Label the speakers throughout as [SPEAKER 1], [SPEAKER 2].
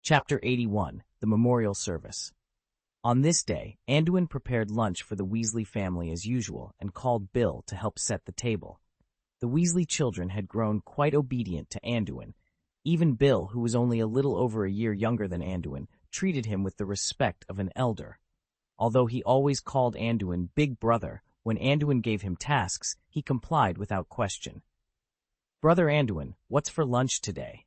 [SPEAKER 1] Chapter 81, The Memorial Service. On this day, Anduin prepared lunch for the Weasley family as usual and called Bill to help set the table. The Weasley children had grown quite obedient to Anduin. Even Bill, who was only a little over a year younger than Anduin, treated him with the respect of an elder. Although he always called Anduin Big Brother, when Anduin gave him tasks, he complied without question. "Brother Anduin, what's for lunch today?"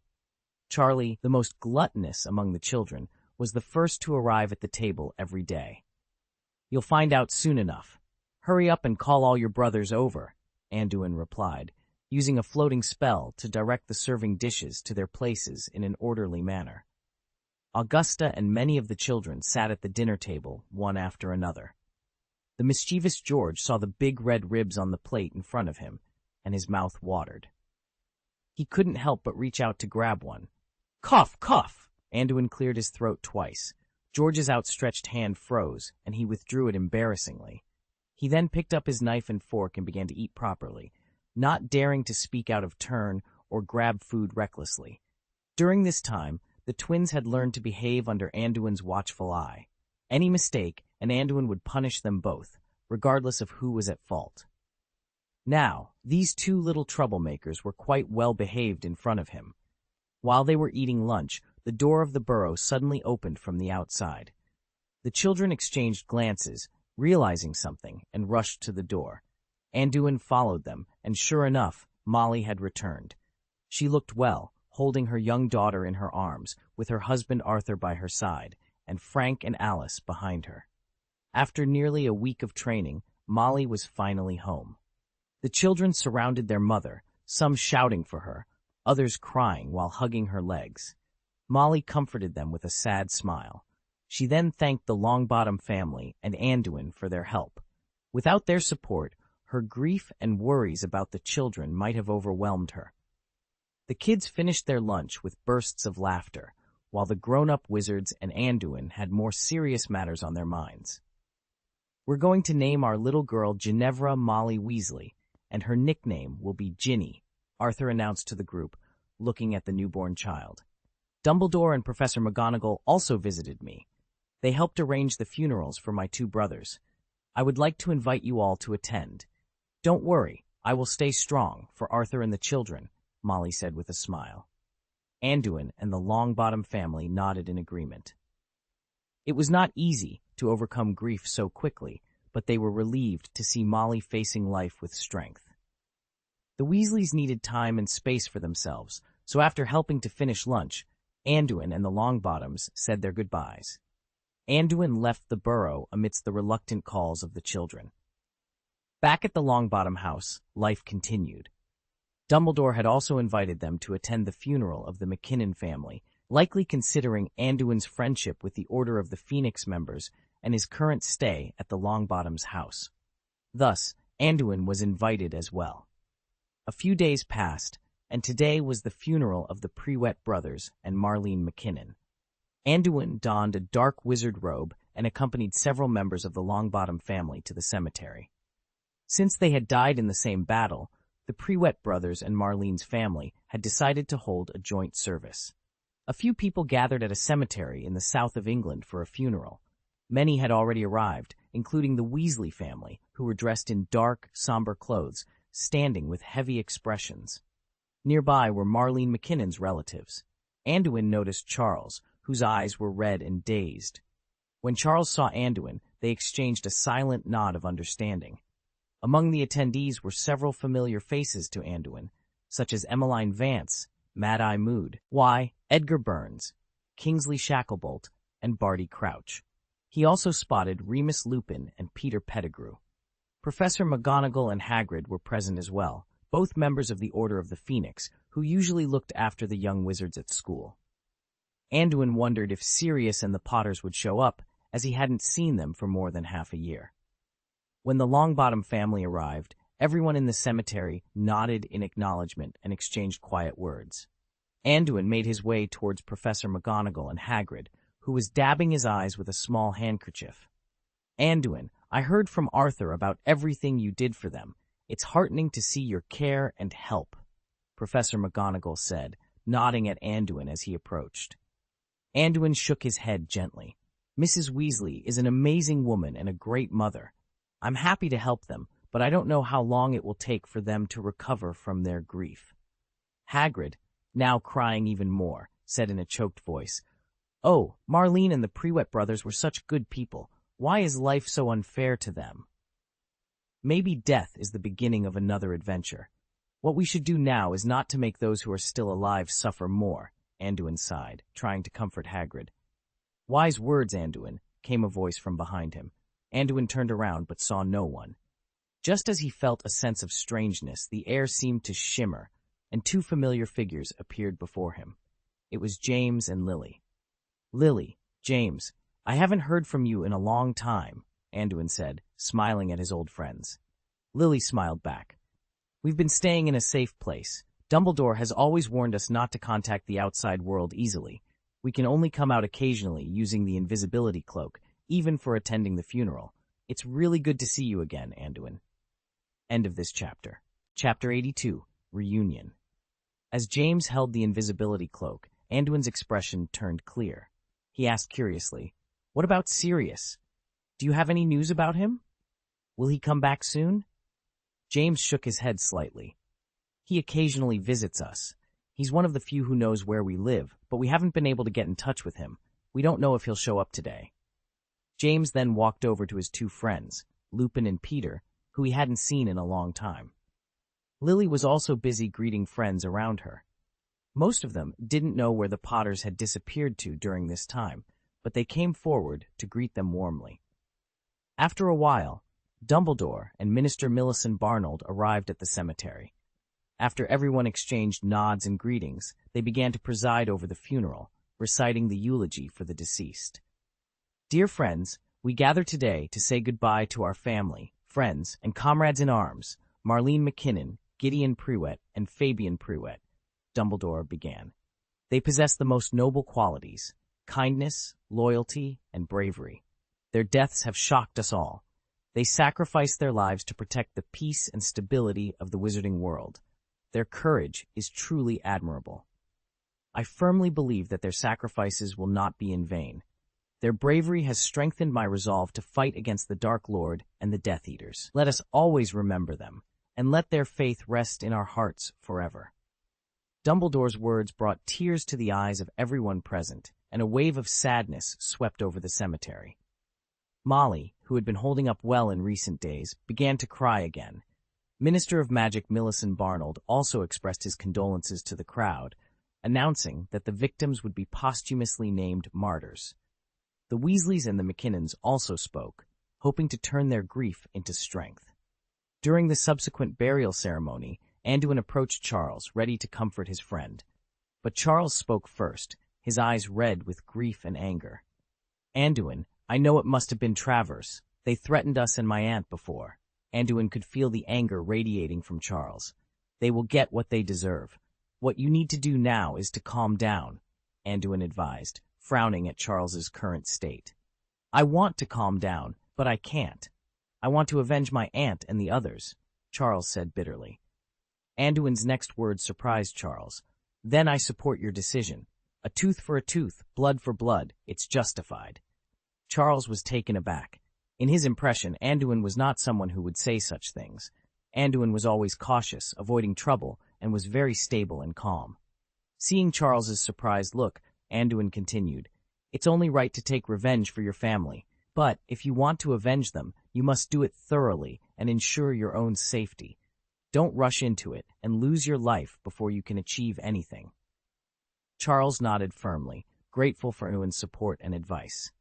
[SPEAKER 1] Charlie, the most gluttonous among the children, was the first to arrive at the table every day. "You'll find out soon enough. Hurry up and call all your brothers over," Anduin replied, using a floating spell to direct the serving dishes to their places in an orderly manner. Augusta and many of the children sat at the dinner table, one after another. The mischievous George saw the big red ribs on the plate in front of him, and his mouth watered. He couldn't help but reach out to grab one. "Cough, cough!" Anduin cleared his throat twice. George's outstretched hand froze, and he withdrew it embarrassingly. He then picked up his knife and fork and began to eat properly, not daring to speak out of turn or grab food recklessly. During this time, the twins had learned to behave under Anduin's watchful eye. Any mistake, and Anduin would punish them both, regardless of who was at fault. Now, these two little troublemakers were quite well behaved in front of him. While they were eating lunch, the door of the burrow suddenly opened from the outside. The children exchanged glances, realizing something, and rushed to the door. Anduin followed them, and sure enough, Molly had returned. She looked well, holding her young daughter in her arms, with her husband Arthur by her side, and Frank and Alice behind her. After nearly a week of training, Molly was finally home. The children surrounded their mother, some shouting for her, others crying while hugging her legs. Molly comforted them with a sad smile. She then thanked the Longbottom family and Anduin for their help. Without their support, her grief and worries about the children might have overwhelmed her. The kids finished their lunch with bursts of laughter, while the grown-up wizards and Anduin had more serious matters on their minds. "We're going to name our little girl Ginevra Molly Weasley, and her nickname will be Ginny," Arthur announced to the group, looking at the newborn child. "Dumbledore and Professor McGonagall also visited me. They helped arrange the funerals for my two brothers. I would like to invite you all to attend. Don't worry, I will stay strong for Arthur and the children," Molly said with a smile. Anduin and the Longbottom family nodded in agreement. It was not easy to overcome grief so quickly, but they were relieved to see Molly facing life with strength. The Weasleys needed time and space for themselves, so after helping to finish lunch, Anduin and the Longbottoms said their goodbyes. Anduin left the burrow amidst the reluctant calls of the children. Back at the Longbottom house, life continued. Dumbledore had also invited them to attend the funeral of the McKinnon family, likely considering Anduin's friendship with the Order of the Phoenix members and his current stay at the Longbottom's house. Thus, Anduin was invited as well. A few days passed, and today was the funeral of the Prewett brothers and Marlene McKinnon. Anduin donned a dark wizard robe and accompanied several members of the Longbottom family to the cemetery. Since they had died in the same battle, the Prewett brothers and Marlene's family had decided to hold a joint service. A few people gathered at a cemetery in the south of England for a funeral. Many had already arrived, including the Weasley family, who were dressed in dark, somber clothes, standing with heavy expressions. Nearby were Marlene McKinnon's relatives. Anduin noticed Charles, whose eyes were red and dazed. When Charles saw Anduin, they exchanged a silent nod of understanding. Among the attendees were several familiar faces to Anduin, such as Emmeline Vance, Mad-Eye Mood, Edgar Burns, Kingsley Shacklebolt, and Barty Crouch. He also spotted Remus Lupin and Peter Pettigrew. Professor McGonagall and Hagrid were present as well, both members of the Order of the Phoenix, who usually looked after the young wizards at school. Anduin wondered if Sirius and the Potters would show up, as he hadn't seen them for more than half a year. When the Longbottom family arrived, everyone in the cemetery nodded in acknowledgement and exchanged quiet words. Anduin made his way towards Professor McGonagall and Hagrid, who was dabbing his eyes with a small handkerchief. "Anduin, I heard from Arthur about everything you did for them. It's heartening to see your care and help," Professor McGonagall said, nodding at Anduin as he approached. Anduin shook his head gently. Mrs. Weasley is an amazing woman and a great mother. I'm happy to help them, but I don't know how long it will take for them to recover from their grief. Hagrid, now crying even more, said in a choked voice, "Oh, Marlene and the Prewett brothers were such good people. Why is life so unfair to them?" Maybe death is the beginning of another adventure. What we should do now is not to make those who are still alive suffer more, Anduin sighed, trying to comfort Hagrid. "Wise words, Anduin," came a voice from behind him. Anduin turned around but saw no one. Just as he felt a sense of strangeness, the air seemed to shimmer, and two familiar figures appeared before him. It was James and Lily. "Lily, James, I haven't heard from you in a long time," Anduin said, smiling at his old friends. Lily smiled back. "We've been staying in a safe place. Dumbledore has always warned us not to contact the outside world easily. We can only come out occasionally using the invisibility cloak, even for attending the funeral. It's really good to see you again, Anduin." End of this chapter. Chapter 82, Reunion. As James held the invisibility cloak, Anduin's expression turned clear. He asked curiously, "What about Sirius? Do you have any news about him? Will he come back soon?" James shook his head slightly. "He occasionally visits us. He's one of the few who knows where we live, but we haven't been able to get in touch with him. We don't know if he'll show up today." James then walked over to his two friends, Lupin and Peter, who he hadn't seen in a long time. Lily was also busy greeting friends around her. Most of them didn't know where the Potters had disappeared to during this time, but they came forward to greet them warmly. After a while, Dumbledore and Minister Millicent Barnold arrived at the cemetery. After everyone exchanged nods and greetings, they began to preside over the funeral, reciting the eulogy for the deceased. "Dear friends, we gather today to say goodbye to our family, friends, and comrades in arms, Marlene McKinnon, Gideon Prewett, and Fabian Prewett," Dumbledore began. "They possess the most noble qualities, kindness, loyalty, and bravery. Their deaths have shocked us all. They sacrificed their lives to protect the peace and stability of the wizarding world. Their courage is truly admirable. I firmly believe that their sacrifices will not be in vain. Their bravery has strengthened my resolve to fight against the Dark Lord and the Death Eaters. Let us always remember them, and let their faith rest in our hearts forever." Dumbledore's words brought tears to the eyes of everyone present, and a wave of sadness swept over the cemetery. Molly, who had been holding up well in recent days, began to cry again. Minister of Magic Millicent Barnold also expressed his condolences to the crowd, announcing that the victims would be posthumously named martyrs. The Weasleys and the McKinnons also spoke, hoping to turn their grief into strength. During the subsequent burial ceremony, Anduin approached Charles, ready to comfort his friend. But Charles spoke first, his eyes red with grief and anger. "Anduin, I know it must have been Travers. They threatened us and my aunt before." Anduin could feel the anger radiating from Charles. "They will get what they deserve. What you need to do now is to calm down," Anduin advised, frowning at Charles's current state. "I want to calm down, but I can't. I want to avenge my aunt and the others," Charles said bitterly. Anduin's next words surprised Charles. "Then I support your decision. A tooth for a tooth, blood for blood, it's justified." Charles was taken aback. In his impression, Anduin was not someone who would say such things. Anduin was always cautious, avoiding trouble, and was very stable and calm. Seeing Charles's surprised look, Anduin continued, "It's only right to take revenge for your family, but if you want to avenge them, you must do it thoroughly and ensure your own safety. Don't rush into it and lose your life before you can achieve anything." Charles nodded firmly, grateful for Anduin's support and advice.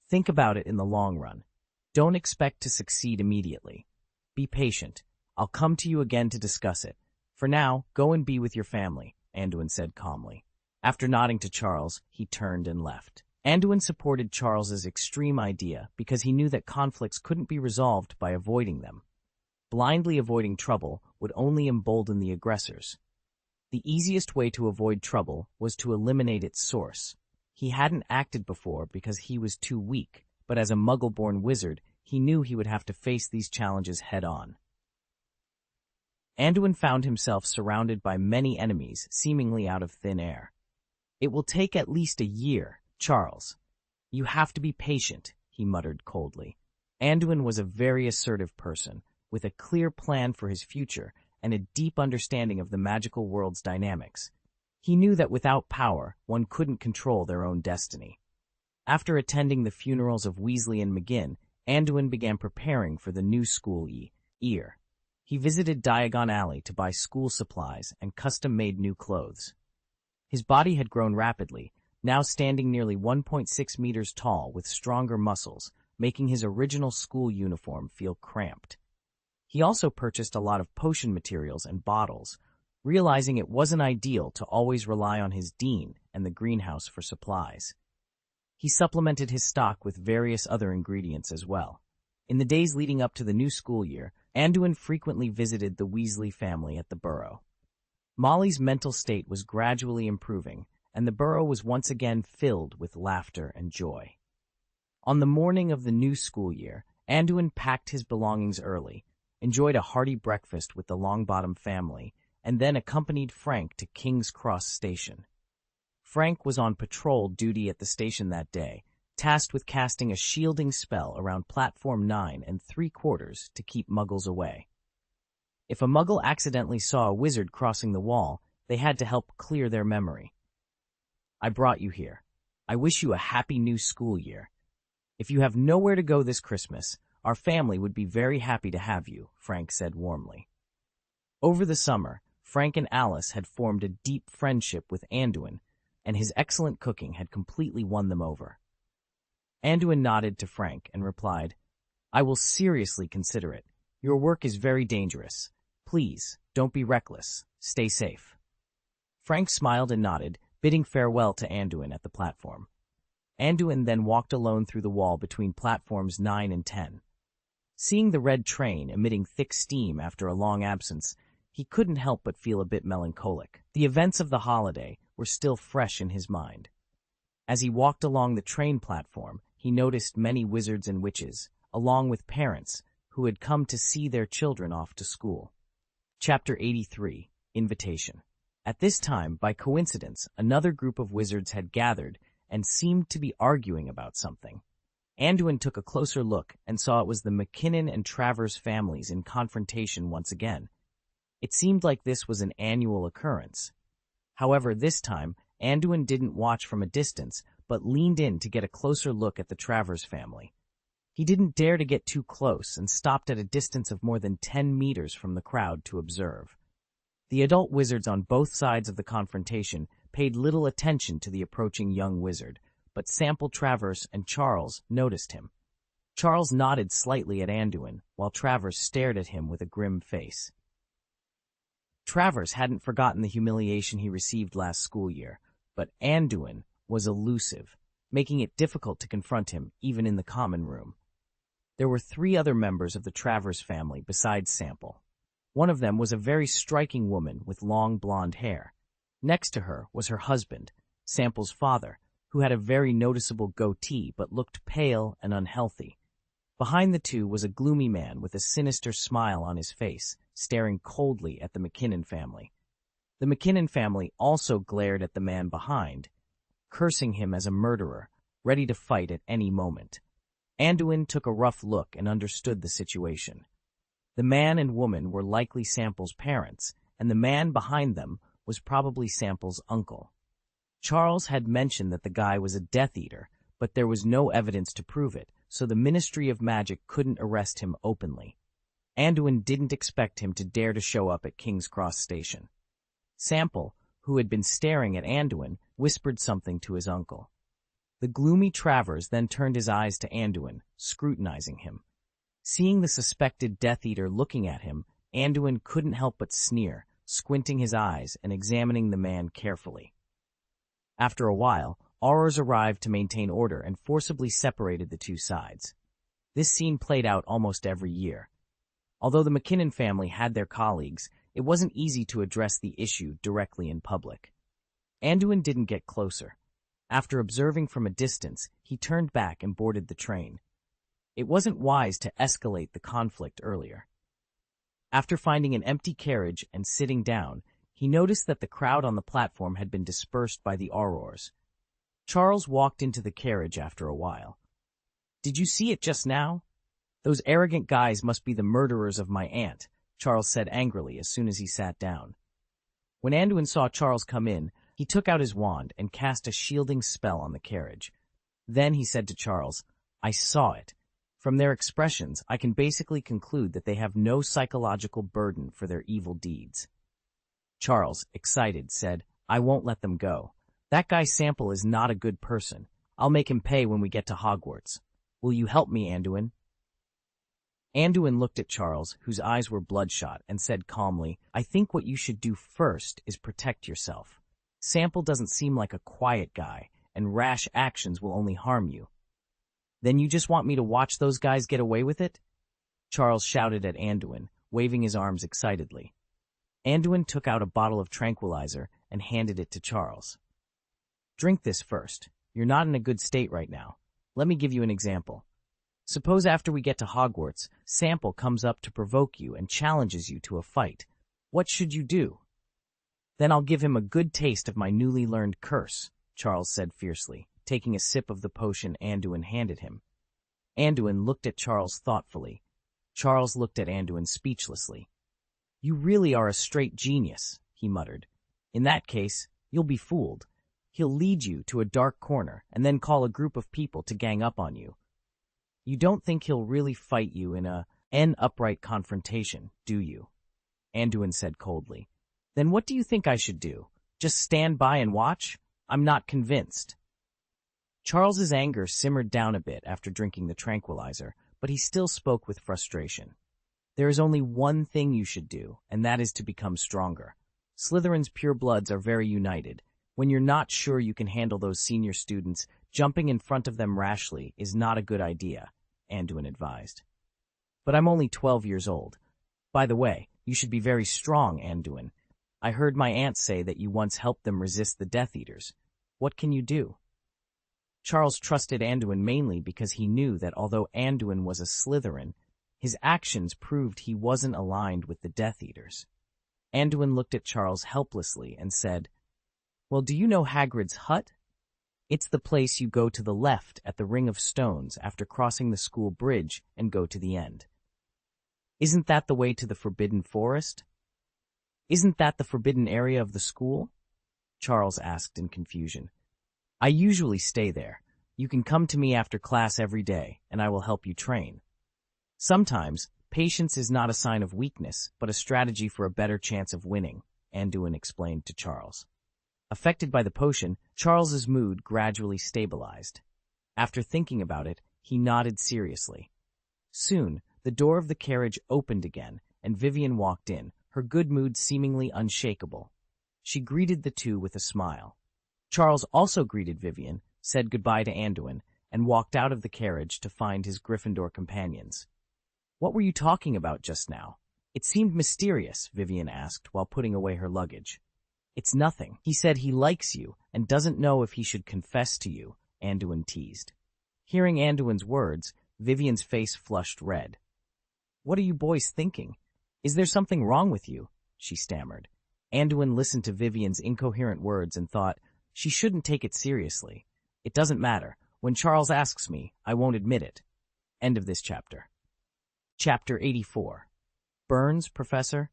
[SPEAKER 1] "Think about it in the long run. Don't expect to succeed immediately. Be patient. I'll come to you again to discuss it. For now, go and be with your family," Anduin said calmly. After nodding to Charles, he turned and left. Anduin supported Charles's extreme idea because he knew that conflicts couldn't be resolved by avoiding them. Blindly avoiding trouble would only embolden the aggressors. The easiest way to avoid trouble was to eliminate its source. He hadn't acted before because he was too weak, but as a Muggle-born wizard, he knew he would have to face these challenges head-on. Anduin found himself surrounded by many enemies seemingly out of thin air. It will take at least a year, Charles, you have to be patient, he muttered coldly. Anduin was a very assertive person, with a clear plan for his future and a deep understanding of the magical world's dynamics. He knew that without power, one couldn't control their own destiny. After attending the funerals of Weasley and McGinn, Anduin began preparing for the new school year. He visited Diagon Alley to buy school supplies and custom-made new clothes. His body had grown rapidly, now standing nearly 1.6 meters tall with stronger muscles, making his original school uniform feel cramped. He also purchased a lot of potion materials and bottles, realizing it wasn't ideal to always rely on his dean and the greenhouse for supplies. He supplemented his stock with various other ingredients as well. In the days leading up to the new school year, Anduin frequently visited the Weasley family at the Burrow. Molly's mental state was gradually improving, and the Burrow was once again filled with laughter and joy. On the morning of the new school year, Anduin packed his belongings early, enjoyed a hearty breakfast with the Longbottom family, and then accompanied Frank to King's Cross Station. Frank was on patrol duty at the station that day, tasked with casting a shielding spell around Platform 9 3/4 to keep Muggles away. If a Muggle accidentally saw a wizard crossing the wall, they had to help clear their memory. I brought you here. I wish you a happy new school year. If you have nowhere to go this Christmas, our family would be very happy to have you, Frank said warmly. Over the summer, Frank and Alice had formed a deep friendship with Anduin, and his excellent cooking had completely won them over. Anduin nodded to Frank and replied, I will seriously consider it. Your work is very dangerous. Please, don't be reckless. Stay safe. Frank smiled and nodded, bidding farewell to Anduin at the platform. Anduin then walked alone through the wall between platforms 9 and 10. Seeing the red train emitting thick steam after a long absence, he couldn't help but feel a bit melancholic. The events of the holiday were still fresh in his mind. As he walked along the train platform, he noticed many wizards and witches, along with parents, who had come to see their children off to school. Chapter 83, Invitation. At this time, by coincidence, another group of wizards had gathered and seemed to be arguing about something. Anduin took a closer look and saw it was the McKinnon and Travers families in confrontation once again. It seemed like this was an annual occurrence. However, this time, Anduin didn't watch from a distance, but leaned in to get a closer look at the Travers family. He didn't dare to get too close and stopped at a distance of more than 10 meters from the crowd to observe. The adult wizards on both sides of the confrontation paid little attention to the approaching young wizard, but Sample Travers and Charles noticed him. Charles nodded slightly at Anduin, while Travers stared at him with a grim face. Travers hadn't forgotten the humiliation he received last school year, but Anduin was elusive, making it difficult to confront him even in the common room. There were 3 other members of the Travers family besides Sample. One of them was a very striking woman with long blonde hair. Next to her was her husband, Sample's father, who had a very noticeable goatee but looked pale and unhealthy. Behind the two was a gloomy man with a sinister smile on his face, staring coldly at the McKinnon family. The McKinnon family also glared at the man behind, cursing him as a murderer, ready to fight at any moment. Anduin took a rough look and understood the situation. The man and woman were likely Sample's parents, and the man behind them was probably Sample's uncle. Charles had mentioned that the guy was a Death Eater, but there was no evidence to prove it, so the Ministry of Magic couldn't arrest him openly. Anduin didn't expect him to dare to show up at King's Cross Station. Sample, who had been staring at Anduin, whispered something to his uncle. The gloomy Travers then turned his eyes to Anduin, scrutinizing him. Seeing the suspected Death Eater looking at him, Anduin couldn't help but sneer, squinting his eyes and examining the man carefully. After a while, Aurors arrived to maintain order and forcibly separated the two sides. This scene played out almost every year. Although the McKinnon family had their colleagues, it wasn't easy to address the issue directly in public. Anduin didn't get closer. After observing from a distance, he turned back and boarded the train. It wasn't wise to escalate the conflict earlier. After finding an empty carriage and sitting down, he noticed that the crowd on the platform had been dispersed by the Aurors. Charles walked into the carriage after a while. "Did you see it just now? Those arrogant guys must be the murderers of my aunt," Charles said angrily as soon as he sat down. When Anduin saw Charles come in, he took out his wand and cast a shielding spell on the carriage. Then he said to Charles, "I saw it. From their expressions, I can basically conclude that they have no psychological burden for their evil deeds." Charles, excited, said, "I won't let them go. That guy Sample is not a good person. I'll make him pay when we get to Hogwarts. Will you help me, Anduin?" Anduin looked at Charles, whose eyes were bloodshot, and said calmly, "I think what you should do first is protect yourself. Sample doesn't seem like a quiet guy, and rash actions will only harm you." "Then you just want me to watch those guys get away with it?" Charles shouted at Anduin, waving his arms excitedly. Anduin took out a bottle of tranquilizer and handed it to Charles. "Drink this first. You're not in a good state right now. Let me give you an example. Suppose after we get to Hogwarts, Sample comes up to provoke you and challenges you to a fight. What should you do?" "Then I'll give him a good taste of my newly learned curse," Charles said fiercely, taking a sip of the potion Anduin handed him. Anduin looked at Charles thoughtfully. Charles looked at Anduin speechlessly. "You really are a straight genius," he muttered. "In that case, you'll be fooled. He'll lead you to a dark corner and then call a group of people to gang up on you. You don't think he'll really fight you in an upright confrontation, do you?" Anduin said coldly. "Then what do you think I should do? Just stand by and watch? I'm not convinced." Charles's anger simmered down a bit after drinking the tranquilizer, but he still spoke with frustration. "There is only one thing you should do, and that is to become stronger. Slytherin's purebloods are very united. When you're not sure you can handle those senior students, jumping in front of them rashly is not a good idea," Anduin advised. "But I'm only 12 years old. By the way, you should be very strong, Anduin. I heard my aunt say that you once helped them resist the Death Eaters. What can you do?" Charles trusted Anduin mainly because he knew that although Anduin was a Slytherin, his actions proved he wasn't aligned with the Death Eaters. Anduin looked at Charles helplessly and said, "Well, do you know Hagrid's hut? It's the place you go to the left at the Ring of Stones after crossing the school bridge and go to the end. Isn't that the way to the Forbidden Forest? Isn't that the forbidden area of the school?" Charles asked in confusion. "I usually stay there. You can come to me after class every day, and I will help you train. Sometimes, patience is not a sign of weakness, but a strategy for a better chance of winning," Anduin explained to Charles. Affected by the potion, Charles's mood gradually stabilized. After thinking about it, he nodded seriously. Soon, the door of the carriage opened again, and Vivian walked in, her good mood seemingly unshakable. She greeted the two with a smile. Charles also greeted Vivian, said goodbye to Anduin, and walked out of the carriage to find his Gryffindor companions. "What were you talking about just now? It seemed mysterious," Vivian asked while putting away her luggage. "It's nothing. He said he likes you and doesn't know if he should confess to you," Anduin teased. Hearing Anduin's words, Vivian's face flushed red. "What are you boys thinking? Is there something wrong with you?" she stammered. Anduin listened to Vivian's incoherent words and thought, she shouldn't take it seriously. It doesn't matter. When Charles asks me, I won't admit it. End of this chapter. Chapter 84. Burns, Professor?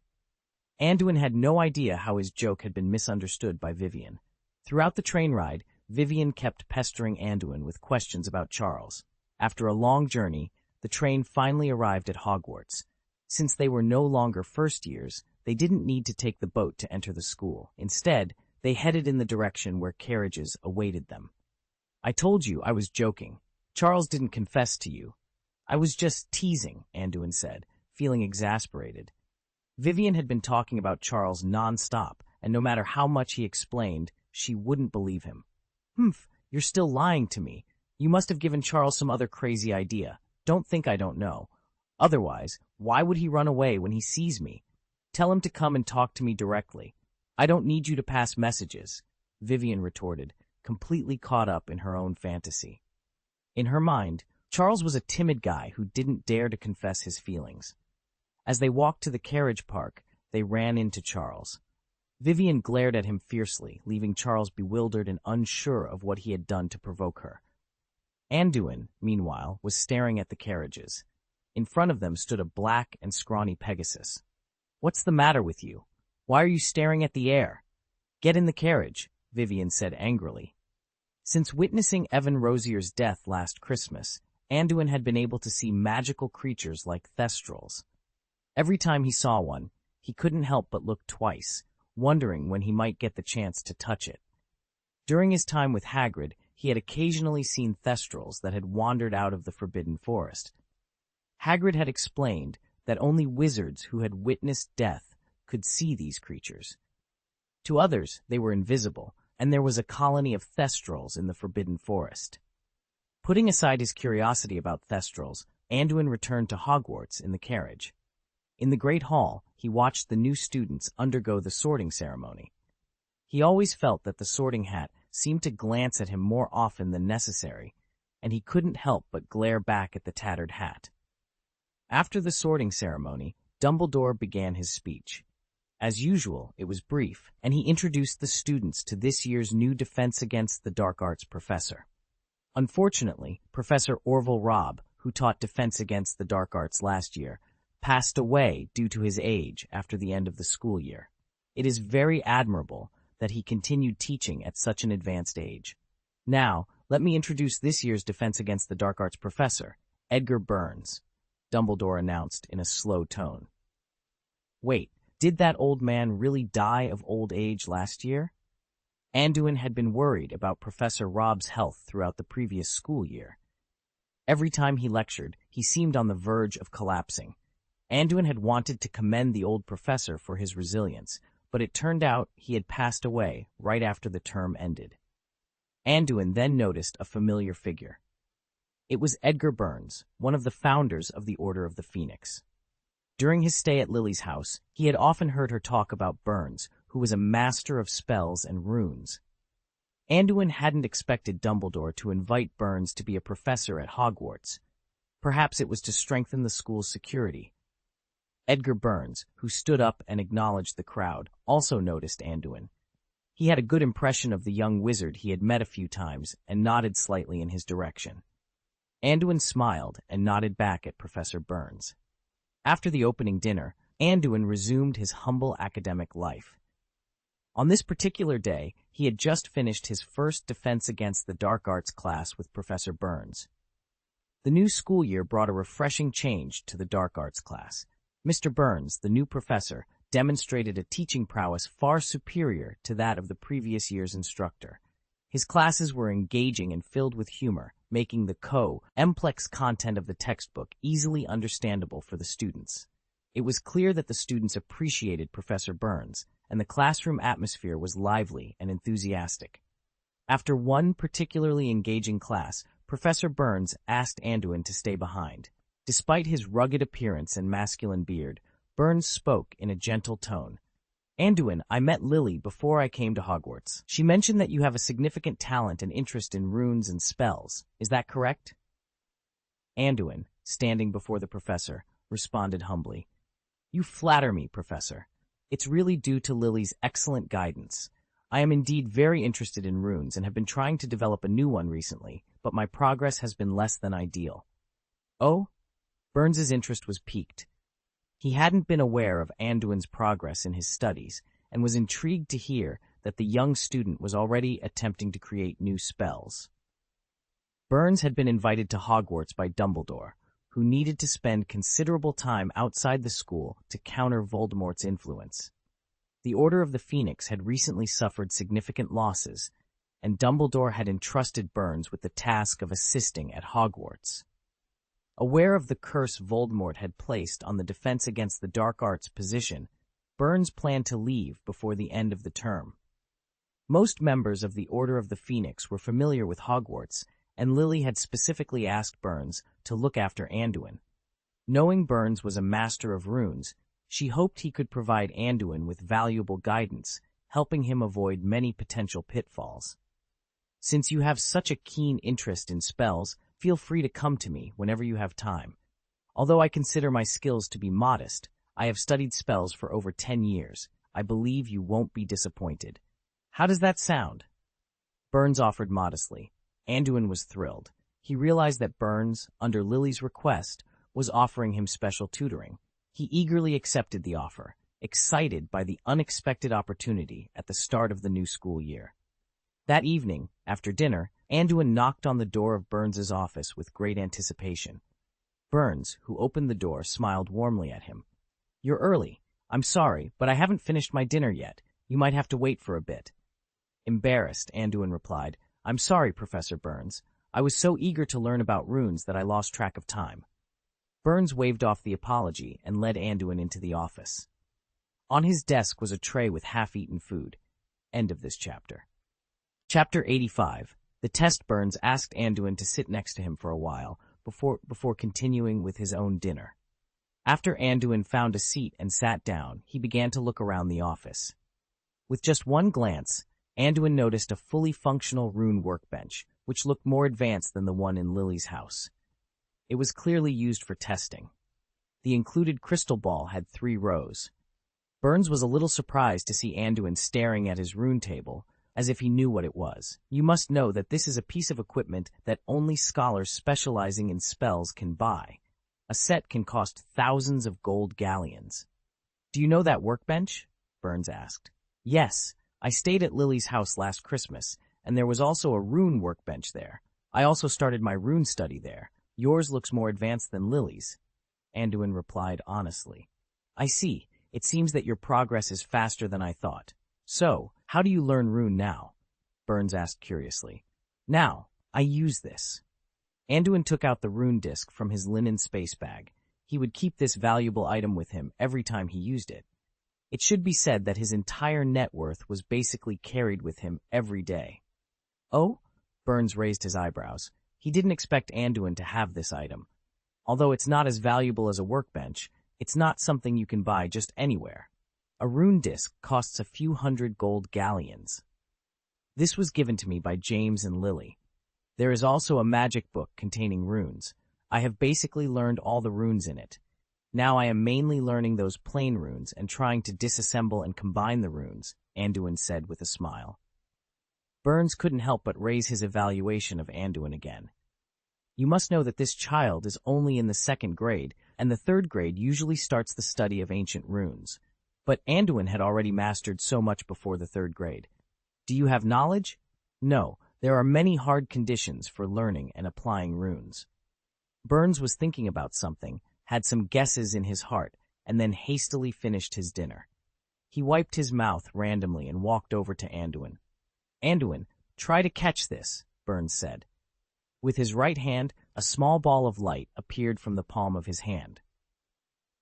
[SPEAKER 1] Anduin had no idea how his joke had been misunderstood by Vivian. Throughout the train ride, Vivian kept pestering Anduin with questions about Charles. After a long journey, the train finally arrived at Hogwarts. Since they were no longer first years, they didn't need to take the boat to enter the school. Instead, they headed in the direction where carriages awaited them. "I told you I was joking. Charles didn't confess to you." "I was just teasing," Anduin said, feeling exasperated. Vivian had been talking about Charles non-stop, and no matter how much he explained, she wouldn't believe him. "Humph, you're still lying to me. You must have given Charles some other crazy idea. Don't think I don't know. Otherwise, why would he run away when he sees me? Tell him to come and talk to me directly. I don't need you to pass messages," Vivian retorted, completely caught up in her own fantasy. In her mind, Charles was a timid guy who didn't dare to confess his feelings. As they walked to the carriage park, they ran into Charles. Vivian glared at him fiercely, leaving Charles bewildered and unsure of what he had done to provoke her. Anduin, meanwhile, was staring at the carriages. In front of them stood a black and scrawny Pegasus. "What's the matter with you? Why are you staring at the air? Get in the carriage," Vivian said angrily. Since witnessing Evan Rosier's death last Christmas, Anduin had been able to see magical creatures like thestrals. Every time he saw one, he couldn't help but look twice, wondering when he might get the chance to touch it. During his time with Hagrid, he had occasionally seen thestrals that had wandered out of the Forbidden Forest. Hagrid had explained that only wizards who had witnessed death could see these creatures. To others, they were invisible, and there was a colony of thestrals in the Forbidden Forest. Putting aside his curiosity about thestrals, Anduin returned to Hogwarts in the carriage. In the Great Hall, he watched the new students undergo the sorting ceremony. He always felt that the sorting hat seemed to glance at him more often than necessary, and he couldn't help but glare back at the tattered hat. After the sorting ceremony, Dumbledore began his speech. As usual, it was brief, and he introduced the students to this year's new Defense Against the Dark Arts professor. Unfortunately, Professor Orville Robb, who taught Defense Against the Dark Arts last year, passed away due to his age after the end of the school year. It is very admirable that he continued teaching at such an advanced age. Now, let me introduce this year's Defense Against the Dark Arts professor, Edgar Burns, Dumbledore announced in a slow tone. Wait, did that old man really die of old age last year? Anduin had been worried about Professor Robb's health throughout the previous school year. Every time he lectured, he seemed on the verge of collapsing. Anduin had wanted to commend the old professor for his resilience, but it turned out he had passed away right after the term ended. Anduin then noticed a familiar figure. It was Edgar Burns, one of the founders of the Order of the Phoenix. During his stay at Lily's house, he had often heard her talk about Burns, who was a master of spells and runes. Anduin hadn't expected Dumbledore to invite Burns to be a professor at Hogwarts. Perhaps it was to strengthen the school's security. Edgar Burns, who stood up and acknowledged the crowd, also noticed Anduin. He had a good impression of the young wizard he had met a few times and nodded slightly in his direction. Anduin smiled and nodded back at Professor Burns. After the opening dinner, Anduin resumed his humble academic life. On this particular day, he had just finished his first Defense Against the Dark Arts class with Professor Burns. The new school year brought a refreshing change to the Dark Arts class. Mr. Burns, the new professor, demonstrated a teaching prowess far superior to that of the previous year's instructor. His classes were engaging and filled with humor, making the complex content of the textbook easily understandable for the students. It was clear that the students appreciated Professor Burns, and the classroom atmosphere was lively and enthusiastic. After one particularly engaging class, Professor Burns asked Anduin to stay behind. Despite his rugged appearance and masculine beard, Burns spoke in a gentle tone. "Anduin, I met Lily before I came to Hogwarts. She mentioned that you have a significant talent and interest in runes and spells. Is that correct?" Anduin, standing before the professor, responded humbly. "You flatter me, Professor. It's really due to Lily's excellent guidance. I am indeed very interested in runes and have been trying to develop a new one recently, but my progress has been less than ideal." "Oh?" Burns's interest was piqued. He hadn't been aware of Anduin's progress in his studies and was intrigued to hear that the young student was already attempting to create new spells. Burns had been invited to Hogwarts by Dumbledore, who needed to spend considerable time outside the school to counter Voldemort's influence. The Order of the Phoenix had recently suffered significant losses, and Dumbledore had entrusted Burns with the task of assisting at Hogwarts. Aware of the curse Voldemort had placed on the Defense Against the Dark Arts position, Burns planned to leave before the end of the term. Most members of the Order of the Phoenix were familiar with Hogwarts, and Lily had specifically asked Burns to look after Anduin. Knowing Burns was a master of runes, she hoped he could provide Anduin with valuable guidance, helping him avoid many potential pitfalls. "Since you have such a keen interest in spells, feel free to come to me whenever you have time. Although I consider my skills to be modest, I have studied spells for over 10 years. I believe you won't be disappointed. How does that sound? Burns offered modestly. Anduin was thrilled. He realized that Burns, under Lily's request, was offering him special tutoring. He eagerly accepted the offer, excited by the unexpected opportunity at the start of the new school year. That evening, after dinner, Anduin knocked on the door of Burns's office with great anticipation. Burns, who opened the door, smiled warmly at him. "You're early. I'm sorry, but I haven't finished my dinner yet. You might have to wait for a bit." Embarrassed, Anduin replied, "I'm sorry, Professor Burns. I was so eager to learn about runes that I lost track of time." Burns waved off the apology and led Anduin into the office. On his desk was a tray with half-eaten food. End of this chapter. Chapter 85. The test. Burns asked Anduin to sit next to him for a while before continuing with his own dinner. After Anduin found a seat and sat down, he began to look around the office. With just one glance, Anduin noticed a fully functional rune workbench, which looked more advanced than the one in Lily's house. It was clearly used for testing. The included crystal ball had 3 rows. Burns was a little surprised to see Anduin staring at his rune table, as if he knew what it was. "You must know that this is a piece of equipment that only scholars specializing in spells can buy. A set can cost thousands of gold galleons." "Do you know that workbench?" Burns asked. "Yes, I stayed at Lily's house last Christmas, and there was also a rune workbench there. I also started my rune study there. Yours looks more advanced than Lily's," Anduin replied honestly. "I see. It seems that your progress is faster than I thought. So, how do you learn rune now?" Burns asked curiously. "Now, I use this." Anduin took out the rune disc from his linen space bag. He would keep this valuable item with him every time he used it. It should be said that his entire net worth was basically carried with him every day. "Oh?" Burns raised his eyebrows. He didn't expect Anduin to have this item. Although it's not as valuable as a workbench, it's not something you can buy just anywhere. A rune disc costs a few hundred gold galleons. This was given to me by James and Lily. There is also a magic book containing runes. I have basically learned all the runes in it. Now I am mainly learning those plain runes and trying to disassemble and combine the runes," Anduin said with a smile. Burns couldn't help but raise his evaluation of Anduin again. "You must know that this child is only in the 2nd grade, and the 3rd grade usually starts the study of ancient runes. But Anduin had already mastered so much before the 3rd grade. Do you have knowledge? No, there are many hard conditions for learning and applying runes." Burns was thinking about something, had some guesses in his heart, and then hastily finished his dinner. He wiped his mouth randomly and walked over to Anduin. "Anduin, try to catch this," Burns said. With his right hand, a small ball of light appeared from the palm of his hand.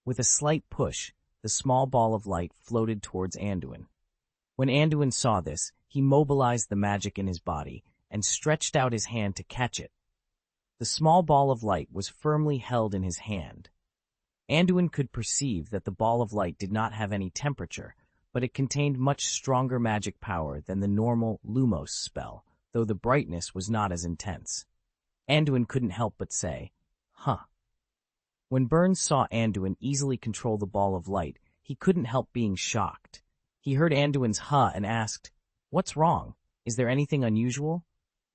[SPEAKER 1] With a slight push, the small ball of light floated towards Anduin. When Anduin saw this, he mobilized the magic in his body and stretched out his hand to catch it. The small ball of light was firmly held in his hand. Anduin could perceive that the ball of light did not have any temperature, but it contained much stronger magic power than the normal Lumos spell, though the brightness was not as intense. Anduin couldn't help but say, "Huh." When Burns saw Anduin easily control the ball of light, he couldn't help being shocked. He heard Anduin's "huh" and asked, "What's wrong? Is there anything unusual?"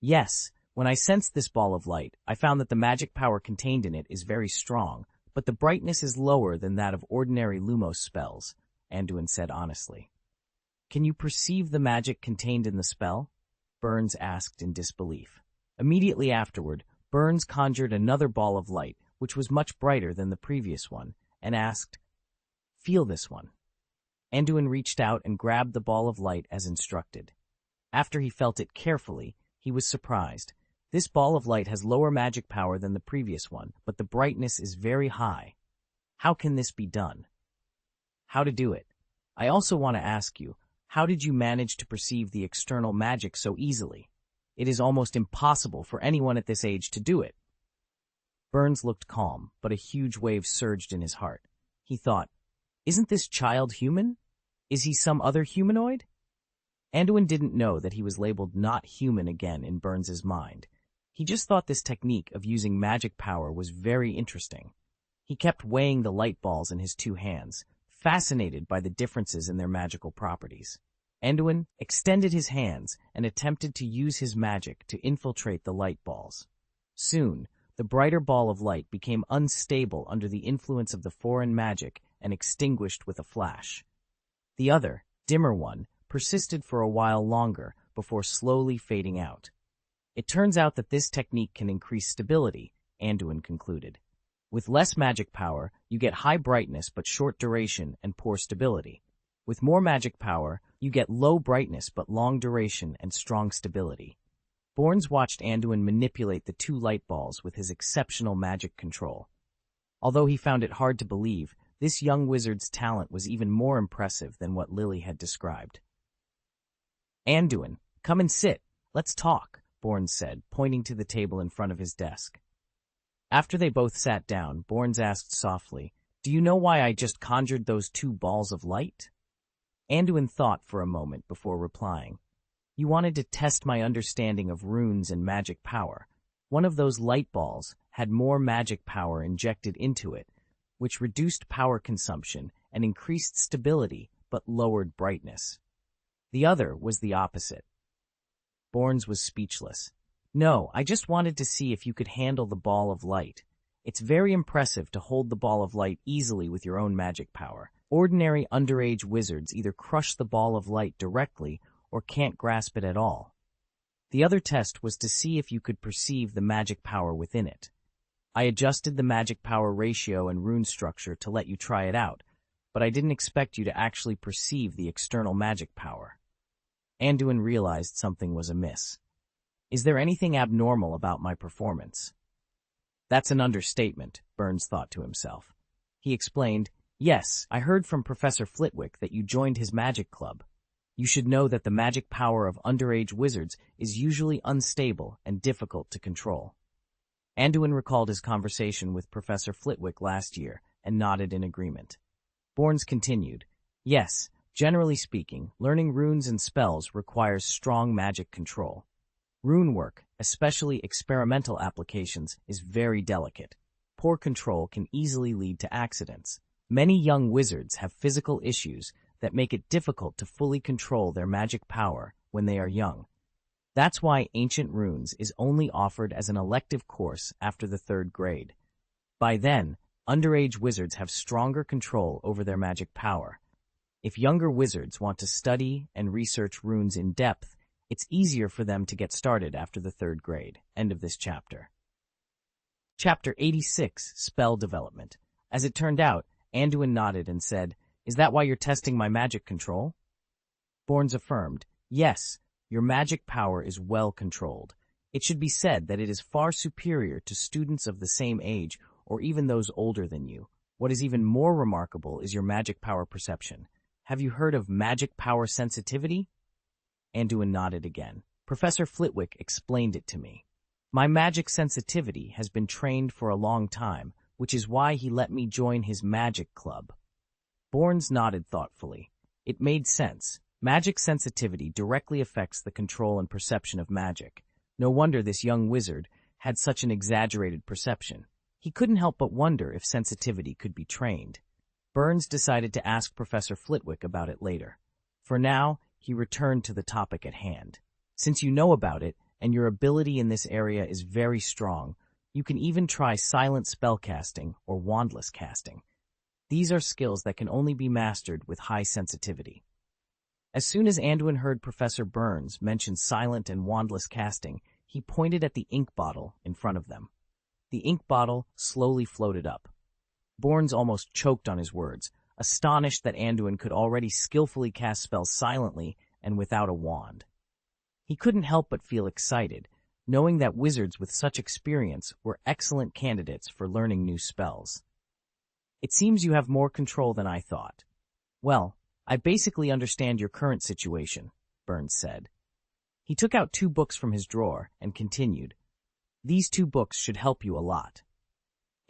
[SPEAKER 1] "Yes, when I sensed this ball of light, I found that the magic power contained in it is very strong, but the brightness is lower than that of ordinary Lumos spells," Anduin said honestly. "Can you perceive the magic contained in the spell?" Burns asked in disbelief. Immediately afterward, Burns conjured another ball of light, which was much brighter than the previous one, and asked, "Feel this one." Anduin reached out and grabbed the ball of light as instructed. After he felt it carefully, he was surprised. This ball of light has lower magic power than the previous one, but the brightness is very high. How can this be done? How to do it? I also want to ask you, how did you manage to perceive the external magic so easily? It is almost impossible for anyone at this age to do it. Burns looked calm, but a huge wave surged in his heart. He thought, "Isn't this child human? Is he some other humanoid?" Anduin didn't know that he was labeled not human again in Burns's mind. He just thought this technique of using magic power was very interesting. He kept weighing the light balls in his 2 hands, fascinated by the differences in their magical properties. Anduin extended his hands and attempted to use his magic to infiltrate the light balls. Soon, the brighter ball of light became unstable under the influence of the foreign magic and extinguished with a flash. The other, dimmer one, persisted for a while longer before slowly fading out. It turns out that this technique can increase stability, Anduin concluded. With less magic power, you get high brightness but short duration and poor stability. With more magic power, you get low brightness but long duration and strong stability. Borns watched Anduin manipulate the two light balls with his exceptional magic control. Although he found it hard to believe, this young wizard's talent was even more impressive than what Lily had described. "Anduin, come and sit. Let's talk," Borns said, pointing to the table in front of his desk. After they both sat down, Borns asked softly, "Do you know why I just conjured those two balls of light?" Anduin thought for a moment before replying. "You wanted to test my understanding of runes and magic power. One of those light balls had more magic power injected into it, which reduced power consumption and increased stability but lowered brightness. The other was the opposite." Borns was speechless. "No, I just wanted to see if you could handle the ball of light. It's very impressive to hold the ball of light easily with your own magic power. Ordinary underage wizards either crush the ball of light directly or can't grasp it at all. The other test was to see if you could perceive the magic power within it. I adjusted the magic power ratio and rune structure to let you try it out, but I didn't expect you to actually perceive the external magic power." Anduin realized something was amiss. "Is there anything abnormal about my performance?" "That's an understatement," Burns thought to himself. He explained, "Yes, I heard from Professor Flitwick that you joined his magic club. You should know that the magic power of underage wizards is usually unstable and difficult to control." Anduin recalled his conversation with Professor Flitwick last year and nodded in agreement. Borns continued, "Yes, generally speaking, learning runes and spells requires strong magic control. Rune work, especially experimental applications, is very delicate. Poor control can easily lead to accidents. Many young wizards have physical issues that make it difficult to fully control their magic power when they are young. That's why Ancient Runes is only offered as an elective course after the 3rd grade. By then, underage wizards have stronger control over their magic power. If younger wizards want to study and research runes in depth, it's easier for them to get started after the 3rd grade. End of this chapter. Chapter 86, Spell Development. As it turned out, Anduin nodded and said, "Is that why you're testing my magic control?" Borns affirmed, "Yes, your magic power is well controlled. It should be said that it is far superior to students of the same age or even those older than you. What is even more remarkable is your magic power perception. Have you heard of magic power sensitivity?" Anduin nodded again. "Professor Flitwick explained it to me. My magic sensitivity has been trained for a long time, which is why he let me join his magic club." Borns nodded thoughtfully. It made sense. Magic sensitivity directly affects the control and perception of magic. No wonder this young wizard had such an exaggerated perception. He couldn't help but wonder if sensitivity could be trained. Burns decided to ask Professor Flitwick about it later. For now, he returned to the topic at hand. "Since you know about it, and your ability in this area is very strong, you can even try silent spellcasting or wandless casting. These are skills that can only be mastered with high sensitivity." As soon as Anduin heard Professor Burns mention silent and wandless casting, he pointed at the ink bottle in front of them. The ink bottle slowly floated up. Borns almost choked on his words, astonished that Anduin could already skillfully cast spells silently and without a wand. He couldn't help but feel excited, knowing that wizards with such experience were excellent candidates for learning new spells. "It seems you have more control than I thought." "Well, I basically understand your current situation," Burns said. He took out 2 books from his drawer and continued, "These 2 books should help you a lot."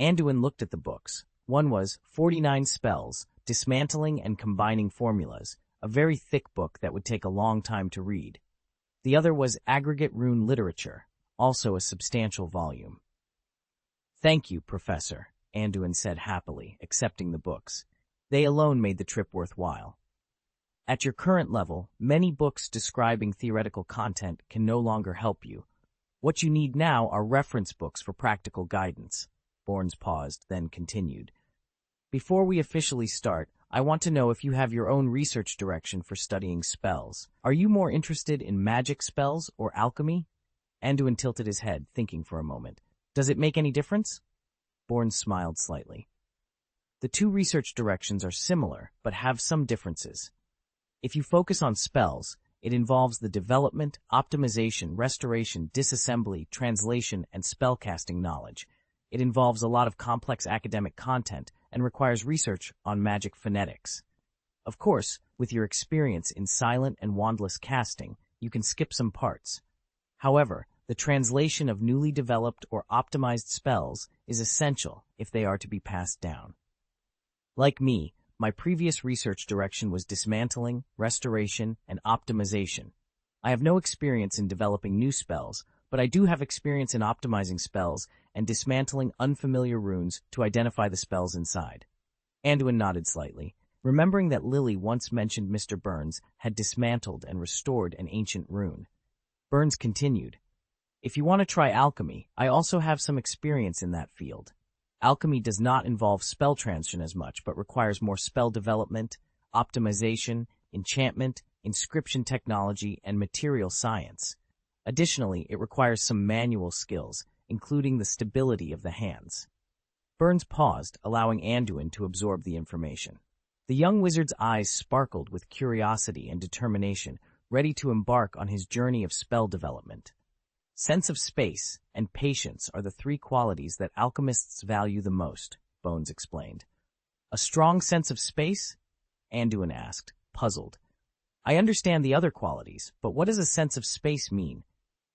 [SPEAKER 1] Anduin looked at the books. One was 49 Spells, Dismantling and Combining Formulas, a very thick book that would take a long time to read. The other was Aggregate Rune Literature, also a substantial volume. "Thank you, Professor," Anduin said happily, accepting the books. They alone made the trip worthwhile. At your current level, many books describing theoretical content can no longer help you. What you need now are reference books for practical guidance. Bournes paused, then continued. Before we officially start, I want to know if you have your own research direction for studying spells. Are you more interested in magic spells or alchemy? Anduin tilted his head, thinking for a moment. Does it make any difference? Bourne smiled slightly. The two research directions are similar, but have some differences. If you focus on spells, it involves the development, optimization, restoration, disassembly, translation, and spellcasting knowledge. It involves a lot of complex academic content and requires research on magic phonetics. Of course, with your experience in silent and wandless casting, you can skip some parts. However, the translation of newly developed or optimized spells is essential if they are to be passed down. Like me, my previous research direction was dismantling, restoration, and optimization. I have no experience in developing new spells, but I do have experience in optimizing spells and dismantling unfamiliar runes to identify the spells inside. Anduin nodded slightly, remembering that Lily once mentioned Mr. Burns had dismantled and restored an ancient rune. Burns continued, If you want to try alchemy, I also have some experience in that field. Alchemy does not involve spell transmission as much, but requires more spell development, optimization, enchantment, inscription technology, and material science. Additionally, it requires some manual skills, including the stability of the hands. Burns paused, allowing Anduin to absorb the information. The young wizard's eyes sparkled with curiosity and determination, ready to embark on his journey of spell development. Sense of space and patience are the three qualities that alchemists value the most, Bones explained. A strong sense of space? Anduin asked, puzzled. I understand the other qualities, but what does a sense of space mean?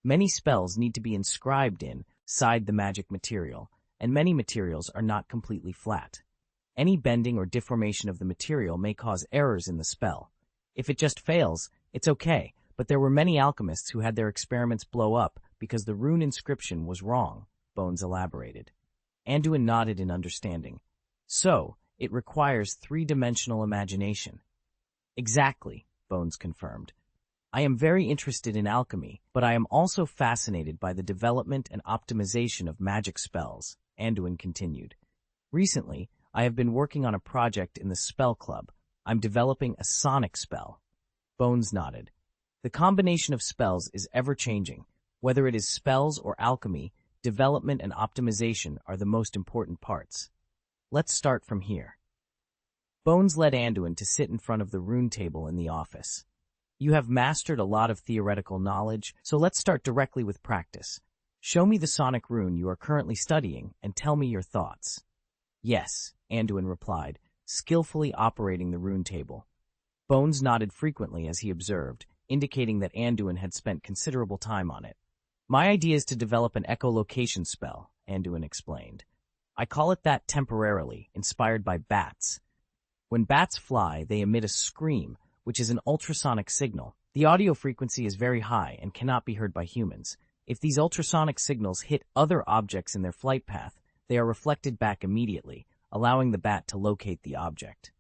[SPEAKER 1] Many spells need to be inscribed inside the magic material, and many materials are not completely flat. Any bending or deformation of the material may cause errors in the spell. If it just fails, it's okay, but there were many alchemists who had their experiments blow up because the rune inscription was wrong, Bones elaborated. Anduin nodded in understanding. So, it requires three-dimensional imagination. Exactly, Bones confirmed. I am very interested in alchemy, but I am also fascinated by the development and optimization of magic spells, Anduin continued. Recently, I have been working on a project in the Spell Club. I'm developing a sonic spell. Bones nodded. The combination of spells is ever-changing. Whether it is spells or alchemy, development and optimization are the most important parts. Let's start from here. Bones led Anduin to sit in front of the rune table in the office. You have mastered a lot of theoretical knowledge, so let's start directly with practice. Show me the sonic rune you are currently studying and tell me your thoughts. Yes, Anduin replied, skillfully operating the rune table. Bones nodded frequently as he observed, indicating that Anduin had spent considerable time on it. My idea is to develop an echolocation spell, Anduin explained. I call it that temporarily, inspired by bats. When bats fly, they emit a scream, which is an ultrasonic signal. The audio frequency is very high and cannot be heard by humans. If these ultrasonic signals hit other objects in their flight path, they are reflected back immediately, allowing the bat to locate the object.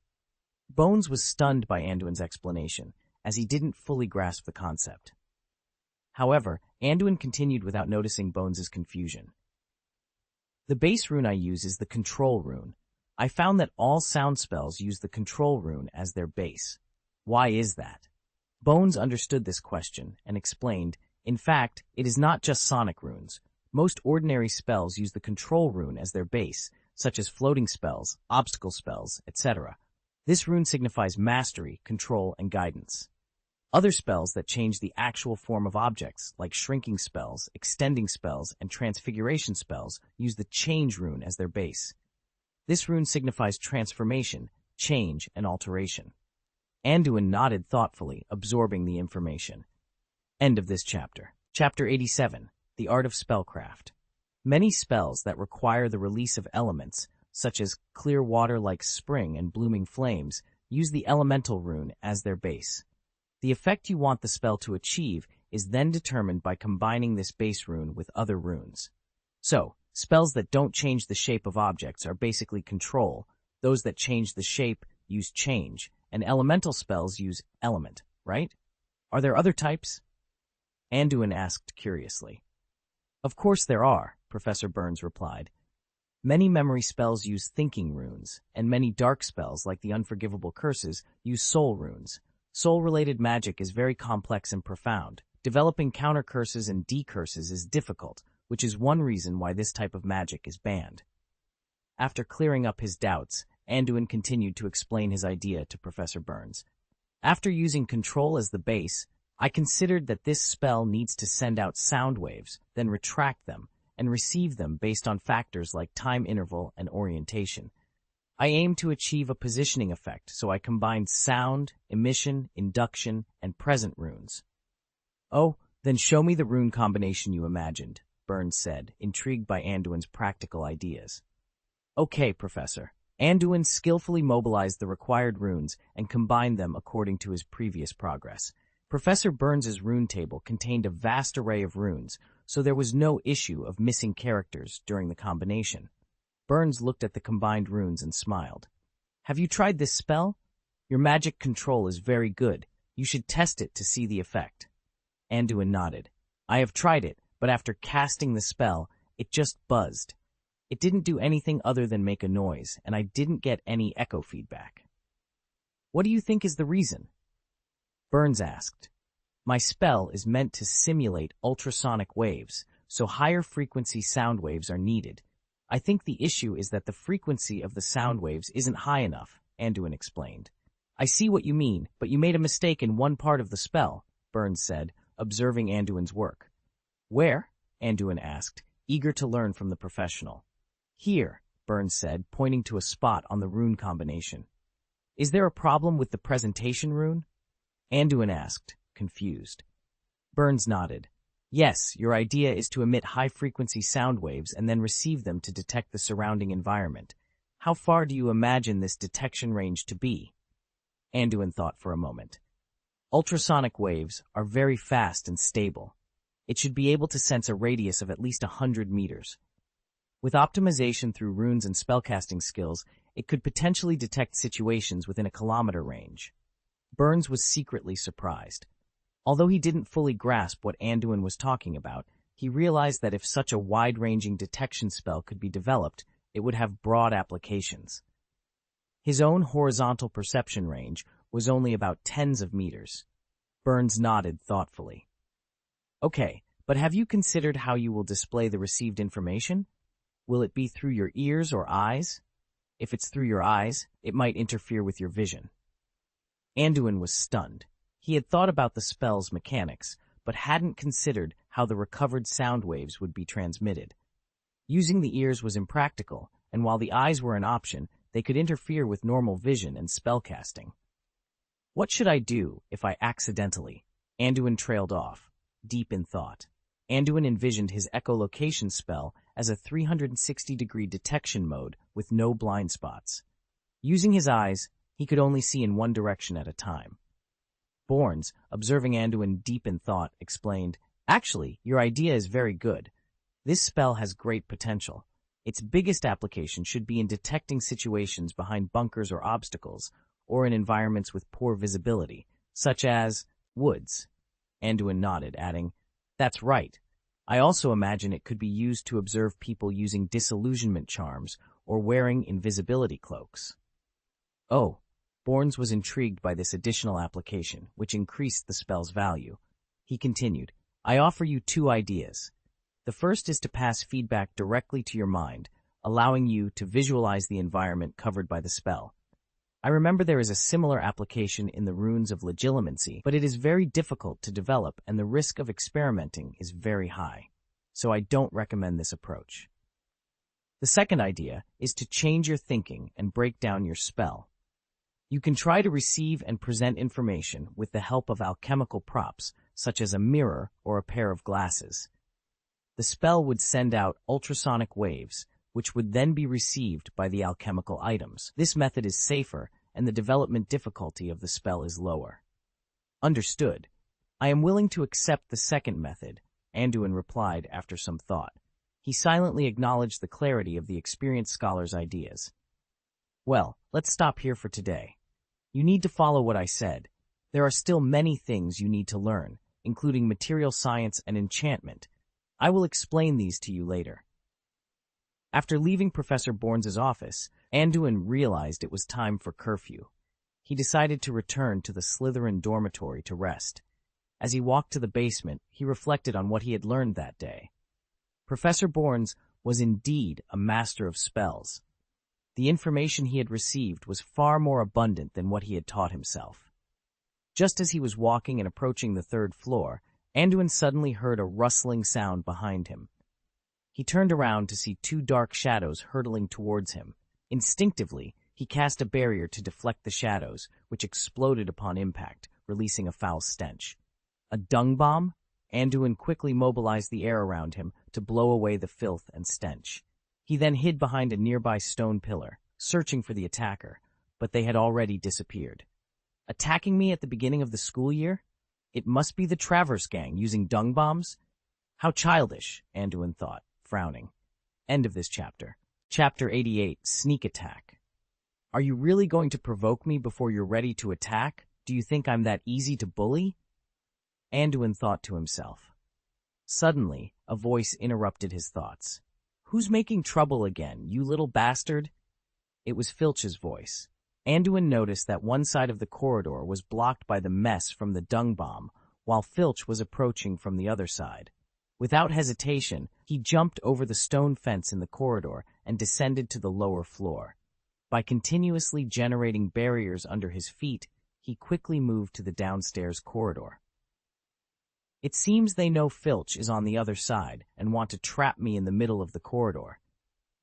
[SPEAKER 1] Bones was stunned by Anduin's explanation, as he didn't fully grasp the concept. However, Anduin continued without noticing Bones's confusion. The base rune I use is the control rune. I found that all sound spells use the control rune as their base. Why is that? Bones understood this question and explained, in fact, it is not just sonic runes. Most ordinary spells use the control rune as their base, such as floating spells, obstacle spells, etc. This rune signifies mastery, control, and guidance. Other spells that change the actual form of objects, like shrinking spells, extending spells, and transfiguration spells, use the change rune as their base. This rune signifies transformation, change, and alteration. Anduin nodded thoughtfully, absorbing the information. End of this chapter. Chapter 87, The Art of Spellcraft. Many spells that require the release of elements, such as clear water like spring and blooming flames, use the elemental rune as their base. The effect you want the spell to achieve is then determined by combining this base rune with other runes. So, spells that don't change the shape of objects are basically control. Those that change the shape use change, and elemental spells use element, right? Are there other types? Anduin asked curiously. Of course there are, Professor Burns replied. Many memory spells use thinking runes, and many dark spells, like the Unforgivable Curses, use soul runes. Soul-related magic is very complex and profound. Developing counter-curses and decurses is difficult, which is one reason why this type of magic is banned. After clearing up his doubts, Anduin continued to explain his idea to Professor Burns. After using control as the base, I considered that this spell needs to send out sound waves, then retract them, and receive them based on factors like time interval and orientation. I aim to achieve a positioning effect, so I combined sound, emission, induction, and present runes. Oh, then show me the rune combination you imagined, Burns said, intrigued by Anduin's practical ideas. Okay, Professor. Anduin skillfully mobilized the required runes and combined them according to his previous progress. Professor Burns's rune table contained a vast array of runes, so there was no issue of missing characters during the combination. Burns looked at the combined runes and smiled. Have you tried this spell? Your magic control is very good. You should test it to see the effect. Anduin nodded. I have tried it, but after casting the spell, it just buzzed. It didn't do anything other than make a noise, and I didn't get any echo feedback. What do you think is the reason? Burns asked. My spell is meant to simulate ultrasonic waves, so higher frequency sound waves are needed. I think the issue is that the frequency of the sound waves isn't high enough, Anduin explained. I see what you mean, but you made a mistake in one part of the spell, Burns said, observing Anduin's work. Where? Anduin asked, eager to learn from the professional. Here, Burns said, pointing to a spot on the rune combination. Is there a problem with the presentation rune? Anduin asked, confused. Burns nodded. Yes, your idea is to emit high-frequency sound waves and then receive them to detect the surrounding environment. How far do you imagine this detection range to be? Anduin thought for a moment. Ultrasonic waves are very fast and stable. It should be able to sense a radius of at least 100 meters. With optimization through runes and spellcasting skills, it could potentially detect situations within a kilometer range. Burns was secretly surprised. Although he didn't fully grasp what Anduin was talking about, he realized that if such a wide-ranging detection spell could be developed, it would have broad applications. His own horizontal perception range was only about tens of meters. Burns nodded thoughtfully. Okay, but have you considered how you will display the received information? Will it be through your ears or eyes? If it's through your eyes, it might interfere with your vision. Anduin was stunned. He had thought about the spell's mechanics, but hadn't considered how the recovered sound waves would be transmitted. Using the ears was impractical, and while the eyes were an option, they could interfere with normal vision and spellcasting. What should I do if I accidentally? Anduin trailed off, deep in thought. Anduin envisioned his echolocation spell as a 360-degree detection mode with no blind spots. Using his eyes, he could only see in one direction at a time. Burns, observing Anduin deep in thought, explained, Actually, your idea is very good. This spell has great potential. Its biggest application should be in detecting situations behind bunkers or obstacles, or in environments with poor visibility, such as woods. Anduin nodded, adding, That's right. I also imagine it could be used to observe people using disillusionment charms or wearing invisibility cloaks. Oh, Burns was intrigued by this additional application, which increased the spell's value. He continued, I offer you two ideas. The first is to pass feedback directly to your mind, allowing you to visualize the environment covered by the spell. I remember there is a similar application in the runes of legilimency, but it is very difficult to develop and the risk of experimenting is very high, so I don't recommend this approach. The second idea is to change your thinking and break down your spell. You can try to receive and present information with the help of alchemical props, such as a mirror or a pair of glasses. The spell would send out ultrasonic waves, which would then be received by the alchemical items. This method is safer, and the development difficulty of the spell is lower. Understood. I am willing to accept the second method, Anduin replied after some thought. He silently acknowledged the clarity of the experienced scholar's ideas. Well, let's stop here for today. You need to follow what I said. There are still many things you need to learn, including material science and enchantment. I will explain these to you later. After leaving Professor Bourne's office, Anduin realized it was time for curfew. He decided to return to the Slytherin dormitory to rest. As he walked to the basement, he reflected on what he had learned that day. Professor Bourne was indeed a master of spells. The information he had received was far more abundant than what he had taught himself. Just as he was walking and approaching the third floor, Anduin suddenly heard a rustling sound behind him. He turned around to see two dark shadows hurtling towards him. Instinctively, he cast a barrier to deflect the shadows, which exploded upon impact, releasing a foul stench. A dung bomb? Anduin quickly mobilized the air around him to blow away the filth and stench. He then hid behind a nearby stone pillar, searching for the attacker, but they had already disappeared. Attacking me at the beginning of the school year? It must be the Travers gang using dung bombs? How childish, Anduin thought, frowning. End of this chapter. Chapter 88, Sneak Attack. Are you really going to provoke me before you're ready to attack? Do you think I'm that easy to bully? Anduin thought to himself. Suddenly, a voice interrupted his thoughts. Who's making trouble again, you little bastard? It was Filch's voice. Anduin noticed that one side of the corridor was blocked by the mess from the dung bomb, while Filch was approaching from the other side. Without hesitation, he jumped over the stone fence in the corridor and descended to the lower floor. By continuously generating barriers under his feet, he quickly moved to the downstairs corridor. It seems they know Filch is on the other side and want to trap me in the middle of the corridor.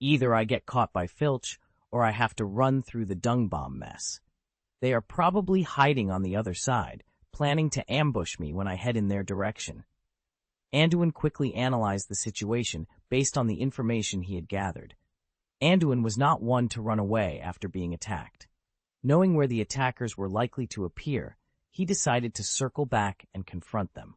[SPEAKER 1] Either I get caught by Filch, or I have to run through the dung bomb mess. They are probably hiding on the other side, planning to ambush me when I head in their direction. Anduin quickly analyzed the situation based on the information he had gathered. Anduin was not one to run away after being attacked. Knowing where the attackers were likely to appear, he decided to circle back and confront them.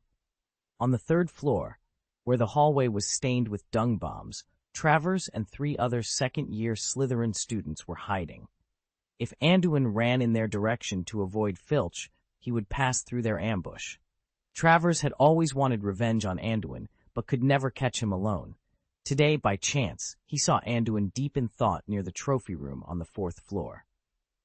[SPEAKER 1] On the third floor, where the hallway was stained with dung bombs, Travers and 3 other second-year Slytherin students were hiding. If Anduin ran in their direction to avoid Filch, he would pass through their ambush. Travers had always wanted revenge on Anduin, but could never catch him alone. Today, by chance, he saw Anduin deep in thought near the trophy room on the 4th floor.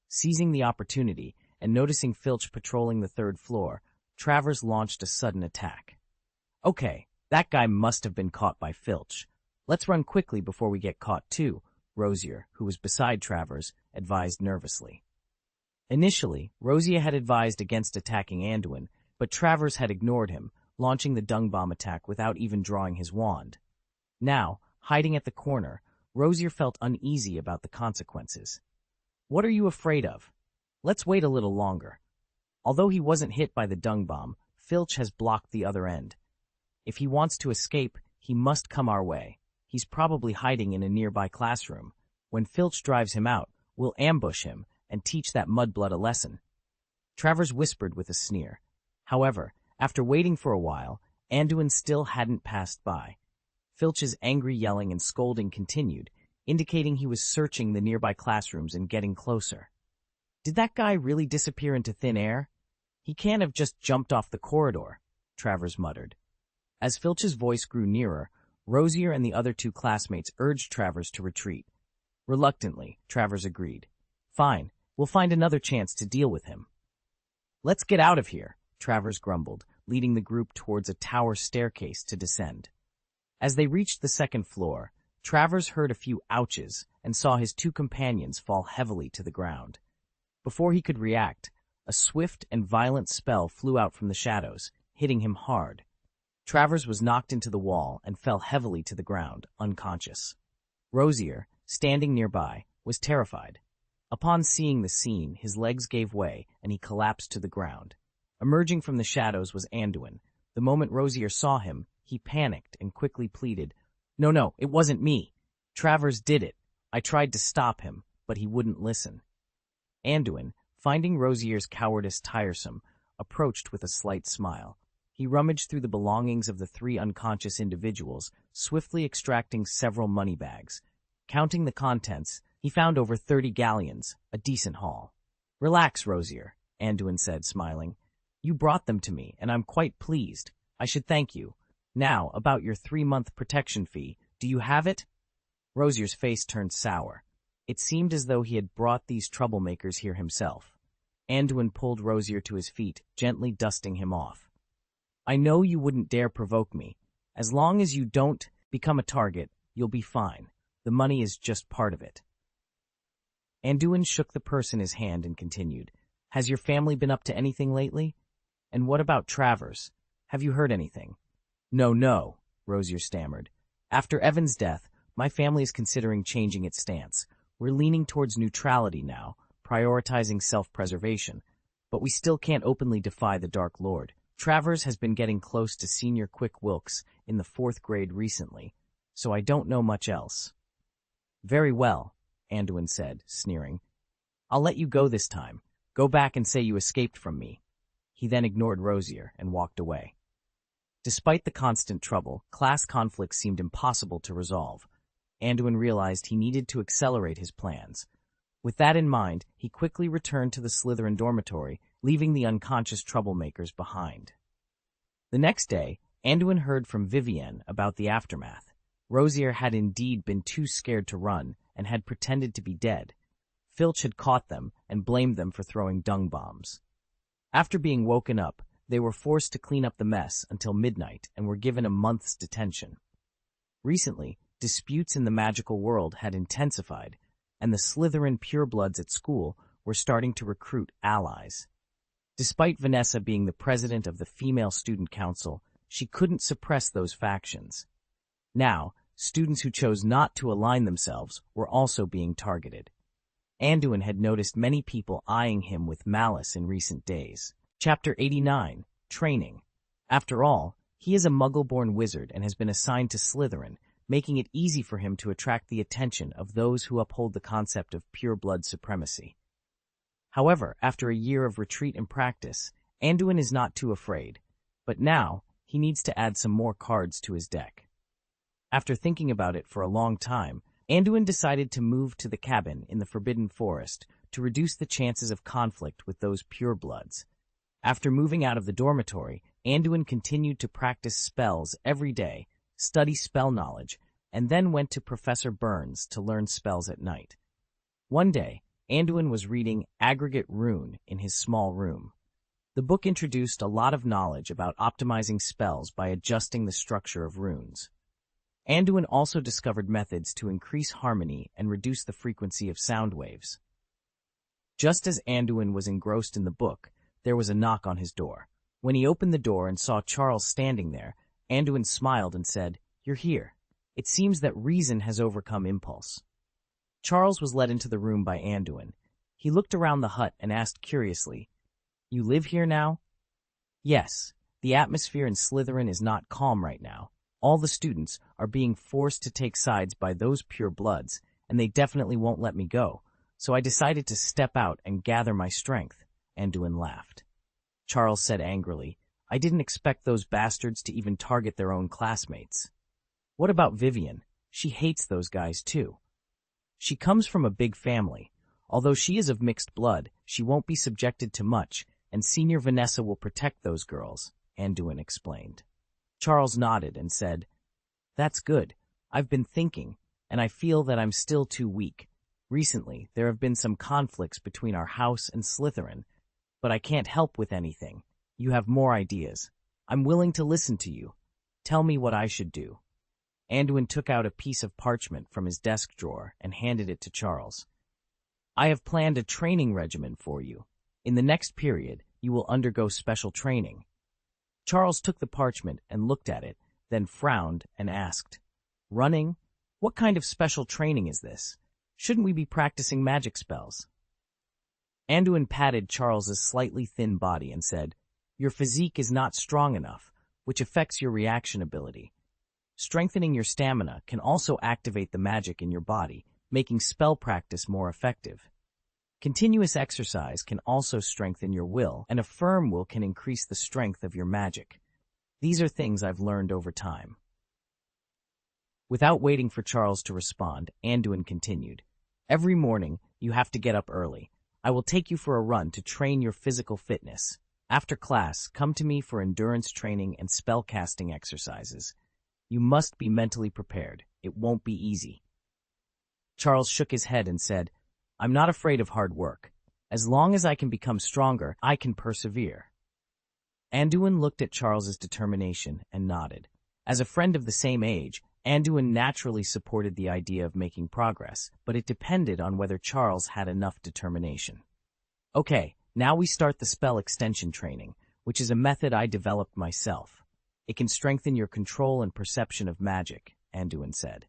[SPEAKER 1] Seizing the opportunity and noticing Filch patrolling the 3rd floor, Travers launched a sudden attack. Okay, that guy must have been caught by Filch. Let's run quickly before we get caught too, Rosier, who was beside Travers, advised nervously. Initially, Rosier had advised against attacking Anduin, but Travers had ignored him, launching the dung bomb attack without even drawing his wand. Now, hiding at the corner, Rosier felt uneasy about the consequences. What are you afraid of? Let's wait a little longer. Although he wasn't hit by the dung bomb, Filch has blocked the other end. If he wants to escape, he must come our way. He's probably hiding in a nearby classroom. When Filch drives him out, we'll ambush him and teach that mudblood a lesson. Travers whispered with a sneer. However, after waiting for a while, Anduin still hadn't passed by. Filch's angry yelling and scolding continued, indicating he was searching the nearby classrooms and getting closer. Did that guy really disappear into thin air? He can't have just jumped off the corridor, Travers muttered. As Filch's voice grew nearer, Rosier and the other 2 classmates urged Travers to retreat. Reluctantly, Travers agreed. Fine, we'll find another chance to deal with him. Let's get out of here, Travers grumbled, leading the group towards a tower staircase to descend. As they reached the 2nd floor, Travers heard a few ouches and saw his 2 companions fall heavily to the ground. Before he could react, a swift and violent spell flew out from the shadows, hitting him hard. Travers was knocked into the wall and fell heavily to the ground, unconscious. Rosier, standing nearby, was terrified. Upon seeing the scene, his legs gave way and he collapsed to the ground. Emerging from the shadows was Anduin. The moment Rosier saw him, he panicked and quickly pleaded, No, it wasn't me. Travers did it. I tried to stop him, but he wouldn't listen. Anduin, finding Rosier's cowardice tiresome, approached with a slight smile. He rummaged through the belongings of the 3 unconscious individuals, swiftly extracting several money bags. Counting the contents, he found over 30 galleons, a decent haul. Relax, Rosier, Anduin said, smiling. You brought them to me, and I'm quite pleased. I should thank you. Now, about your 3-month protection fee, do you have it? Rosier's face turned sour. It seemed as though he had brought these troublemakers here himself. Anduin pulled Rosier to his feet, gently dusting him off. I know you wouldn't dare provoke me. As long as you don't become a target, you'll be fine. The money is just part of it. Anduin shook the purse in his hand and continued. Has your family been up to anything lately? And what about Travers? Have you heard anything? No, Rosier stammered. After Evan's death, my family is considering changing its stance. We're leaning towards neutrality now, prioritizing self-preservation. But we still can't openly defy the Dark Lord. Travers has been getting close to Senior Quick Wilkes in the 4th grade recently, so I don't know much else. Very well, Anduin said, sneering. I'll let you go this time. Go back and say you escaped from me. He then ignored Rosier and walked away. Despite the constant trouble, class conflicts seemed impossible to resolve. Anduin realized he needed to accelerate his plans. With that in mind, he quickly returned to the Slytherin dormitory, leaving the unconscious troublemakers behind. The next day, Anduin heard from Vivienne about the aftermath. Rosier had indeed been too scared to run and had pretended to be dead. Filch had caught them and blamed them for throwing dung bombs. After being woken up, they were forced to clean up the mess until midnight and were given a month's detention. Recently, disputes in the magical world had intensified, and the Slytherin purebloods at school were starting to recruit allies. Despite Vanessa being the president of the Female Student Council, she couldn't suppress those factions. Now, students who chose not to align themselves were also being targeted. Anduin had noticed many people eyeing him with malice in recent days. Chapter 89, Training. After all, he is a Muggle-born wizard and has been assigned to Slytherin, making it easy for him to attract the attention of those who uphold the concept of pure-blood supremacy. However, after a year of retreat and practice, Anduin is not too afraid, but now he needs to add some more cards to his deck. After thinking about it for a long time, Anduin decided to move to the cabin in the Forbidden Forest to reduce the chances of conflict with those purebloods. After moving out of the dormitory, Anduin continued to practice spells every day, study spell knowledge, and then went to Professor Burns to learn spells at night. One day, Anduin was reading Aggregate Rune in his small room. The book introduced a lot of knowledge about optimizing spells by adjusting the structure of runes. Anduin also discovered methods to increase harmony and reduce the frequency of sound waves. Just as Anduin was engrossed in the book, there was a knock on his door. When he opened the door and saw Charles standing there, Anduin smiled and said, "You're here. It seems that reason has overcome impulse." Charles was led into the room by Anduin. He looked around the hut and asked curiously, "You live here now?" "Yes. The atmosphere in Slytherin is not calm right now. All the students are being forced to take sides by those pure bloods, and they definitely won't let me go. So I decided to step out and gather my strength," Anduin laughed. Charles said angrily, "I didn't expect those bastards to even target their own classmates." "What about Vivienne? She hates those guys too." "She comes from a big family. Although she is of mixed blood, she won't be subjected to much, and Senior Vanessa will protect those girls," Anduin explained. Charles nodded and said, "That's good. I've been thinking, and I feel that I'm still too weak. Recently, there have been some conflicts between our house and Slytherin, but I can't help with anything. You have more ideas. I'm willing to listen to you. Tell me what I should do." Anduin took out a piece of parchment from his desk drawer and handed it to Charles. "I have planned a training regimen for you. In the next period, you will undergo special training." Charles took the parchment and looked at it, then frowned and asked, "Running? What kind of special training is this? Shouldn't we be practicing magic spells?" Anduin patted Charles's slightly thin body and said, "Your physique is not strong enough, which affects your reaction ability. Strengthening your stamina can also activate the magic in your body, making spell practice more effective. Continuous exercise can also strengthen your will, and a firm will can increase the strength of your magic. These are things I've learned over time." Without waiting for Charles to respond, Anduin continued, "Every morning, you have to get up early. I will take you for a run to train your physical fitness. After class, come to me for endurance training and spellcasting exercises. You must be mentally prepared. It won't be easy." Charles shook his head and said, "I'm not afraid of hard work. As long as I can become stronger, I can persevere." Anduin looked at Charles's determination and nodded. As a friend of the same age, Anduin naturally supported the idea of making progress, but it depended on whether Charles had enough determination. "Okay, now we start the spell extension training, which is a method I developed myself. It can strengthen your control and perception of magic," Anduin said.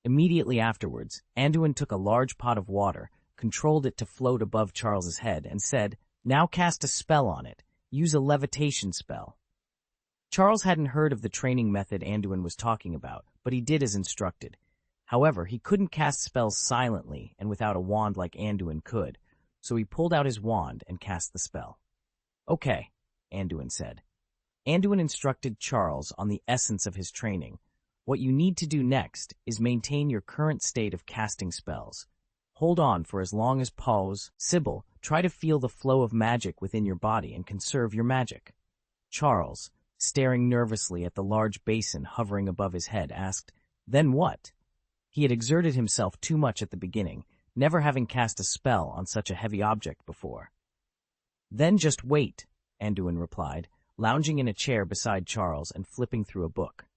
[SPEAKER 1] Immediately afterwards, Anduin took a large pot of water, controlled it to float above Charles's head, and said, "Now cast a spell on it. Use a levitation spell." Charles hadn't heard of the training method Anduin was talking about, but he did as instructed. However, he couldn't cast spells silently and without a wand like Anduin could, so he pulled out his wand and cast the spell. "Okay," Anduin said. Anduin instructed Charles on the essence of his training. "What you need to do next is maintain your current state of casting spells. Hold on for as long as pause. Sybil, try to feel the flow of magic within your body and conserve your magic." Charles, staring nervously at the large basin hovering above his head, asked, "Then what?" He had exerted himself too much at the beginning, never having cast a spell on such a heavy object before. "Then just wait," Anduin replied, lounging in a chair beside Charles and flipping through a book.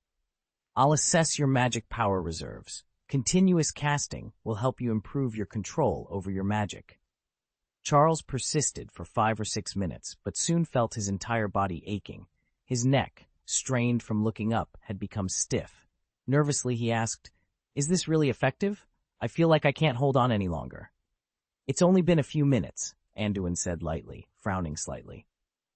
[SPEAKER 1] "I'll assess your magic power reserves. Continuous casting will help you improve your control over your magic." Charles persisted for 5 or 6 minutes, but soon felt his entire body aching. His neck, strained from looking up, had become stiff. Nervously, he asked, "Is this really effective? I feel like I can't hold on any longer." "It's only been a few minutes," Anduin said lightly, frowning slightly.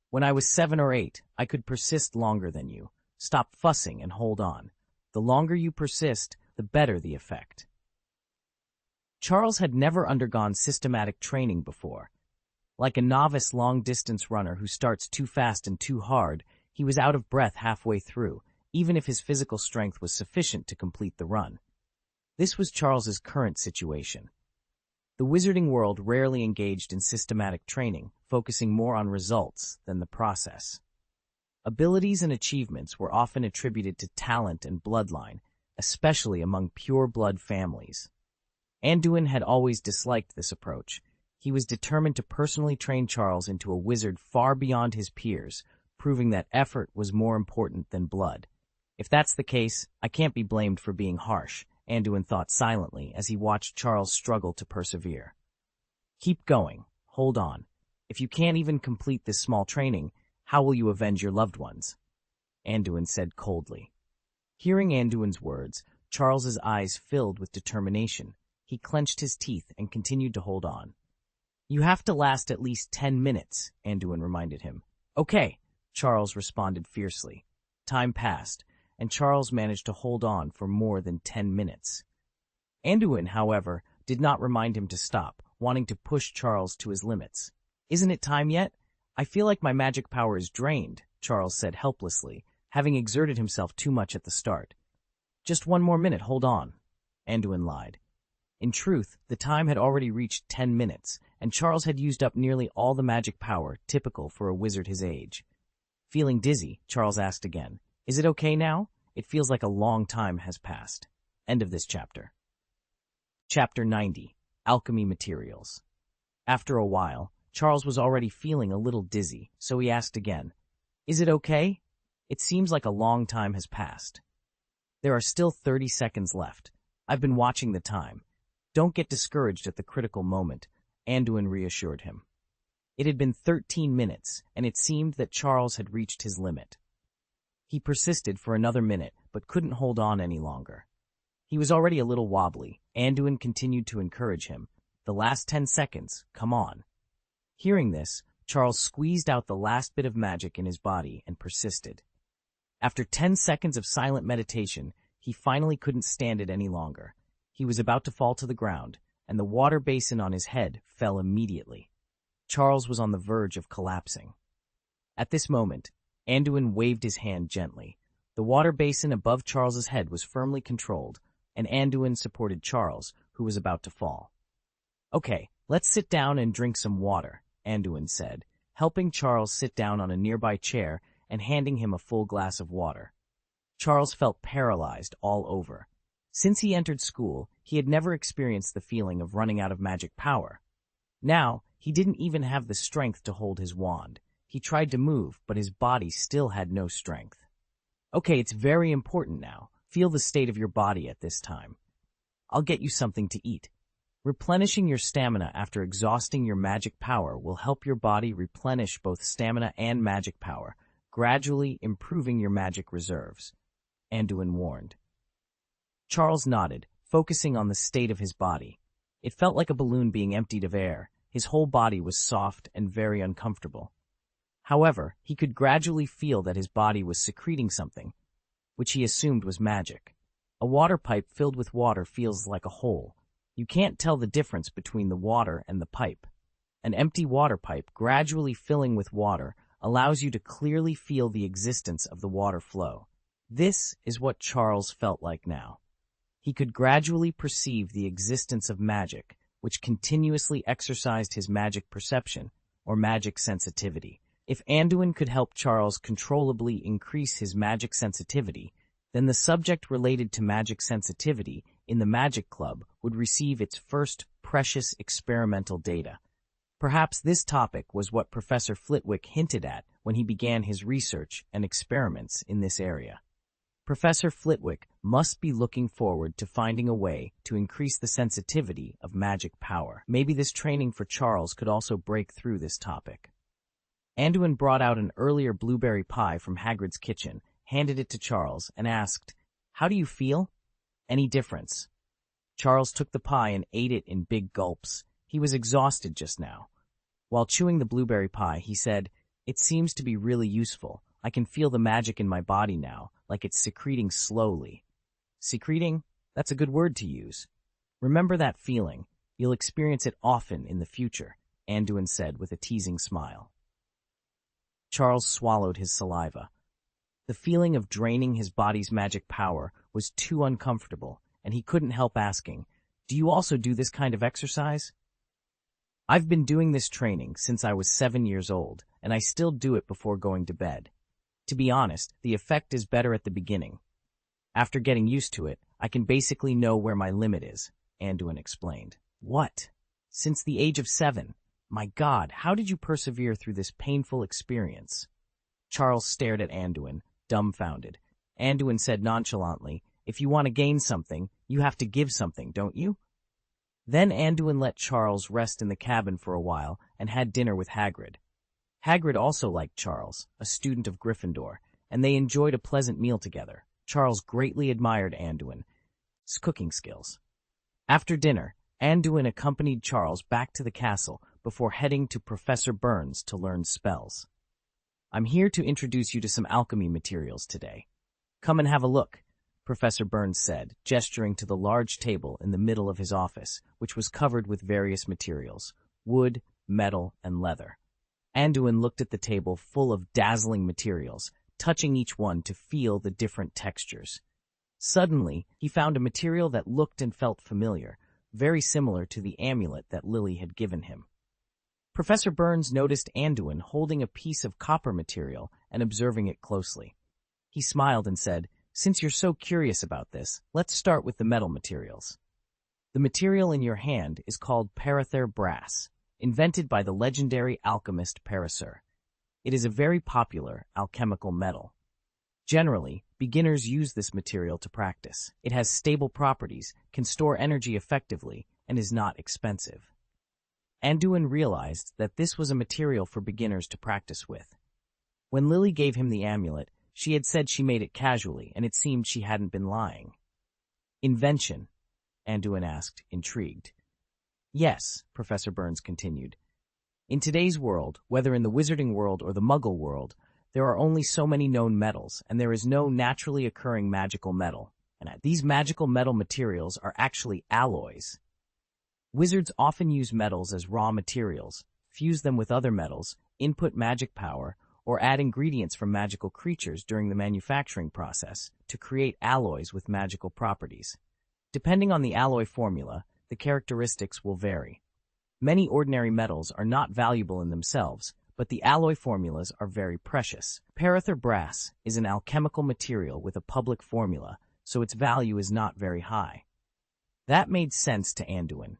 [SPEAKER 1] "When I was 7 or 8, I could persist longer than you. Stop fussing and hold on. The longer you persist, the better the effect." Charles had never undergone systematic training before. Like a novice long-distance runner who starts too fast and too hard, he was out of breath halfway through, even if his physical strength was sufficient to complete the run. This was Charles's current situation. The wizarding world rarely engaged in systematic training, focusing more on results than the process. Abilities and achievements were often attributed to talent and bloodline, especially among pure-blood families. Anduin had always disliked this approach. He was determined to personally train Charles into a wizard far beyond his peers, proving that effort was more important than blood. If that's the case, I can't be blamed for being harsh, Anduin thought silently as he watched Charles struggle to persevere. "Keep going. Hold on. If you can't even complete this small training, how will you avenge your loved ones?" Anduin said coldly. Hearing Anduin's words, Charles's eyes filled with determination. He clenched his teeth and continued to hold on. "You have to last at least 10 minutes, Anduin reminded him. "Okay," Charles responded fiercely. Time passed, and Charles managed to hold on for more than 10 minutes. Anduin, however, did not remind him to stop, wanting to push Charles to his limits. "Isn't it time yet? I feel like my magic power is drained," Charles said helplessly, having exerted himself too much at the start. "Just 1 more minute, hold on," Anduin lied. In truth, the time had already reached 10 minutes, and Charles had used up nearly all the magic power typical for a wizard his age. Feeling dizzy, Charles asked again, "Is it okay now? It feels like a long time has passed." End of this chapter. Chapter 90. Alchemy Materials. After a while, Charles was already feeling a little dizzy, so he asked again, "Is it okay? It seems like a long time has passed." "There are still 30 seconds left. I've been watching the time. Don't get discouraged at the critical moment," Anduin reassured him. It had been 13 minutes, and it seemed that Charles had reached his limit. He persisted for another minute, but couldn't hold on any longer. He was already a little wobbly. Anduin continued to encourage him. "The last 10 seconds, come on." Hearing this, Charles squeezed out the last bit of magic in his body and persisted. After 10 seconds of silent meditation, he finally couldn't stand it any longer. He was about to fall to the ground, and the water basin on his head fell immediately. Charles was on the verge of collapsing. At this moment, Anduin waved his hand gently. The water basin above Charles's head was firmly controlled, and Anduin supported Charles, who was about to fall. "Okay, Let's sit down and drink some water, Anduin said, helping Charles sit down on a nearby chair and handing him a full glass of water. Charles felt paralyzed all over. Since he entered school, he had never experienced the feeling of running out of magic power. Now, he didn't even have the strength to hold his wand. He tried to move, but his body still had no strength. Okay, it's very important now. Feel the state of your body at this time. I'll get you something to eat. Replenishing your stamina after exhausting your magic power will help your body replenish both stamina and magic power, gradually improving your magic reserves, Anduin warned. Charles nodded, focusing on the state of his body. It felt like a balloon being emptied of air. His whole body was soft and very uncomfortable. However, he could gradually feel that his body was secreting something, which he assumed was magic. A water pipe filled with water feels like a hole. You can't tell the difference between the water and the pipe. An empty water pipe gradually filling with water allows you to clearly feel the existence of the water flow. This is what Charles felt like now. He could gradually perceive the existence of magic, which continuously exercised his magic perception, or magic sensitivity. If Anduin could help Charles controllably increase his magic sensitivity, then the subject related to magic sensitivity in the Magic Club would receive its first precious experimental data. Perhaps this topic was what Professor Flitwick hinted at when he began his research and experiments in this area. Professor Flitwick must be looking forward to finding a way to increase the sensitivity of magic power. Maybe this training for Charles could also break through this topic. Anduin brought out an earlier blueberry pie from Hagrid's kitchen, handed it to Charles, and asked, "How do you feel? Any difference?" Charles took the pie and ate it in big gulps. He was exhausted just now. While chewing the blueberry pie, he said, "It seems to be really useful. I can feel the magic in my body now, like it's secreting slowly." Secreting? That's a good word to use. Remember that feeling. You'll experience it often in the future, Anduin said with a teasing smile. Charles swallowed his saliva. The feeling of draining his body's magic power was too uncomfortable, and he couldn't help asking, "Do you also do this kind of exercise?" "I've been doing this training since I was 7 years old, and I still do it before going to bed. To be honest, the effect is better at the beginning. After getting used to it, I can basically know where my limit is," Anduin explained. "What? Since the age of 7? My God, how did you persevere through this painful experience?" Charles stared at Anduin, dumbfounded. Anduin said nonchalantly, "If you want to gain something, you have to give something, don't you?" Then Anduin let Charles rest in the cabin for a while and had dinner with Hagrid. Hagrid also liked Charles, a student of Gryffindor, and they enjoyed a pleasant meal together. Charles greatly admired Anduin's cooking skills. After dinner, Anduin accompanied Charles back to the castle before heading to Professor Burns to learn spells. "I'm here to introduce you to some alchemy materials today. Come and have a look," Professor Burns said, gesturing to the large table in the middle of his office, which was covered with various materials, wood, metal, and leather. Anduin looked at the table full of dazzling materials, touching each one to feel the different textures. Suddenly, he found a material that looked and felt familiar, very similar to the amulet that Lily had given him. Professor Burns noticed Anduin holding a piece of copper material and observing it closely. He smiled and said, "Since you're so curious about this, let's start with the metal materials. The material in your hand is called Parather brass, invented by the legendary alchemist Paracer. It is a very popular alchemical metal. Generally, beginners use this material to practice. It has stable properties, can store energy effectively, and is not expensive." Anduin realized that this was a material for beginners to practice with. When Lily gave him the amulet, she had said she made it casually, and it seemed she hadn't been lying. "Invention?" Anduin asked, intrigued. "Yes," Professor Burns continued. "In today's world, whether in the wizarding world or the muggle world, there are only so many known metals, and there is no naturally occurring magical metal. And these magical metal materials are actually alloys. Wizards often use metals as raw materials, fuse them with other metals, input magic power, or add ingredients from magical creatures during the manufacturing process to create alloys with magical properties. Depending on the alloy formula, the characteristics will vary. Many ordinary metals are not valuable in themselves, but the alloy formulas are very precious. Parather brass is an alchemical material with a public formula, so its value is not very high. That made sense to Anduin.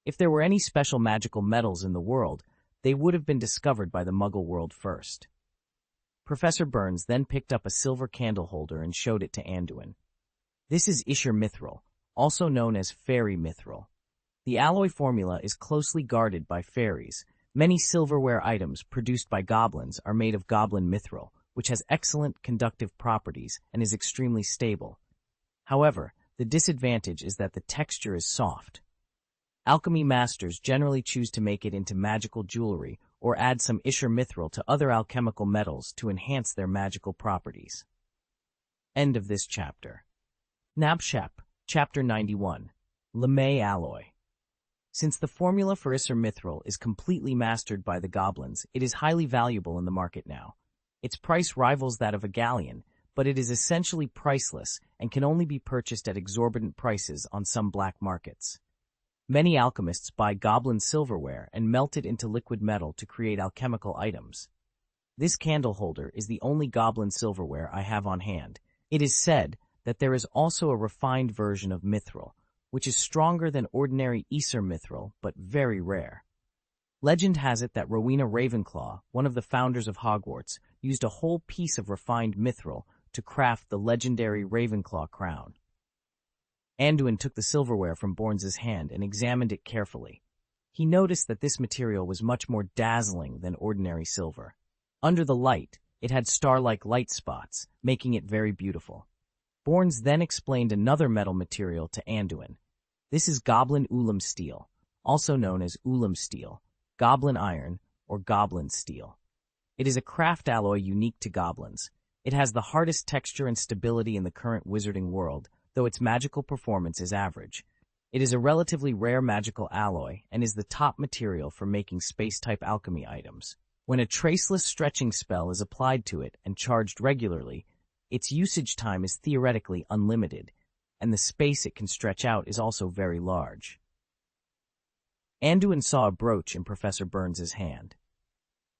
[SPEAKER 1] If there were any special magical metals in the world, they would have been discovered by the Muggle world first. Professor Burns then picked up a silver candle holder and showed it to Anduin. This is Isher Mithril, also known as Fairy Mithril. The alloy formula is closely guarded by fairies. Many silverware items produced by goblins are made of goblin mithril, which has excellent conductive properties and is extremely stable. However, the disadvantage is that the texture is soft. Alchemy masters generally choose to make it into magical jewelry or add some Isher Mithril to other alchemical metals to enhance their magical properties. End of this chapter. Nabshap, Chapter 91. Lemay Alloy. Since the formula for Isher Mithril is completely mastered by the goblins, it is highly valuable in the market now. Its price rivals that of a galleon, but it is essentially priceless and can only be purchased at exorbitant prices on some black markets. Many alchemists buy goblin silverware and melt it into liquid metal to create alchemical items. This candle holder is the only goblin silverware I have on hand. It is said that there is also a refined version of mithril, which is stronger than ordinary Isher Mithril, but very rare. Legend has it that Rowena Ravenclaw, one of the founders of Hogwarts, used a whole piece of refined mithril to craft the legendary Ravenclaw crown. Anduin took the silverware from Borns's hand and examined it carefully. He noticed that this material was much more dazzling than ordinary silver. Under the light, it had star-like light spots, making it very beautiful. Borns then explained another metal material to Anduin. This is Goblin Ulam steel, also known as Ulam steel, Goblin iron, or Goblin steel. It is a craft alloy unique to goblins. It has the hardest texture and stability in the current wizarding world, though its magical performance is average. It is a relatively rare magical alloy and is the top material for making space-type alchemy items. When a traceless stretching spell is applied to it and charged regularly, its usage time is theoretically unlimited, and the space it can stretch out is also very large. Anduin saw a brooch in Professor Burns's hand.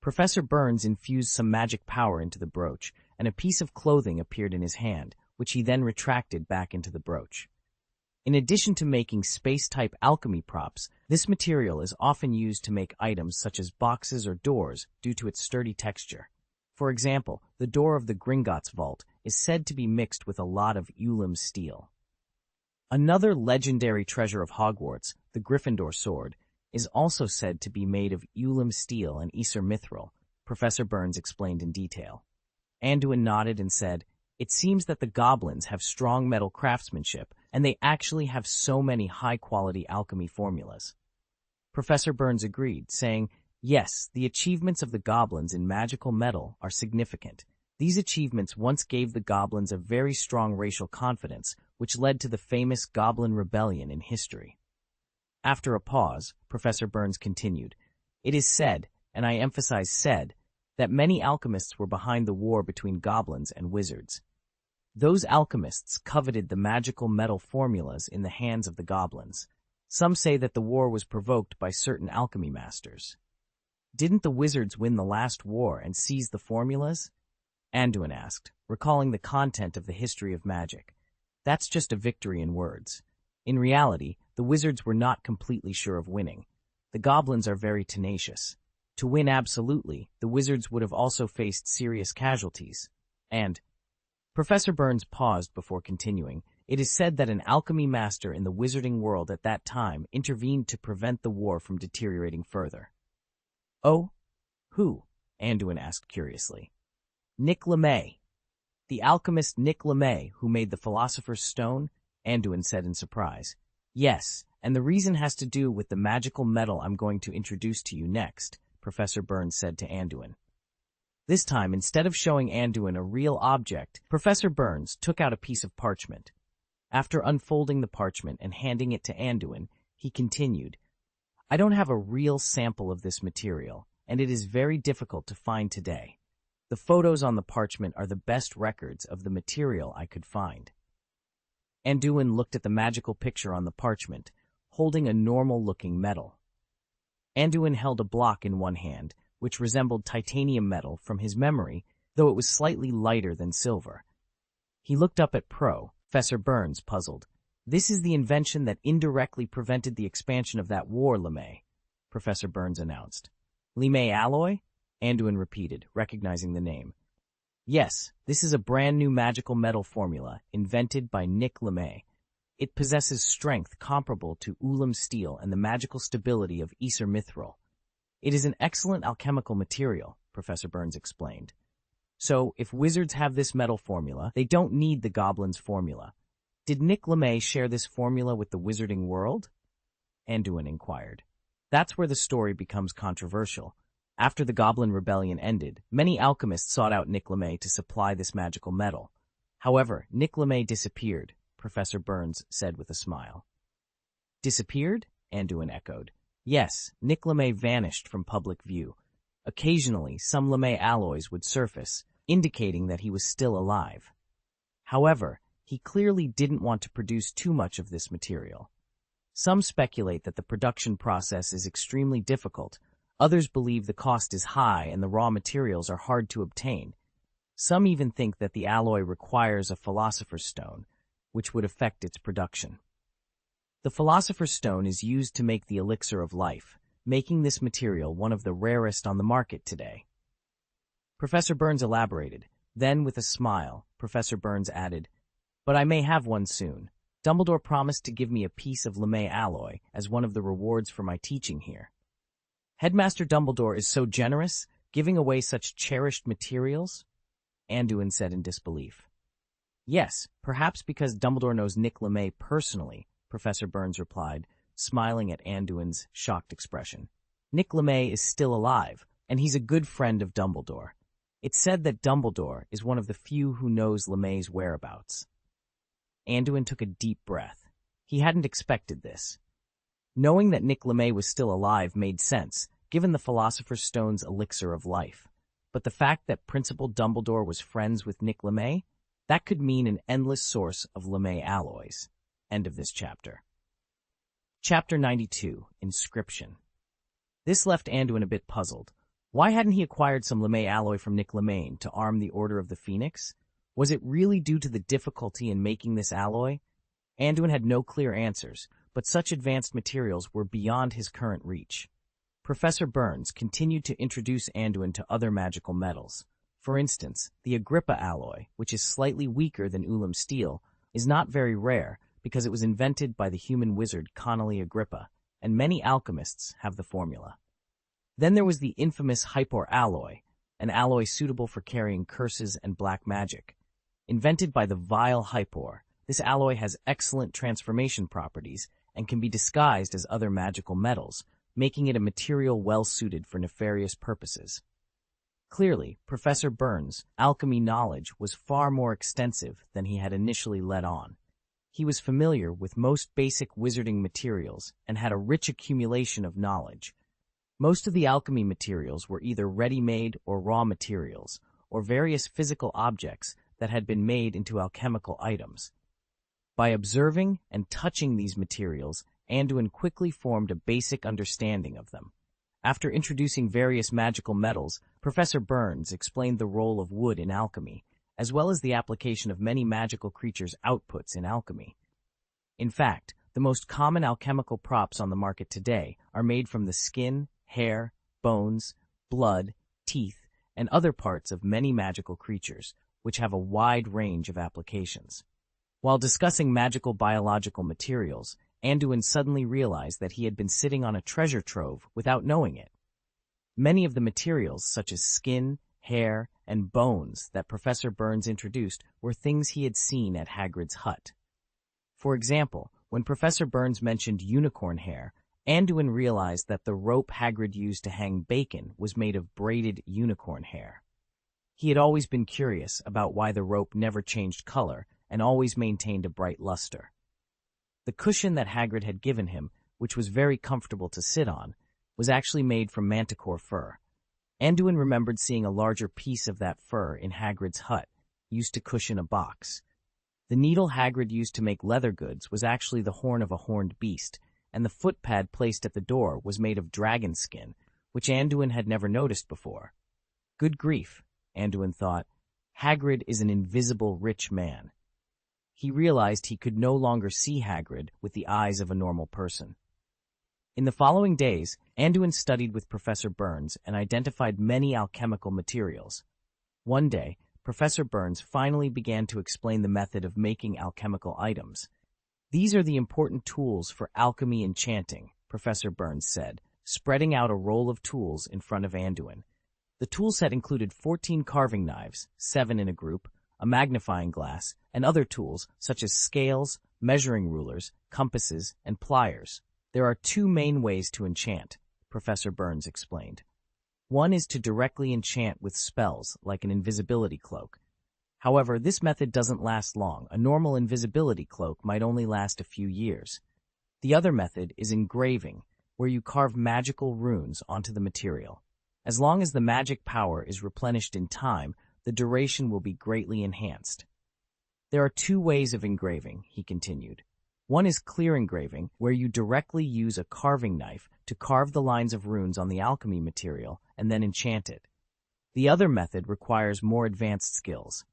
[SPEAKER 1] Professor Burns infused some magic power into the brooch, and a piece of clothing appeared in his hand, which he then retracted back into the brooch. In addition to making space-type alchemy props, this material is often used to make items such as boxes or doors due to its sturdy texture. For example, the door of the Gringotts vault is said to be mixed with a lot of Ulam steel. Another legendary treasure of Hogwarts, the Gryffindor sword, is also said to be made of Ulam steel and Isher Mithril, Professor Burns explained in detail. Anduin nodded and said, "It seems that the goblins have strong metal craftsmanship, and they actually have so many high-quality alchemy formulas." Professor Burns agreed, saying, "Yes, the achievements of the goblins in magical metal are significant. These achievements once gave the goblins a very strong racial confidence, which led to the famous Goblin Rebellion in history." After a pause, Professor Burns continued, "It is said, and I emphasize said, that many alchemists were behind the war between goblins and wizards. Those alchemists coveted the magical metal formulas in the hands of the goblins. Some say that the war was provoked by certain alchemy masters. Didn't the wizards win the last war and seize the formulas?" Anduin asked, recalling the content of the history of magic. "That's just a victory in words. In reality, the wizards were not completely sure of winning. The goblins are very tenacious. To win absolutely, the wizards would have also faced serious casualties. And..." Professor Burns paused before continuing. "It is said that an alchemy master in the wizarding world at that time intervened to prevent the war from deteriorating further." "Oh? Who?" Anduin asked curiously. "Nick Lemay. The alchemist Nick Lemay, who made the Philosopher's Stone," Anduin said in surprise. "Yes, and the reason has to do with the magical metal I'm going to introduce to you next," Professor Burns said to Anduin. This time, instead of showing Anduin a real object, Professor Burns took out a piece of parchment. After unfolding the parchment and handing it to Anduin, he continued, "I don't have a real sample of this material, and it is very difficult to find today. The photos on the parchment are the best records of the material I could find." Anduin looked at the magical picture on the parchment, holding a normal-looking metal. Anduin held a block in one hand, which resembled titanium metal from his memory, though it was slightly lighter than silver. He looked up at Professor Burns, puzzled. "This is the invention that indirectly prevented the expansion of that war, LeMay," Professor Burns announced. "LeMay alloy?" Anduin repeated, recognizing the name. "Yes, this is a brand new magical metal formula invented by Nick LeMay. It possesses strength comparable to Ulam steel and the magical stability of Aesir mithril. It is an excellent alchemical material," Professor Burns explained. "So, if wizards have this metal formula, they don't need the goblin's formula. Did Nick LeMay share this formula with the wizarding world?" Anduin inquired. "That's where the story becomes controversial. After the Goblin Rebellion ended, many alchemists sought out Nick LeMay to supply this magical metal. However, Nick LeMay disappeared," Professor Burns said with a smile. "Disappeared?" Anduin echoed. "Yes, Nick LeMay vanished from public view. Occasionally, some LeMay alloys would surface, indicating that he was still alive. However, he clearly didn't want to produce too much of this material. Some speculate that the production process is extremely difficult. Others believe the cost is high and the raw materials are hard to obtain. Some even think that the alloy requires a philosopher's stone, which would affect its production. The philosopher's stone is used to make the elixir of life, making this material one of the rarest on the market today." Professor Burns elaborated. Then, with a smile, Professor Burns added, "But I may have one soon. Dumbledore promised to give me a piece of LeMay alloy as one of the rewards for my teaching here." "Headmaster Dumbledore is so generous, giving away such cherished materials?" Anduin said in disbelief. "Yes, perhaps because Dumbledore knows Nick LeMay personally," Professor Burns replied, smiling at Anduin's shocked expression. "Nick LeMay is still alive, and he's a good friend of Dumbledore. It's said that Dumbledore is one of the few who knows LeMay's whereabouts." Anduin took a deep breath. He hadn't expected this. Knowing that Nick LeMay was still alive made sense, given the Philosopher's Stone's elixir of life. But the fact that Principal Dumbledore was friends with Nick LeMay, that could mean an endless source of LeMay alloys. End of this chapter. Chapter 92, Inscription. This left Anduin a bit puzzled. Why hadn't he acquired some LeMay alloy from Nick LeMay to arm the Order of the Phoenix? Was it really due to the difficulty in making this alloy? Anduin had no clear answers, but such advanced materials were beyond his current reach. Professor Burns continued to introduce Anduin to other magical metals. For instance, the Agrippa alloy, which is slightly weaker than Ulam steel, is not very rare because it was invented by the human wizard Connolly Agrippa, and many alchemists have the formula. Then there was the infamous Hypor alloy, an alloy suitable for carrying curses and black magic. Invented by the vile Hypor, this alloy has excellent transformation properties and can be disguised as other magical metals, making it a material well-suited for nefarious purposes. Clearly, Professor Burns' alchemy knowledge was far more extensive than he had initially let on. He was familiar with most basic wizarding materials and had a rich accumulation of knowledge. Most of the alchemy materials were either ready-made or raw materials, or various physical objects that had been made into alchemical items. By observing and touching these materials, Anduin quickly formed a basic understanding of them. After introducing various magical metals, Professor Burns explained the role of wood in alchemy, as well as the application of many magical creatures' outputs in alchemy. In fact, the most common alchemical props on the market today are made from the skin, hair, bones, blood, teeth, and other parts of many magical creatures, which have a wide range of applications. While discussing magical biological materials, Anduin suddenly realized that he had been sitting on a treasure trove without knowing it. Many of the materials, such as skin, hair, and bones that Professor Burns introduced were things he had seen at Hagrid's hut. For example, when Professor Burns mentioned unicorn hair, Anduin realized that the rope Hagrid used to hang bacon was made of braided unicorn hair. He had always been curious about why the rope never changed color and always maintained a bright luster. The cushion that Hagrid had given him, which was very comfortable to sit on, was actually made from manticore fur. Anduin remembered seeing a larger piece of that fur in Hagrid's hut, used to cushion a box. The needle Hagrid used to make leather goods was actually the horn of a horned beast, and the footpad placed at the door was made of dragon skin, which Anduin had never noticed before. Good grief, Anduin thought. Hagrid is an invisible rich man. He realized he could no longer see Hagrid with the eyes of a normal person. In the following days, Anduin studied with Professor Burns and identified many alchemical materials. One day, Professor Burns finally began to explain the method of making alchemical items. These are the important tools for alchemy and enchanting, Professor Burns said, spreading out a roll of tools in front of Anduin. The toolset included 14 carving knives, 7 in a group, a magnifying glass, and other tools such as scales, measuring rulers, compasses, and pliers. There are 2 main ways to enchant, Professor Burns explained. One is to directly enchant with spells, like an invisibility cloak. However, this method doesn't last long. A normal invisibility cloak might only last a few years. The other method is engraving, where you carve magical runes onto the material. As long as the magic power is replenished in time, the duration will be greatly enhanced. There are 2 ways of engraving, he continued. One is clear engraving, where you directly use a carving knife to carve the lines of runes on the alchemy material and then enchant it. The other method requires more advanced skills.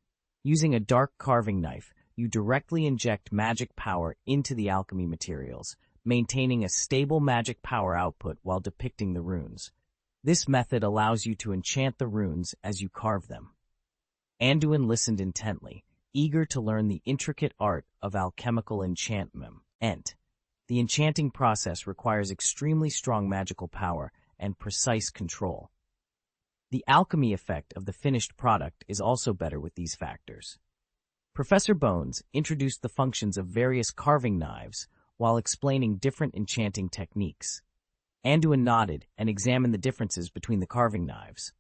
[SPEAKER 1] Using a dark carving knife, you directly inject magic power into the alchemy materials, maintaining a stable magic power output while depicting the runes. This method allows you to enchant the runes as you carve them. Anduin listened intently, eager to learn the intricate art of alchemical enchantment. The enchanting process requires extremely strong magical power and precise control. The alchemy effect of the finished product is also better with these factors. Professor Bones introduced the functions of various carving knives while explaining different enchanting techniques. Anduin nodded and examined the differences between the carving knives.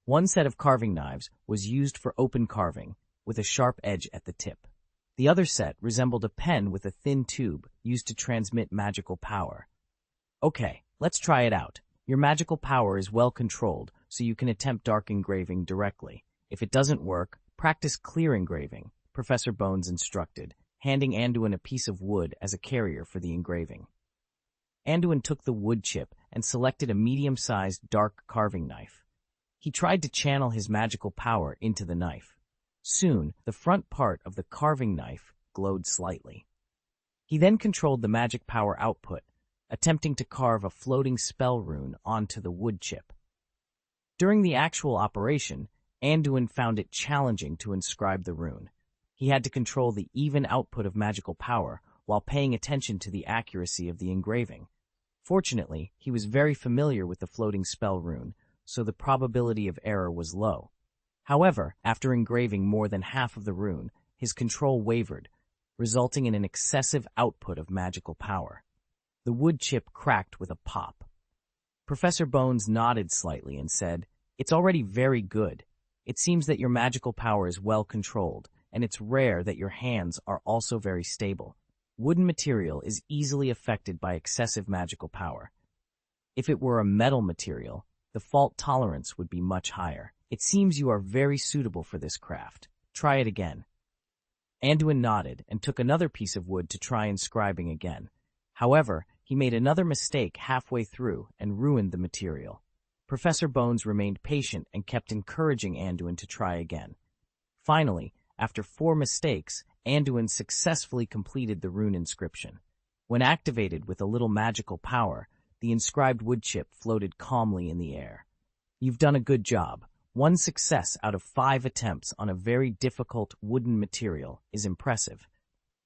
[SPEAKER 1] One set of carving knives was used for open carving, with a sharp edge at the tip. The other set resembled a pen with a thin tube used to transmit magical power. Okay, let's try it out. Your magical power is well controlled, so you can attempt dark engraving directly. If it doesn't work, practice clear engraving, Professor Bones instructed, handing Anduin a piece of wood as a carrier for the engraving. Anduin took the wood chip and selected a medium-sized dark carving knife. He tried to channel his magical power into the knife. Soon, the front part of the carving knife glowed slightly. He then controlled the magic power output, attempting to carve a floating spell rune onto the wood chip. During the actual operation, Anduin found it challenging to inscribe the rune. He had to control the even output of magical power while paying attention to the accuracy of the engraving. Fortunately, he was very familiar with the floating spell rune, so the probability of error was low. However, after engraving more than half of the rune, his control wavered, resulting in an excessive output of magical power. The wood chip cracked with a pop. Professor Bones nodded slightly and said, "It's already very good. It seems that your magical power is well controlled, and it's rare that your hands are also very stable. Wooden material is easily affected by excessive magical power. If it were a metal material, the fault tolerance would be much higher. It seems you are very suitable for this craft. Try it again." Anduin nodded and took another piece of wood to try inscribing again. However, he made another mistake halfway through and ruined the material. Professor Bones remained patient and kept encouraging Anduin to try again. Finally, after 4 mistakes, Anduin successfully completed the rune inscription. When activated with a little magical power, the inscribed wood chip floated calmly in the air. "You've done a good job. 1 success out of 5 attempts on a very difficult wooden material is impressive.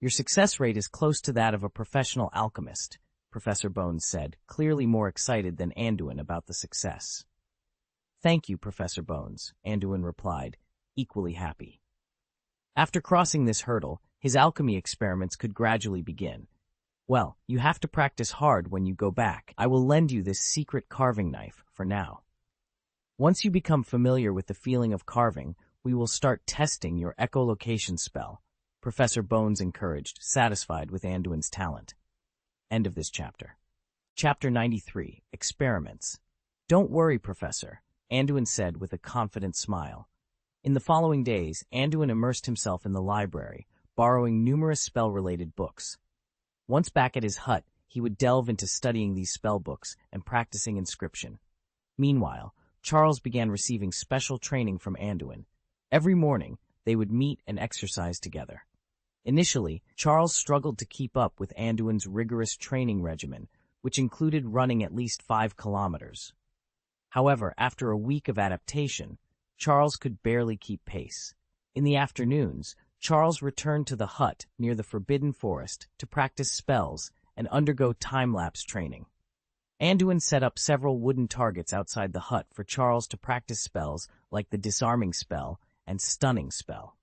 [SPEAKER 1] Your success rate is close to that of a professional alchemist," Professor Bones said, clearly more excited than Anduin about the success. "Thank you, Professor Bones," Anduin replied, equally happy. After crossing this hurdle, his alchemy experiments could gradually begin. "Well, you have to practice hard when you go back. I will lend you this secret carving knife for now. Once you become familiar with the feeling of carving, we will start testing your echolocation spell," Professor Bones encouraged, satisfied with Anduin's talent. End of this chapter. Chapter 93, Experiments. "Don't worry, Professor," Anduin said with a confident smile. In the following days, Anduin immersed himself in the library, borrowing numerous spell-related books. Once back at his hut, he would delve into studying these spell books and practicing inscription. Meanwhile, Charles began receiving special training from Anduin. Every morning, they would meet and exercise together. Initially, Charles struggled to keep up with Anduin's rigorous training regimen, which included running at least 5 kilometers. However, after a week of adaptation, Charles could barely keep pace. In the afternoons, Charles returned to the hut near the Forbidden Forest to practice spells and undergo time-lapse training. Anduin set up several wooden targets outside the hut for Charles to practice spells like the disarming spell and stunning spell.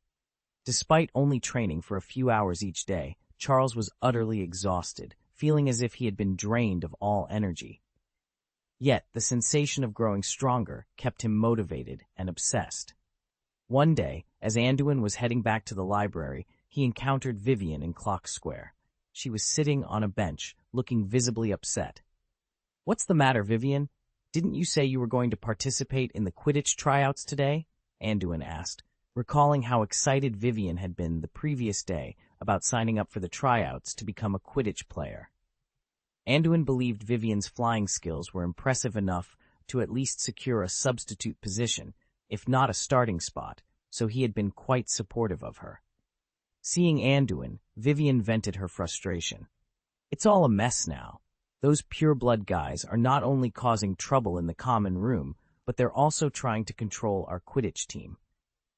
[SPEAKER 1] Despite only training for a few hours each day, Charles was utterly exhausted, feeling as if he had been drained of all energy. Yet, the sensation of growing stronger kept him motivated and obsessed. One day, as Anduin was heading back to the library, he encountered Vivian in Clock Square. She was sitting on a bench, looking visibly upset. "What's the matter, Vivian? Didn't you say you were going to participate in the Quidditch tryouts today?" Anduin asked, recalling how excited Vivian had been the previous day about signing up for the tryouts to become a Quidditch player. Anduin believed Vivian's flying skills were impressive enough to at least secure a substitute position, if not a starting spot, so he had been quite supportive of her. Seeing Anduin, Vivian vented her frustration. "It's all a mess now. Those pure-blood guys are not only causing trouble in the common room, but they're also trying to control our Quidditch team.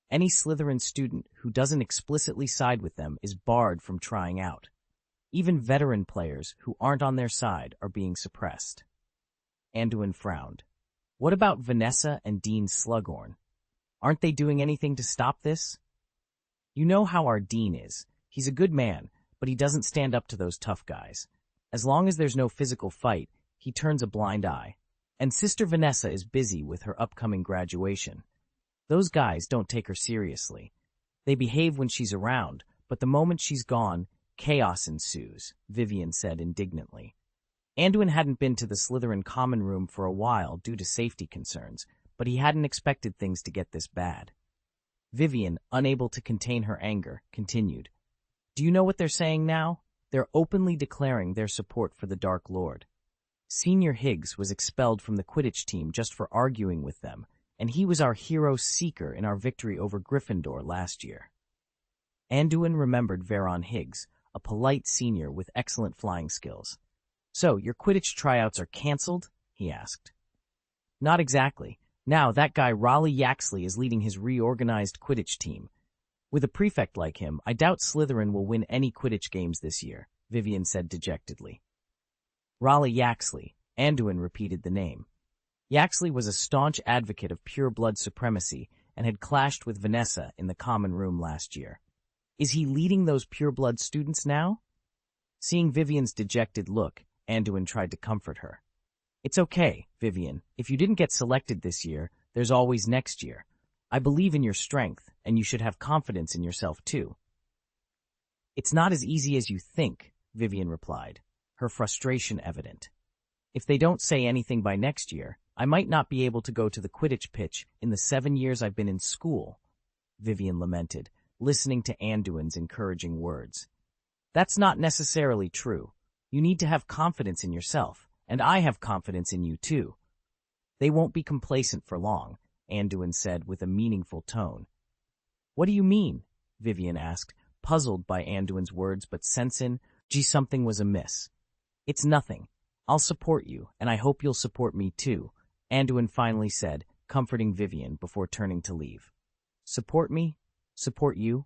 [SPEAKER 1] Any Slytherin student who doesn't explicitly side with them is barred from trying out. Even veteran players who aren't on their side are being suppressed." Anduin frowned. "What about Vanessa and Dean Slughorn? Aren't they doing anything to stop this? You know how our Dean is. He's a good man, but he doesn't stand up to those tough guys. As long as there's no physical fight, he turns a blind eye. And Sister Vanessa is busy with her upcoming graduation. Those guys don't take her seriously. They behave when she's around, but the moment she's gone, chaos ensues," Vivian said indignantly. Anduin hadn't been to the Slytherin common room for a while due to safety concerns, but he hadn't expected things to get this bad. Vivian, unable to contain her anger, continued. "Do you know what they're saying now? They're openly declaring their support for the Dark Lord. Senior Higgs was expelled from the Quidditch team just for arguing with them, and he was our hero seeker in our victory over Gryffindor last year." Anduin remembered Veron Higgs, a polite senior with excellent flying skills. "So, your Quidditch tryouts are cancelled?" he asked. "Not exactly. Now that guy Raleigh Yaxley is leading his reorganized Quidditch team. With a prefect like him, I doubt Slytherin will win any Quidditch games this year," Vivian said dejectedly. Raleigh Yaxley, Anduin repeated the name. Yaxley was a staunch advocate of pure-blood supremacy and had clashed with Vanessa in the common room last year. "Is he leading those pure-blood students now?" Seeing Vivian's dejected look, Anduin tried to comfort her. "It's okay, Vivian. If you didn't get selected this year, there's always next year. I believe in your strength, and you should have confidence in yourself, too." "It's not as easy as you think," Vivian replied, her frustration evident. "If they don't say anything by next year, I might not be able to go to the Quidditch pitch in the 7 years I've been in school," Vivian lamented, listening to Anduin's encouraging words. "That's not necessarily true. You need to have confidence in yourself, and I have confidence in you, too." "They won't be complacent for long," Anduin said with a meaningful tone. "What do you mean?" Vivian asked, puzzled by Anduin's words but sensing something was amiss. "It's nothing. I'll support you, and I hope you'll support me too," Anduin finally said, comforting Vivian before turning to leave. "Support me? Support you?"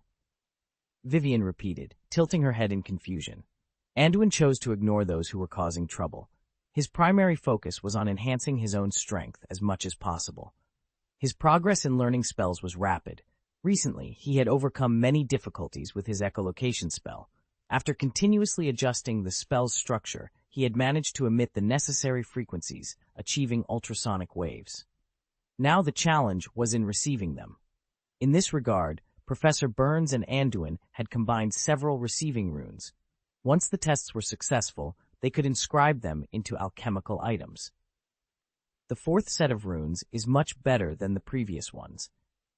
[SPEAKER 1] Vivian repeated, tilting her head in confusion. Anduin chose to ignore those who were causing trouble. His primary focus was on enhancing his own strength as much as possible. His progress in learning spells was rapid. Recently, he had overcome many difficulties with his echolocation spell. After continuously adjusting the spell's structure, he had managed to emit the necessary frequencies, achieving ultrasonic waves. Now the challenge was in receiving them. In this regard, Professor Burns and Anduin had combined several receiving runes. Once the tests were successful, they could inscribe them into alchemical items. The fourth set of runes is much better than the previous ones.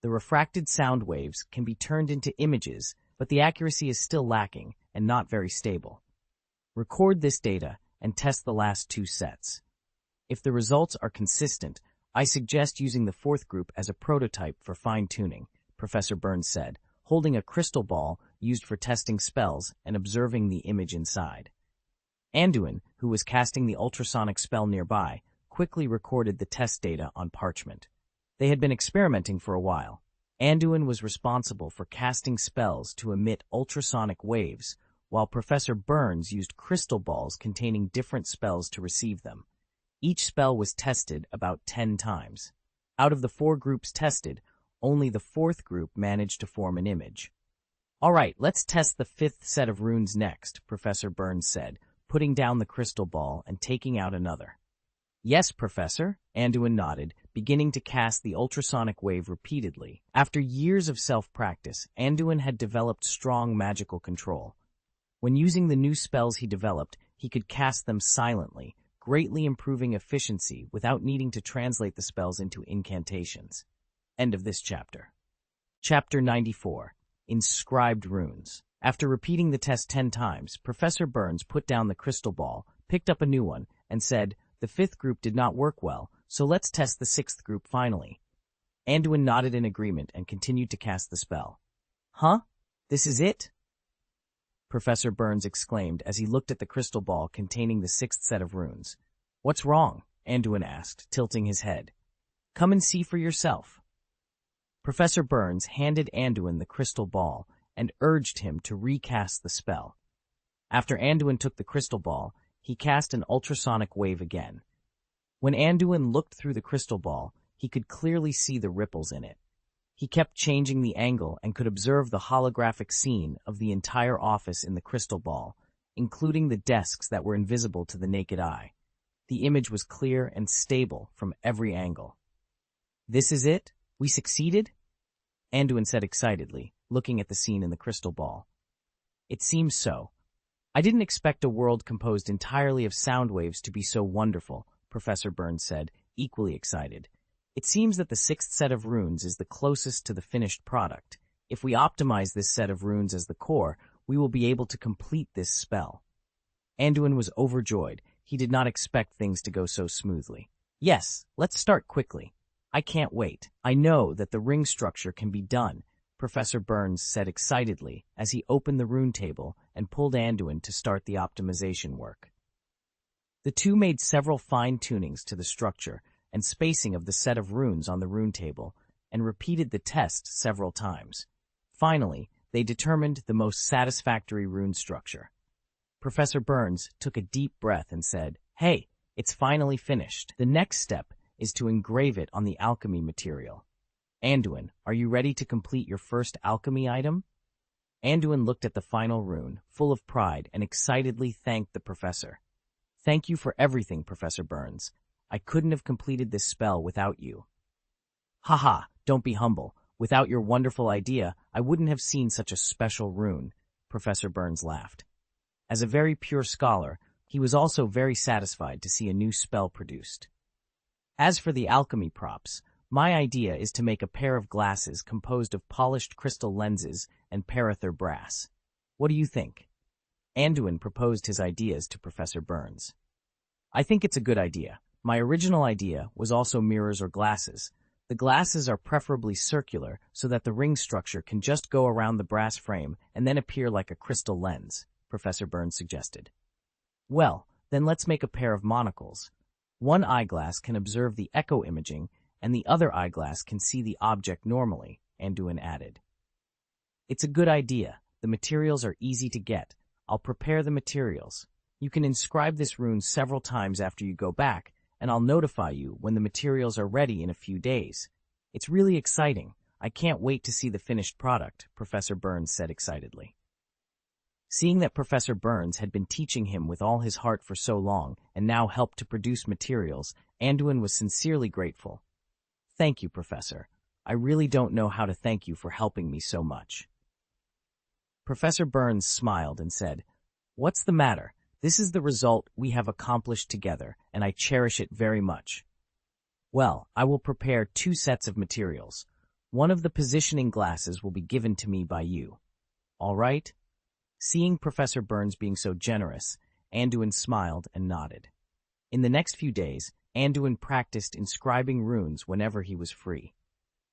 [SPEAKER 1] The refracted sound waves can be turned into images, but the accuracy is still lacking and not very stable. Record this data and test the last 2 sets. If the results are consistent, I suggest using the 4th group as a prototype for fine-tuning, Professor Burns said, holding a crystal ball used for testing spells and observing the image inside. Anduin, who was casting the ultrasonic spell nearby, quickly recorded the test data on parchment. They had been experimenting for a while. Anduin was responsible for casting spells to emit ultrasonic waves, while Professor Burns used crystal balls containing different spells to receive them. Each spell was tested about 10 times. Out of the 4 groups tested, only the 4th group managed to form an image. "All right, let's test the 5th set of runes next," Professor Burns said, putting down the crystal ball and taking out another. "Yes, Professor," Anduin nodded, beginning to cast the ultrasonic wave repeatedly. After years of self-practice, Anduin had developed strong magical control. When using the new spells he developed, he could cast them silently, greatly improving efficiency without needing to translate the spells into incantations. End of this chapter. Chapter 94. Inscribed Runes. After repeating the test 10 times, Professor Burns put down the crystal ball, picked up a new one, and said, "The 5th group did not work well, so let's test the 6th group finally." Anduin nodded in agreement and continued to cast the spell. "Huh? This is it?" Professor Burns exclaimed as he looked at the crystal ball containing the 6th set of runes. "What's wrong?" Anduin asked, tilting his head. "Come and see for yourself." Professor Burns handed Anduin the crystal ball and urged him to recast the spell. After Anduin took the crystal ball, he cast an ultrasonic wave again. When Anduin looked through the crystal ball, he could clearly see the ripples in it. He kept changing the angle and could observe the holographic scene of the entire office in the crystal ball, including the desks that were invisible to the naked eye. The image was clear and stable from every angle. "This is it? We succeeded?" Anduin said excitedly, looking at the scene in the crystal ball. "It seems so. I didn't expect a world composed entirely of sound waves to be so wonderful," Professor Burns said, equally excited. "It seems that the 6th set of runes is the closest to the finished product. If we optimize this set of runes as the core, we will be able to complete this spell." Anduin was overjoyed. He did not expect things to go so smoothly. "Yes, let's start quickly. I can't wait. I know that the ring structure can be done," Professor Burns said excitedly as he opened the rune table and pulled Anduin to start the optimization work. The two made several fine-tunings to the structure and spacing of the set of runes on the rune table, and repeated the test several times. Finally, they determined the most satisfactory rune structure. Professor Burns took a deep breath and said, "Hey, it's finally finished. The next step is to engrave it on the alchemy material. Anduin, are you ready to complete your first alchemy item?" Anduin looked at the final rune, full of pride, and excitedly thanked the professor. "Thank you for everything, Professor Burns. I couldn't have completed this spell without you." "Haha, don't be humble. Without your wonderful idea, I wouldn't have seen such a special rune," Professor Burns laughed. As a very pure scholar, he was also very satisfied to see a new spell produced. "As for the alchemy props, my idea is to make a pair of glasses composed of polished crystal lenses and parather brass. What do you think?" Anduin proposed his ideas to Professor Burns. "I think it's a good idea. My original idea was also mirrors or glasses. The glasses are preferably circular so that the ring structure can just go around the brass frame and then appear like a crystal lens," Professor Burns suggested. "Well, then let's make a pair of monocles. One eyeglass can observe the echo imaging, and the other eyeglass can see the object normally," Anduin added. "It's a good idea. The materials are easy to get. I'll prepare the materials. You can inscribe this rune several times after you go back, and I'll notify you when the materials are ready in a few days. It's really exciting. I can't wait to see the finished product," Professor Burns said excitedly. Seeing that Professor Burns had been teaching him with all his heart for so long and now helped to produce materials, Anduin was sincerely grateful. "Thank you, Professor. I really don't know how to thank you for helping me so much." Professor Burns smiled and said, "What's the matter? This is the result we have accomplished together, and I cherish it very much. Well, I will prepare 2 sets of materials. One of the positioning glasses will be given to me by you. All right?" Seeing Professor Burns being so generous, Anduin smiled and nodded. In the next few days, Anduin practiced inscribing runes whenever he was free.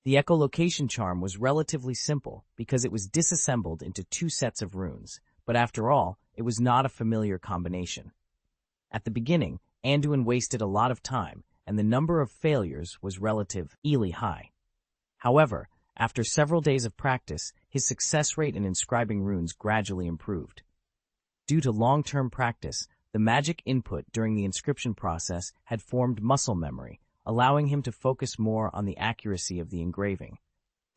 [SPEAKER 1] The echolocation charm was relatively simple because it was disassembled into 2 sets of runes, but after all, it was not a familiar combination. At the beginning, Anduin wasted a lot of time, and the number of failures was relatively high. However, after several days of practice, his success rate in inscribing runes gradually improved. Due to long-term practice, the magic input during the inscription process had formed muscle memory, allowing him to focus more on the accuracy of the engraving.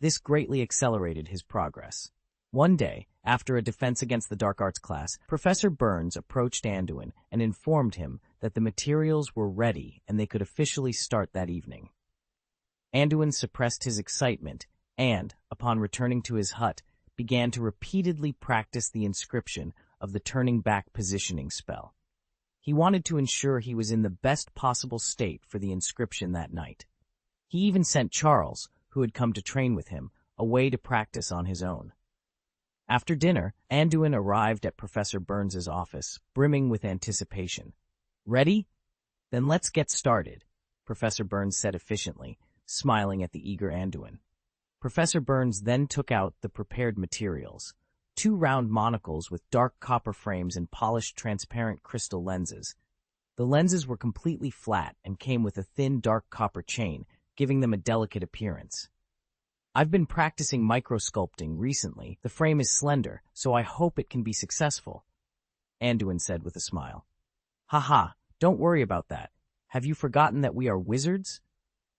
[SPEAKER 1] This greatly accelerated his progress. One day, after a defense against the dark arts class, Professor Burns approached Anduin and informed him that the materials were ready and they could officially start that evening. Anduin suppressed his excitement and, upon returning to his hut, began to repeatedly practice the inscription of the turning back positioning spell. He wanted to ensure he was in the best possible state for the inscription that night. He even sent Charles, who had come to train with him, away to practice on his own. After dinner, Anduin arrived at Professor Burns's office, brimming with anticipation. "Ready? Then let's get started," Professor Burns said efficiently, smiling at the eager Anduin. Professor Burns then took out the prepared materials. 2 round monocles with dark copper frames and polished transparent crystal lenses. The lenses were completely flat and came with a thin dark copper chain, giving them a delicate appearance. "I've been practicing microsculpting recently. The frame is slender, so I hope it can be successful," Anduin said with a smile. "Haha, don't worry about that. Have you forgotten that we are wizards?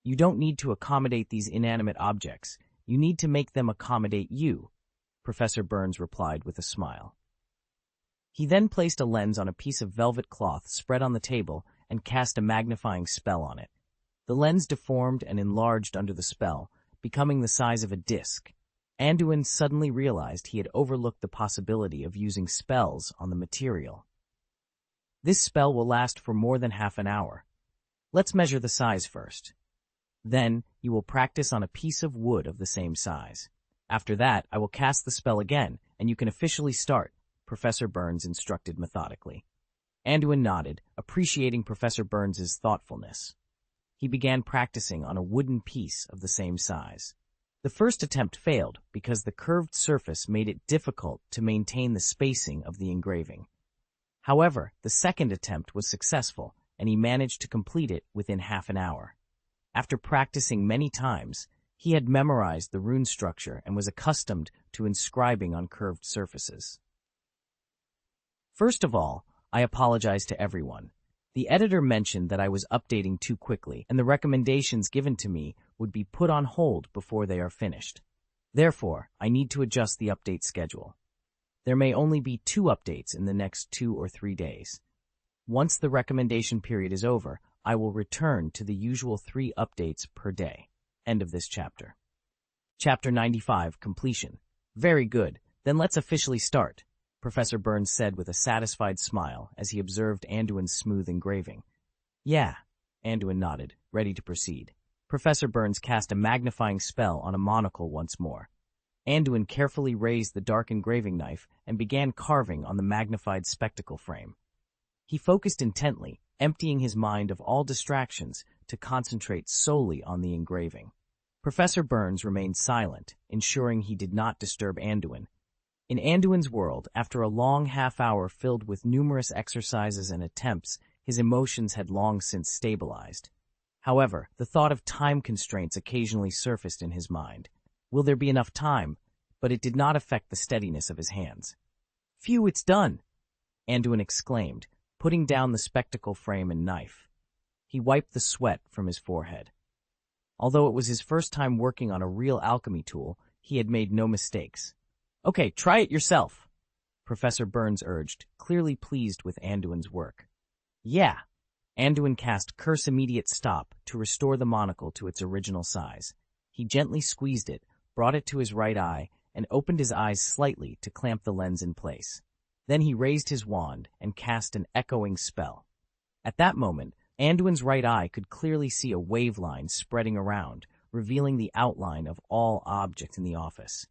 [SPEAKER 1] You don't need to accommodate these inanimate objects. You need to make them accommodate you," Professor Burns replied with a smile. He then placed a lens on a piece of velvet cloth spread on the table and cast a magnifying spell on it. The lens deformed and enlarged under the spell, becoming the size of a disc. Anduin suddenly realized he had overlooked the possibility of using spells on the material. "This spell will last for more than half an hour. Let's measure the size first. Then, you will practice on a piece of wood of the same size. After that, I will cast the spell again, and you can officially start," Professor Burns instructed methodically. Anduin nodded, appreciating Professor Burns's thoughtfulness. He began practicing on a wooden piece of the same size. The first attempt failed because the curved surface made it difficult to maintain the spacing of the engraving. However, the second attempt was successful, and he managed to complete it within half an hour. After practicing many times, he had memorized the rune structure and was accustomed to inscribing on curved surfaces. First of all, I apologize to everyone. The editor mentioned that I was updating too quickly, and the recommendations given to me would be put on hold before they are finished. Therefore, I need to adjust the update schedule. There may only be 2 updates in the next 2 or 3 days. Once the recommendation period is over, I will return to the usual 3 updates per day. End of this chapter. Chapter 95, Completion. Very good. Then let's officially start, Professor Burns said with a satisfied smile as he observed Anduin's smooth engraving. Yeah, Anduin nodded, ready to proceed. Professor Burns cast a magnifying spell on a monocle once more. Anduin carefully raised the dark engraving knife and began carving on the magnified spectacle frame. He focused intently, emptying his mind of all distractions to concentrate solely on the engraving. Professor Burns remained silent, ensuring he did not disturb Anduin. In Anduin's world, after a long half-hour filled with numerous exercises and attempts, his emotions had long since stabilized. However, the thought of time constraints occasionally surfaced in his mind. Will there be enough time? But it did not affect the steadiness of his hands. Phew, it's done! Anduin exclaimed, putting down the spectacle frame and knife. He wiped the sweat from his forehead. Although it was his first time working on a real alchemy tool, he had made no mistakes. Okay, try it yourself, Professor Burns urged, clearly pleased with Anduin's work. Yeah. Anduin cast Curse Immediate Stop to restore the monocle to its original size. He gently squeezed it, brought it to his right eye, and opened his eyes slightly to clamp the lens in place. Then he raised his wand and cast an echoing spell. At that moment, Anduin's right eye could clearly see a wave line spreading around, revealing the outline of all objects in the office.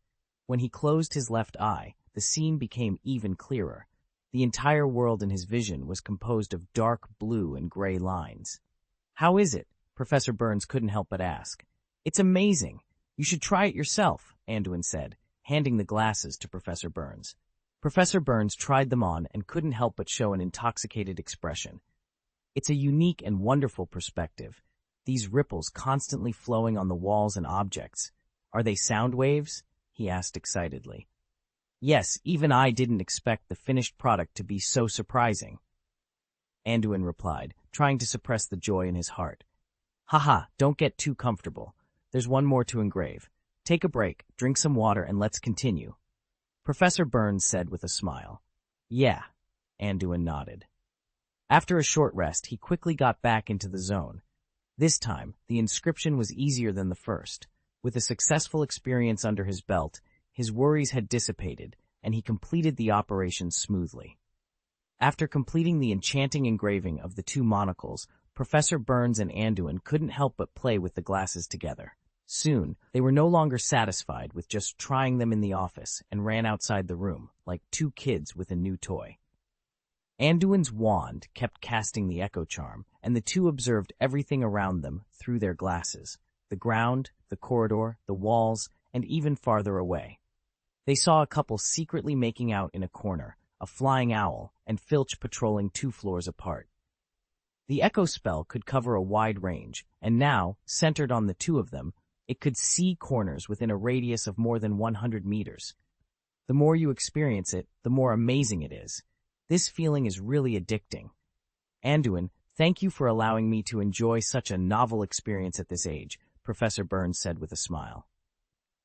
[SPEAKER 1] When he closed his left eye, the scene became even clearer. The entire world in his vision was composed of dark blue and gray lines. "How is it?" Professor Burns couldn't help but ask. "It's amazing. You should try it yourself," Anduin said, handing the glasses to Professor Burns. Professor Burns tried them on and couldn't help but show an intoxicated expression. "It's a unique and wonderful perspective. These ripples constantly flowing on the walls and objects. Are they sound waves?" he asked excitedly. "Yes, even I didn't expect the finished product to be so surprising," Anduin replied, trying to suppress the joy in his heart. "Haha, don't get too comfortable. There's one more to engrave. Take a break, drink some water, and let's continue," Professor Burns said with a smile. "Yeah," Anduin nodded. After a short rest, he quickly got back into the zone. This time, the inscription was easier than the first. With a successful experience under his belt, his worries had dissipated, and he completed the operation smoothly. After completing the enchanting engraving of the two monocles, Professor Burns and Anduin couldn't help but play with the glasses together. Soon, they were no longer satisfied with just trying them in the office and ran outside the room, like two kids with a new toy. Anduin's wand kept casting the echo charm, and the two observed everything around them through their glasses: the ground, the corridor, the walls, and even farther away. They saw a couple secretly making out in a corner, a flying owl, and Filch patrolling 2 floors apart. The echo spell could cover a wide range, and now, centered on the two of them, it could see corners within a radius of more than 100 meters. The more you experience it, the more amazing it is. This feeling is really addicting. "Anduin, thank you for allowing me to enjoy such a novel experience at this age," Professor Burns said with a smile.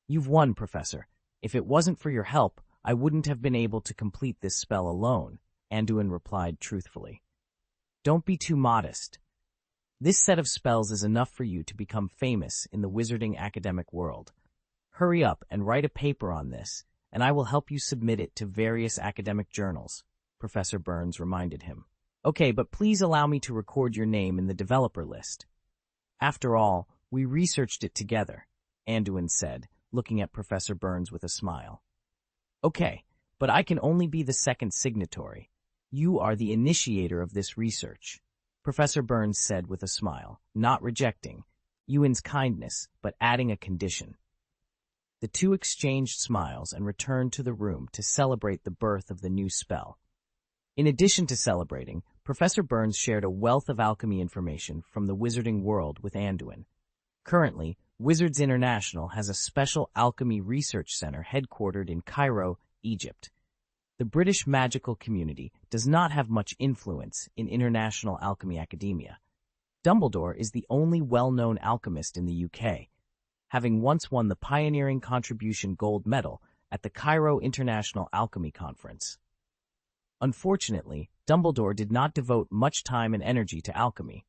[SPEAKER 1] "You've won, Professor. If it wasn't for your help, I wouldn't have been able to complete this spell alone," Anduin replied truthfully. "Don't be too modest. This set of spells is enough for you to become famous in the wizarding academic world. Hurry up and write a paper on this, and I will help you submit it to various academic journals," Professor Burns reminded him. "Okay, but please allow me to record your name in the developer list. After all, we researched it together," Anduin said, looking at Professor Burns with a smile. "Okay, but I can only be the second signatory. You are the initiator of this research," Professor Burns said with a smile, not rejecting Ewan's kindness, but adding a condition. The two exchanged smiles and returned to the room to celebrate the birth of the new spell. In addition to celebrating, Professor Burns shared a wealth of alchemy information from the wizarding world with Anduin. Currently, Wizards International has a special alchemy research center headquartered in Cairo, Egypt. The British magical community does not have much influence in international alchemy academia. Dumbledore is the only well-known alchemist in the UK, having once won the Pioneering Contribution Gold Medal at the Cairo International Alchemy Conference. Unfortunately, Dumbledore did not devote much time and energy to alchemy.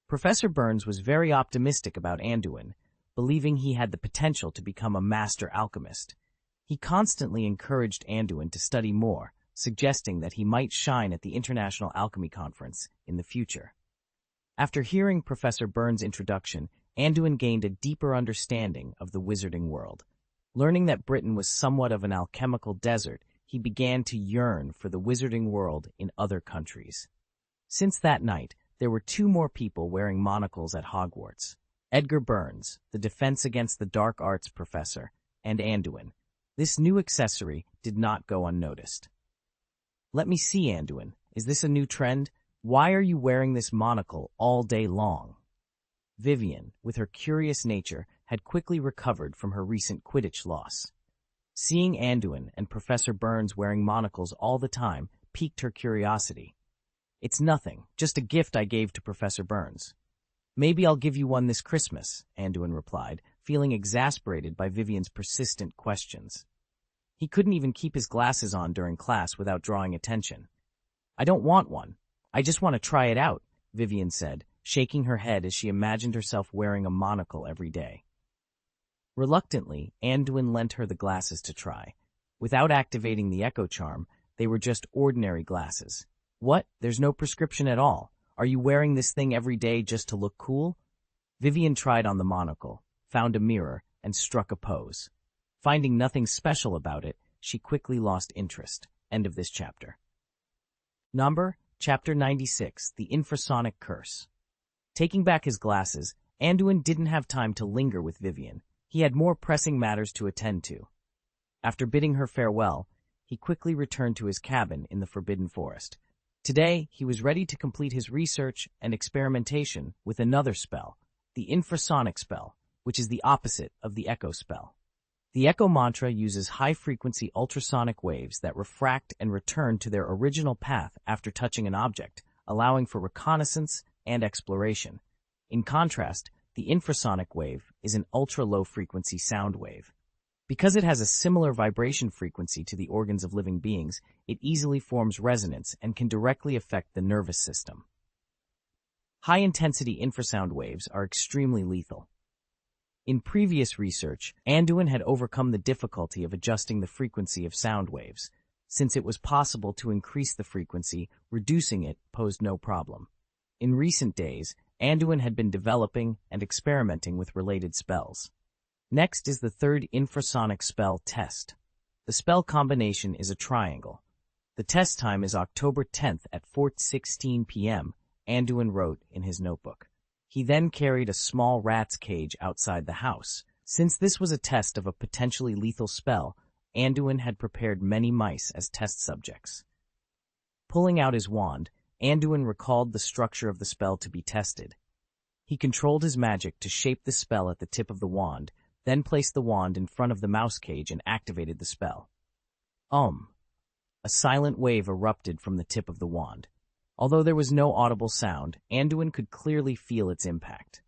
[SPEAKER 1] Professor Burns was very optimistic about Anduin, believing he had the potential to become a master alchemist. He constantly encouraged Anduin to study more, suggesting that he might shine at the International Alchemy Conference in the future. After hearing Professor Burns' introduction, Anduin gained a deeper understanding of the wizarding world. Learning that Britain was somewhat of an alchemical desert, he began to yearn for the wizarding world in other countries. Since that night, there were 2 more people wearing monocles at Hogwarts: Edgar Burns, the Defense Against the Dark Arts professor, and Anduin. This new accessory did not go unnoticed. "Let me see, Anduin. Is this a new trend? Why are you wearing this monocle all day long?" Vivian, with her curious nature, had quickly recovered from her recent Quidditch loss. Seeing Anduin and Professor Burns wearing monocles all the time piqued her curiosity. "It's nothing, just a gift I gave to Professor Burns." "Maybe I'll give you one this Christmas," Anduin replied, feeling exasperated by Vivian's persistent questions. He couldn't even keep his glasses on during class without drawing attention. "I don't want one. I just want to try it out," Vivian said, shaking her head as she imagined herself wearing a monocle every day. Reluctantly, Anduin lent her the glasses to try. Without activating the echo charm, they were just ordinary glasses. "What? There's no prescription at all. Are you wearing this thing every day just to look cool?" Vivian tried on the monocle, found a mirror, and struck a pose. Finding nothing special about it, she quickly lost interest. End of this chapter. Chapter 96, The Infrasonic Curse. Taking back his glasses, Anduin didn't have time to linger with Vivian. He had more pressing matters to attend to. After bidding her farewell, he quickly returned to his cabin in the Forbidden Forest. Today, he was ready to complete his research and experimentation with another spell, the infrasonic spell, which is the opposite of the echo spell. The echo mantra uses high-frequency ultrasonic waves that refract and return to their original path after touching an object, allowing for reconnaissance and exploration. In contrast, the infrasonic wave is an ultra-low-frequency sound wave. Because it has a similar vibration frequency to the organs of living beings, it easily forms resonance and can directly affect the nervous system. High-intensity infrasound waves are extremely lethal. In previous research, Anduin had overcome the difficulty of adjusting the frequency of sound waves. Since it was possible to increase the frequency, reducing it posed no problem. In recent days, Anduin had been developing and experimenting with related spells. Next is the third infrasonic spell test. The spell combination is a triangle. The test time is October 10th at 4:16 p.m., Anduin wrote in his notebook. He then carried a small rat's cage outside the house. Since this was a test of a potentially lethal spell, Anduin had prepared many mice as test subjects. Pulling out his wand, Anduin recalled the structure of the spell to be tested. He controlled his magic to shape the spell at the tip of the wand, then placed the wand in front of the mouse cage and activated the spell. A silent wave erupted from the tip of the wand. Although there was no audible sound, Anduin could clearly feel its impact.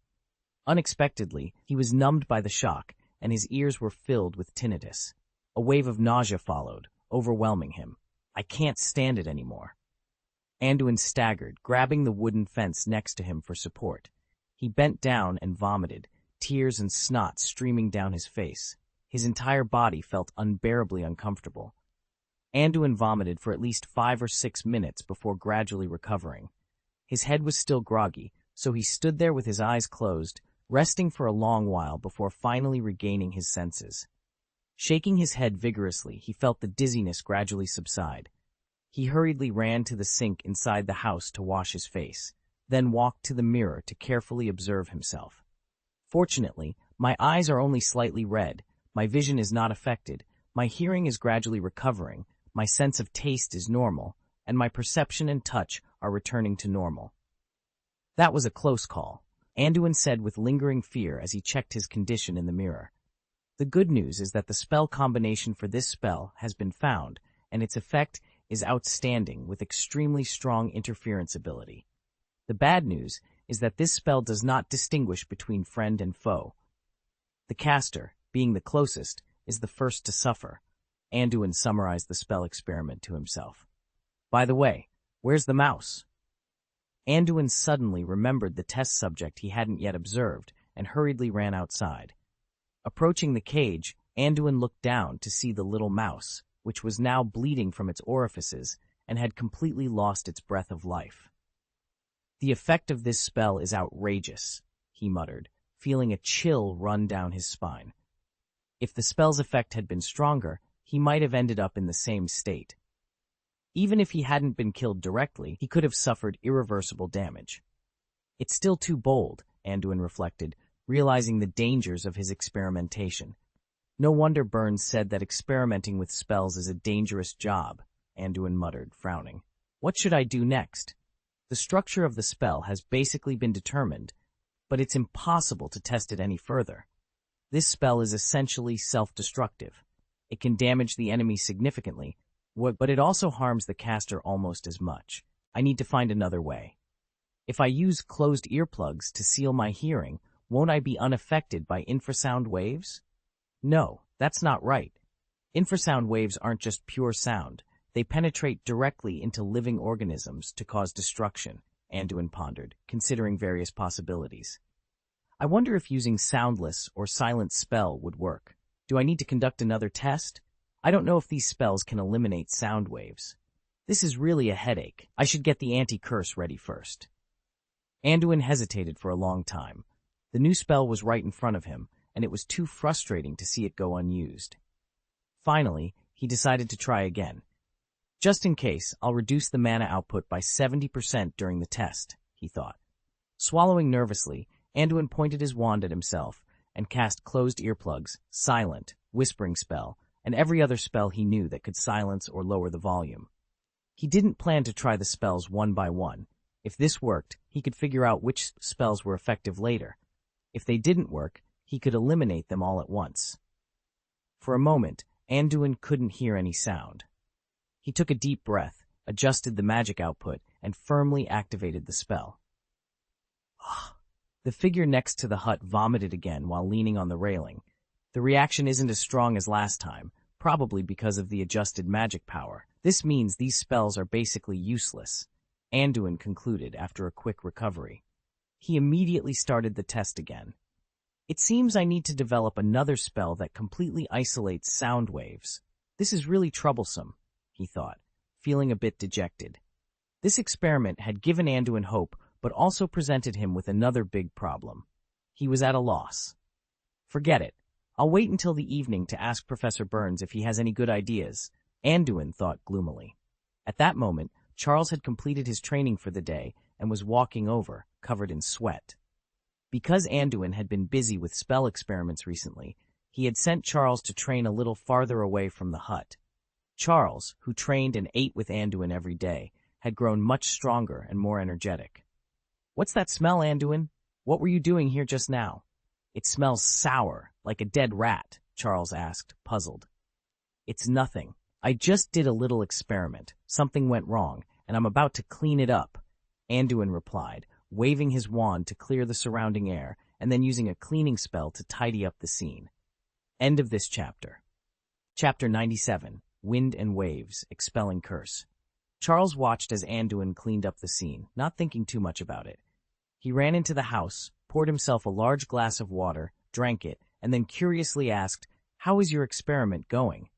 [SPEAKER 1] Unexpectedly, he was numbed by the shock, and his ears were filled with tinnitus. A wave of nausea followed, overwhelming him. "I can't stand it anymore." Anduin staggered, grabbing the wooden fence next to him for support. He bent down and vomited, tears and snot streaming down his face. His entire body felt unbearably uncomfortable. Anduin vomited for at least 5 or 6 minutes before gradually recovering. His head was still groggy, so he stood there with his eyes closed, resting for a long while before finally regaining his senses. Shaking his head vigorously, he felt the dizziness gradually subside. He hurriedly ran to the sink inside the house to wash his face, then walked to the mirror to carefully observe himself. "Fortunately, my eyes are only slightly red, my vision is not affected, my hearing is gradually recovering, my sense of taste is normal, and my perception and touch are returning to normal." That was a close call, Anduin said with lingering fear as he checked his condition in the mirror. The good news is that the spell combination for this spell has been found, and its effect is outstanding with extremely strong interference ability. The bad news is that this spell does not distinguish between friend and foe. The caster, being the closest, is the first to suffer. Anduin summarized the spell experiment to himself. "By the way, where's the mouse?" Anduin suddenly remembered the test subject he hadn't yet observed and hurriedly ran outside. Approaching the cage, Anduin looked down to see the little mouse, which was now bleeding from its orifices and had completely lost its breath of life. "The effect of this spell is outrageous," he muttered, feeling a chill run down his spine. If the spell's effect had been stronger, he might have ended up in the same state. Even if he hadn't been killed directly, he could have suffered irreversible damage. It's still too bold, Anduin reflected, realizing the dangers of his experimentation. No wonder Burns said that experimenting with spells is a dangerous job, Anduin muttered, frowning. What should I do next? The structure of the spell has basically been determined, but it's impossible to test it any further. This spell is essentially self-destructive. It can damage the enemy significantly, but it also harms the caster almost as much. I need to find another way. If I use closed earplugs to seal my hearing, won't I be unaffected by infrasound waves? No, that's not right. Infrasound waves aren't just pure sound. They penetrate directly into living organisms to cause destruction, Anduin pondered, considering various possibilities. I wonder if using soundless or silent spell would work. Do I need to conduct another test? I don't know if these spells can eliminate sound waves. This is really a headache. I should get the anti-curse ready first. Anduin hesitated for a long time. The new spell was right in front of him, and it was too frustrating to see it go unused. Finally, he decided to try again. Just in case, I'll reduce the mana output by 70% during the test, he thought. Swallowing nervously, Anduin pointed his wand at himself and cast closed earplugs, silent, whispering spell, and every other spell he knew that could silence or lower the volume. He didn't plan to try the spells one by one. If this worked, he could figure out which spells were effective later. If they didn't work, he could eliminate them all at once. For a moment, Anduin couldn't hear any sound. He took a deep breath, adjusted the magic output, and firmly activated the spell. The figure next to the hut vomited again while leaning on the railing. The reaction isn't as strong as last time, probably because of the adjusted magic power. This means these spells are basically useless, Anduin concluded after a quick recovery. He immediately started the test again. It seems I need to develop another spell that completely isolates sound waves. This is really troublesome, he thought, feeling a bit dejected. This experiment had given Anduin hope, but also presented him with another big problem. He was at a loss. Forget it. I'll wait until the evening to ask Professor Burns if he has any good ideas, Anduin thought gloomily. At that moment, Charles had completed his training for the day and was walking over, covered in sweat. Because Anduin had been busy with spell experiments recently, he had sent Charles to train a little farther away from the hut. Charles, who trained and ate with Anduin every day, had grown much stronger and more energetic. "What's that smell, Anduin? What were you doing here just now?" "It smells sour, like a dead rat," Charles asked, puzzled. "It's nothing. I just did a little experiment. Something went wrong, and I'm about to clean it up," Anduin replied, waving his wand to clear the surrounding air and then using a cleaning spell to tidy up the scene. End of this chapter. Chapter 97, Wind and Waves, Expelling Curse. Charles watched as Anduin cleaned up the scene, not thinking too much about it. He ran into the house, poured himself a large glass of water, drank it, and then curiously asked, "How is your experiment going?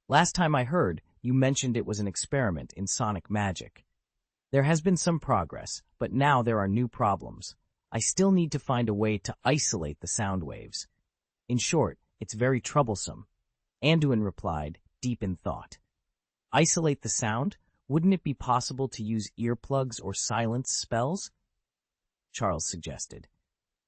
[SPEAKER 1] Last time I heard, you mentioned it was an experiment in sonic magic." "There has been some progress, but now there are new problems. I still need to find a way to isolate the sound waves. In short, it's very troublesome," Anduin replied, deep in thought. "Isolate the sound? Wouldn't it be possible to use earplugs or silence spells?" Charles suggested.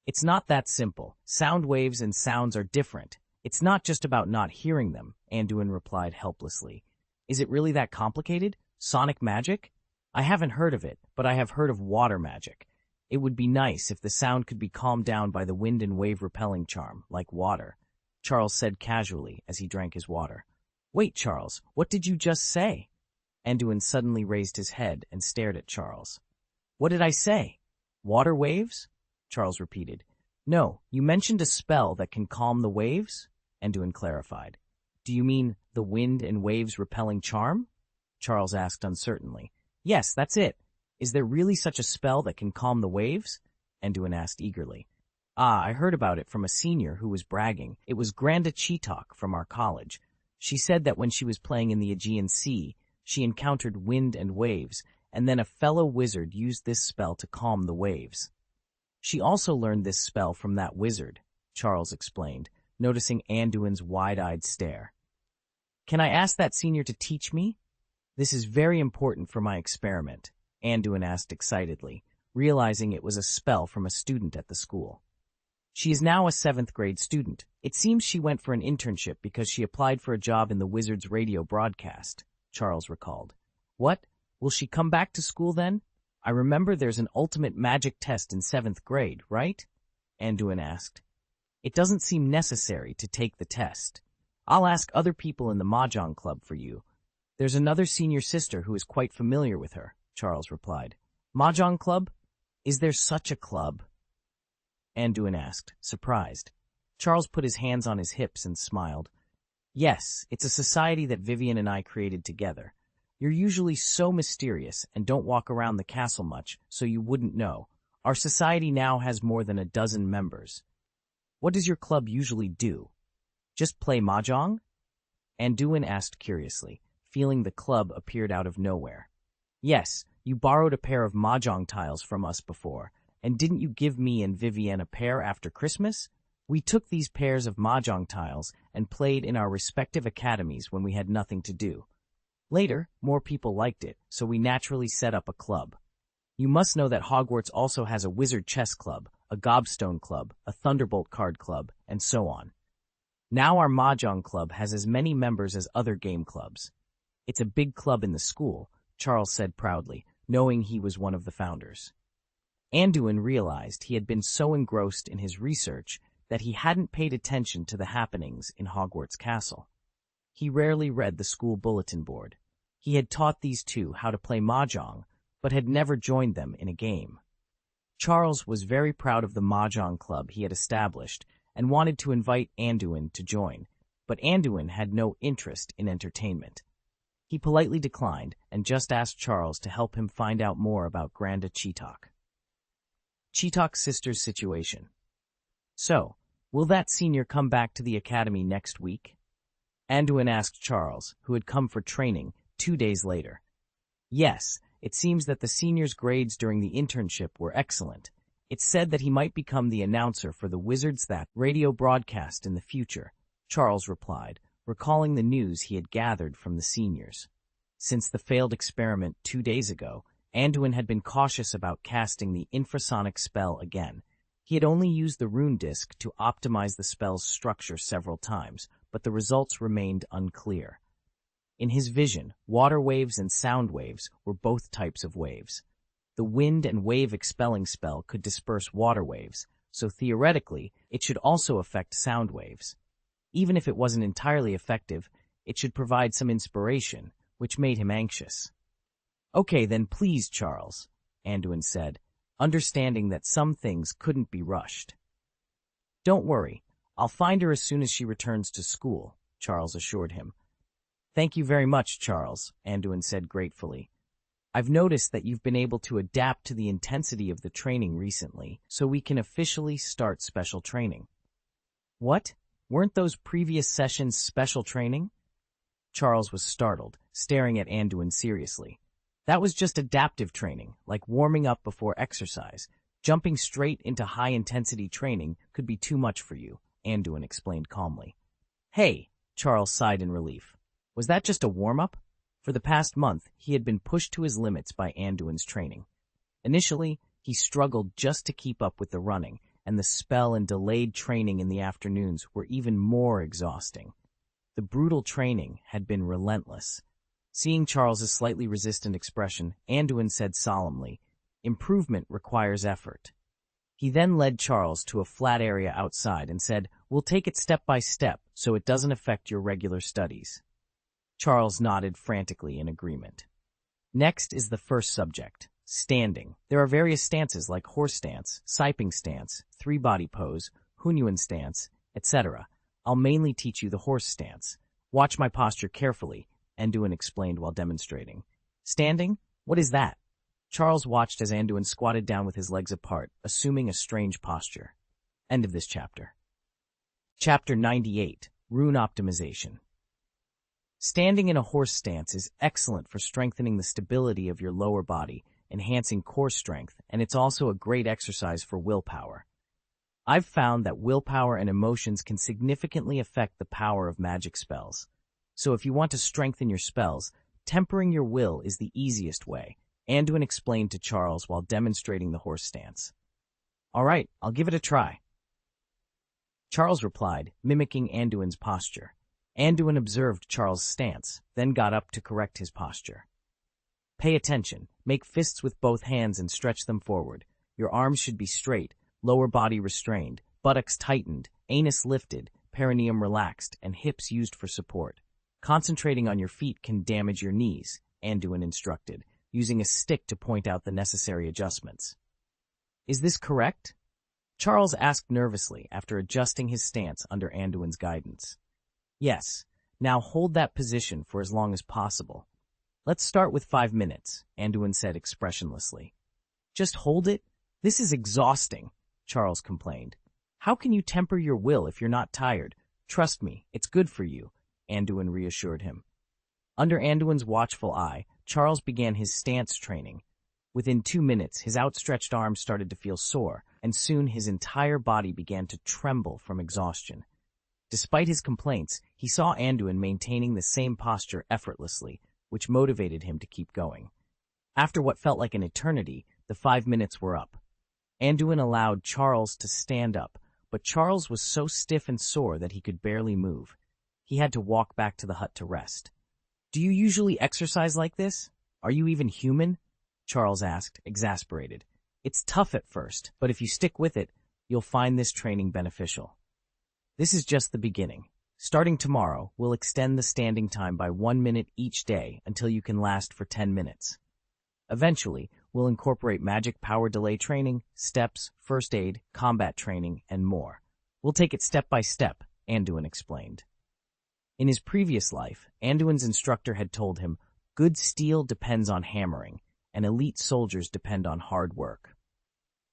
[SPEAKER 1] "It's not that simple. Sound waves and sounds are different. It's not just about not hearing them," Anduin replied helplessly. "Is it really that complicated? Sonic magic? I haven't heard of it, but I have heard of water magic. It would be nice if the sound could be calmed down by the wind and wave repelling charm, like water," Charles said casually as he drank his water. "Wait, Charles, what did you just say?" Anduin suddenly raised his head and stared at Charles. "What did I say? Water waves?" Charles repeated. "No, you mentioned a spell that can calm the waves?" Anduin clarified. "Do you mean the wind and waves repelling charm?" Charles asked uncertainly. "Yes, that's it. Is there really such a spell that can calm the waves?" Anduin asked eagerly. "Ah, I heard about it from a senior who was bragging. It was Granda Cheetalk from our college. She said that when she was playing in the Aegean Sea, she encountered wind and waves, and then a fellow wizard used this spell to calm the waves. She also learned this spell from that wizard," Charles explained, noticing Anduin's wide-eyed stare. "Can I ask that senior to teach me? This is very important for my experiment," Anduin asked excitedly, realizing it was a spell from a student at the school. "She is now a 7th grade student. It seems she went for an internship because she applied for a job in the Wizard's radio broadcast," Charles recalled. "What? Will she come back to school then? I remember there's an ultimate magic test in 7th grade, right?" Anduin asked. "It doesn't seem necessary to take the test. I'll ask other people in the Mahjong Club for you. There's another senior sister who is quite familiar with her," Charles replied. "Mahjong Club? Is there such a club?" Anduin asked, surprised. Charles put his hands on his hips and smiled. "Yes, it's a society that Vivian and I created together. You're usually so mysterious and don't walk around the castle much, so you wouldn't know. Our society now has more than a dozen members." "What does your club usually do? Just play mahjong?" Anduin asked curiously, feeling the club appeared out of nowhere. "Yes, you borrowed a pair of mahjong tiles from us before, and didn't you give me and Vivienne a pair after Christmas? We took these pairs of mahjong tiles and played in our respective academies when we had nothing to do." Later, more people liked it, so we naturally set up a club. You must know that Hogwarts also has a wizard chess club, a gobstone club, a thunderbolt card club, and so on. Now our Mahjong club has as many members as other game clubs. It's a big club in the school, Charles said proudly, knowing he was one of the founders. Anduin realized he had been so engrossed in his research that he hadn't paid attention to the happenings in Hogwarts Castle. He rarely read the school bulletin board. He had taught these two how to play Mahjong, but had never joined them in a game. Charles was very proud of the Mahjong club he had established and wanted to invite Anduin to join, but Anduin had no interest in entertainment. He politely declined and just asked Charles to help him find out more about Granda Cheetok. Cheetok's sister's situation. So, will that senior come back to the academy next week? Anduin asked Charles, who had come for training 2 days later. Yes, it seems that the senior's grades during the internship were excellent. It's said that he might become the announcer for the Wizards That radio broadcast in the future, Charles replied, recalling the news he had gathered from the seniors. Since the failed experiment 2 days ago, Anduin had been cautious about casting the infrasonic spell again. He had only used the rune disc to optimize the spell's structure several times, but the results remained unclear. In his vision, water waves and sound waves were both types of waves. The wind and wave expelling spell could disperse water waves, so theoretically, it should also affect sound waves. Even if it wasn't entirely effective, it should provide some inspiration, which made him anxious. Okay, then please, Charles, Anduin said, understanding that some things couldn't be rushed. Don't worry, I'll find her as soon as she returns to school, Charles assured him. Thank you very much, Charles, Anduin said gratefully. I've noticed that you've been able to adapt to the intensity of the training recently, so we can officially start special training. What? Weren't those previous sessions special training? Charles was startled, staring at Anduin seriously. That was just adaptive training, like warming up before exercise. Jumping straight into high-intensity training could be too much for you, Anduin explained calmly. Hey, Charles sighed in relief. Was that just a warm-up? For the past month, he had been pushed to his limits by Anduin's training. Initially, he struggled just to keep up with the running, and the spell and delayed training in the afternoons were even more exhausting. The brutal training had been relentless. Seeing Charles's slightly resistant expression, Anduin said solemnly, "Improvement requires effort." He then led Charles to a flat area outside and said, "We'll take it step by step so it doesn't affect your regular studies." Charles nodded frantically in agreement. Next is the first subject, standing. There are various stances like horse stance, siping stance, three-body pose, Hunyuan stance, etc. I'll mainly teach you the horse stance. Watch my posture carefully, Anduin explained while demonstrating. Standing? What is that? Charles watched as Anduin squatted down with his legs apart, assuming a strange posture. End of this chapter. Chapter 98, Rune Optimization. Standing in a horse stance is excellent for strengthening the stability of your lower body, enhancing core strength, and it's also a great exercise for willpower. I've found that willpower and emotions can significantly affect the power of magic spells. So if you want to strengthen your spells, tempering your will is the easiest way, Anduin explained to Charles while demonstrating the horse stance. All right, I'll give it a try. Charles replied, mimicking Anduin's posture. Anduin observed Charles' stance, then got up to correct his posture. Pay attention. Make fists with both hands and stretch them forward. Your arms should be straight, lower body restrained, buttocks tightened, anus lifted, perineum relaxed, and hips used for support. Concentrating on your feet can damage your knees, Anduin instructed, using a stick to point out the necessary adjustments. Is this correct? Charles asked nervously after adjusting his stance under Anduin's guidance. Yes. Now hold that position for as long as possible. Let's start with 5 minutes, Anduin said expressionlessly. Just hold it? This is exhausting, Charles complained. How can you temper your will if you're not tired? Trust me, it's good for you, Anduin reassured him. Under Anduin's watchful eye, Charles began his stance training. Within 2 minutes, his outstretched arms started to feel sore, and soon his entire body began to tremble from exhaustion. Despite his complaints, he saw Anduin maintaining the same posture effortlessly, which motivated him to keep going. After what felt like an eternity, the 5 minutes were up. Anduin allowed Charles to stand up, but Charles was so stiff and sore that he could barely move. He had to walk back to the hut to rest. "Do you usually exercise like this? Are you even human?" Charles asked, exasperated. "It's tough at first, but if you stick with it, you'll find this training beneficial." "This is just the beginning. Starting tomorrow, we'll extend the standing time by 1 minute each day until you can last for 10 minutes. Eventually, we'll incorporate magic power delay training, steps, first aid, combat training, and more. We'll take it step by step," Anduin explained. In his previous life, Anduin's instructor had told him, "Good steel depends on hammering, and elite soldiers depend on hard work."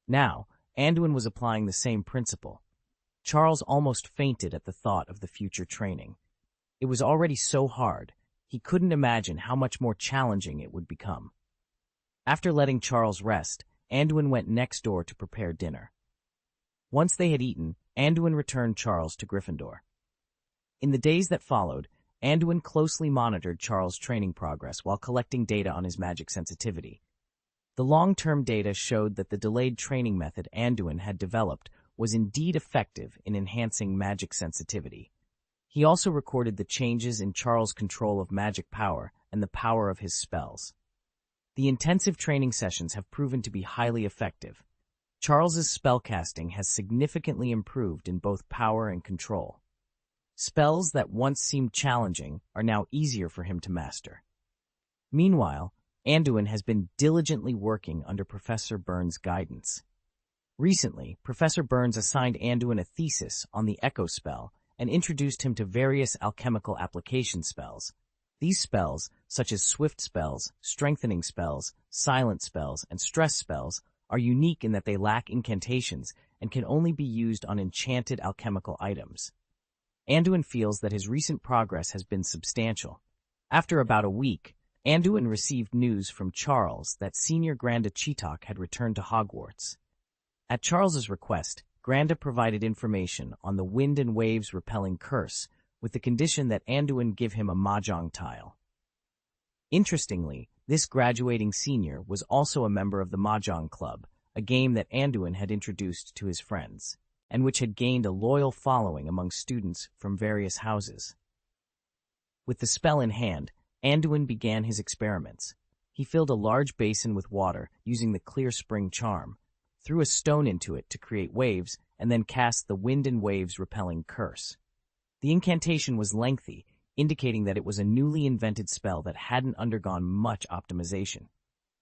[SPEAKER 1] Now, Anduin was applying the same principle. Charles almost fainted at the thought of the future training. It was already so hard, he couldn't imagine how much more challenging it would become. After letting Charles rest, Anduin went next door to prepare dinner. Once they had eaten, Anduin returned Charles to Gryffindor. In the days that followed, Anduin closely monitored Charles' training progress while collecting data on his magic sensitivity. The long-term data showed that the delayed training method Anduin had developed was indeed effective in enhancing magic sensitivity. He also recorded the changes in Charles' control of magic power and the power of his spells. The intensive training sessions have proven to be highly effective. Charles's spellcasting has significantly improved in both power and control. Spells that once seemed challenging are now easier for him to master. Meanwhile, Anduin has been diligently working under Professor Burns' guidance. Recently, Professor Burns assigned Anduin a thesis on the Echo spell and introduced him to various alchemical application spells. These spells, such as swift spells, strengthening spells, silent spells, and stress spells, are unique in that they lack incantations and can only be used on enchanted alchemical items. Anduin feels that his recent progress has been substantial. After about a week, Anduin received news from Charles that Senior Granda Cheetok had returned to Hogwarts. At Charles's request, Granda provided information on the wind and waves repelling curse, with the condition that Anduin give him a mahjong tile. Interestingly, this graduating senior was also a member of the Mahjong Club, a game that Anduin had introduced to his friends, and which had gained a loyal following among students from various houses. With the spell in hand, Anduin began his experiments. He filled a large basin with water using the clear spring charm, threw a stone into it to create waves, and then cast the wind and waves repelling curse. The incantation was lengthy, indicating that it was a newly invented spell that hadn't undergone much optimization.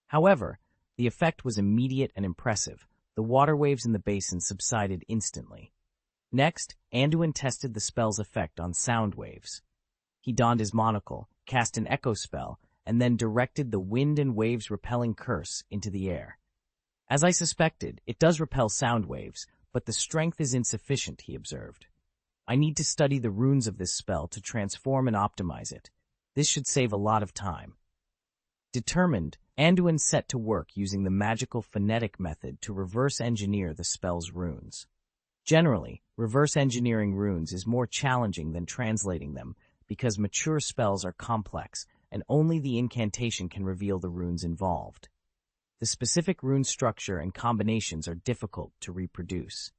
[SPEAKER 1] However, the effect was immediate and impressive. The water waves in the basin subsided instantly. Next, Anduin tested the spell's effect on sound waves. He donned his monocle, cast an echo spell, and then directed the wind and waves repelling curse into the air. "As I suspected, it does repel sound waves, but the strength is insufficient," he observed. "I need to study the runes of this spell to transform and optimize it. This should save a lot of time." Determined, Anduin set to work using the magical phonetic method to reverse engineer the spell's runes. Generally, reverse engineering runes is more challenging than translating them because mature spells are complex and only the incantation can reveal the runes involved. The specific rune structure and combinations are difficult to reproduce.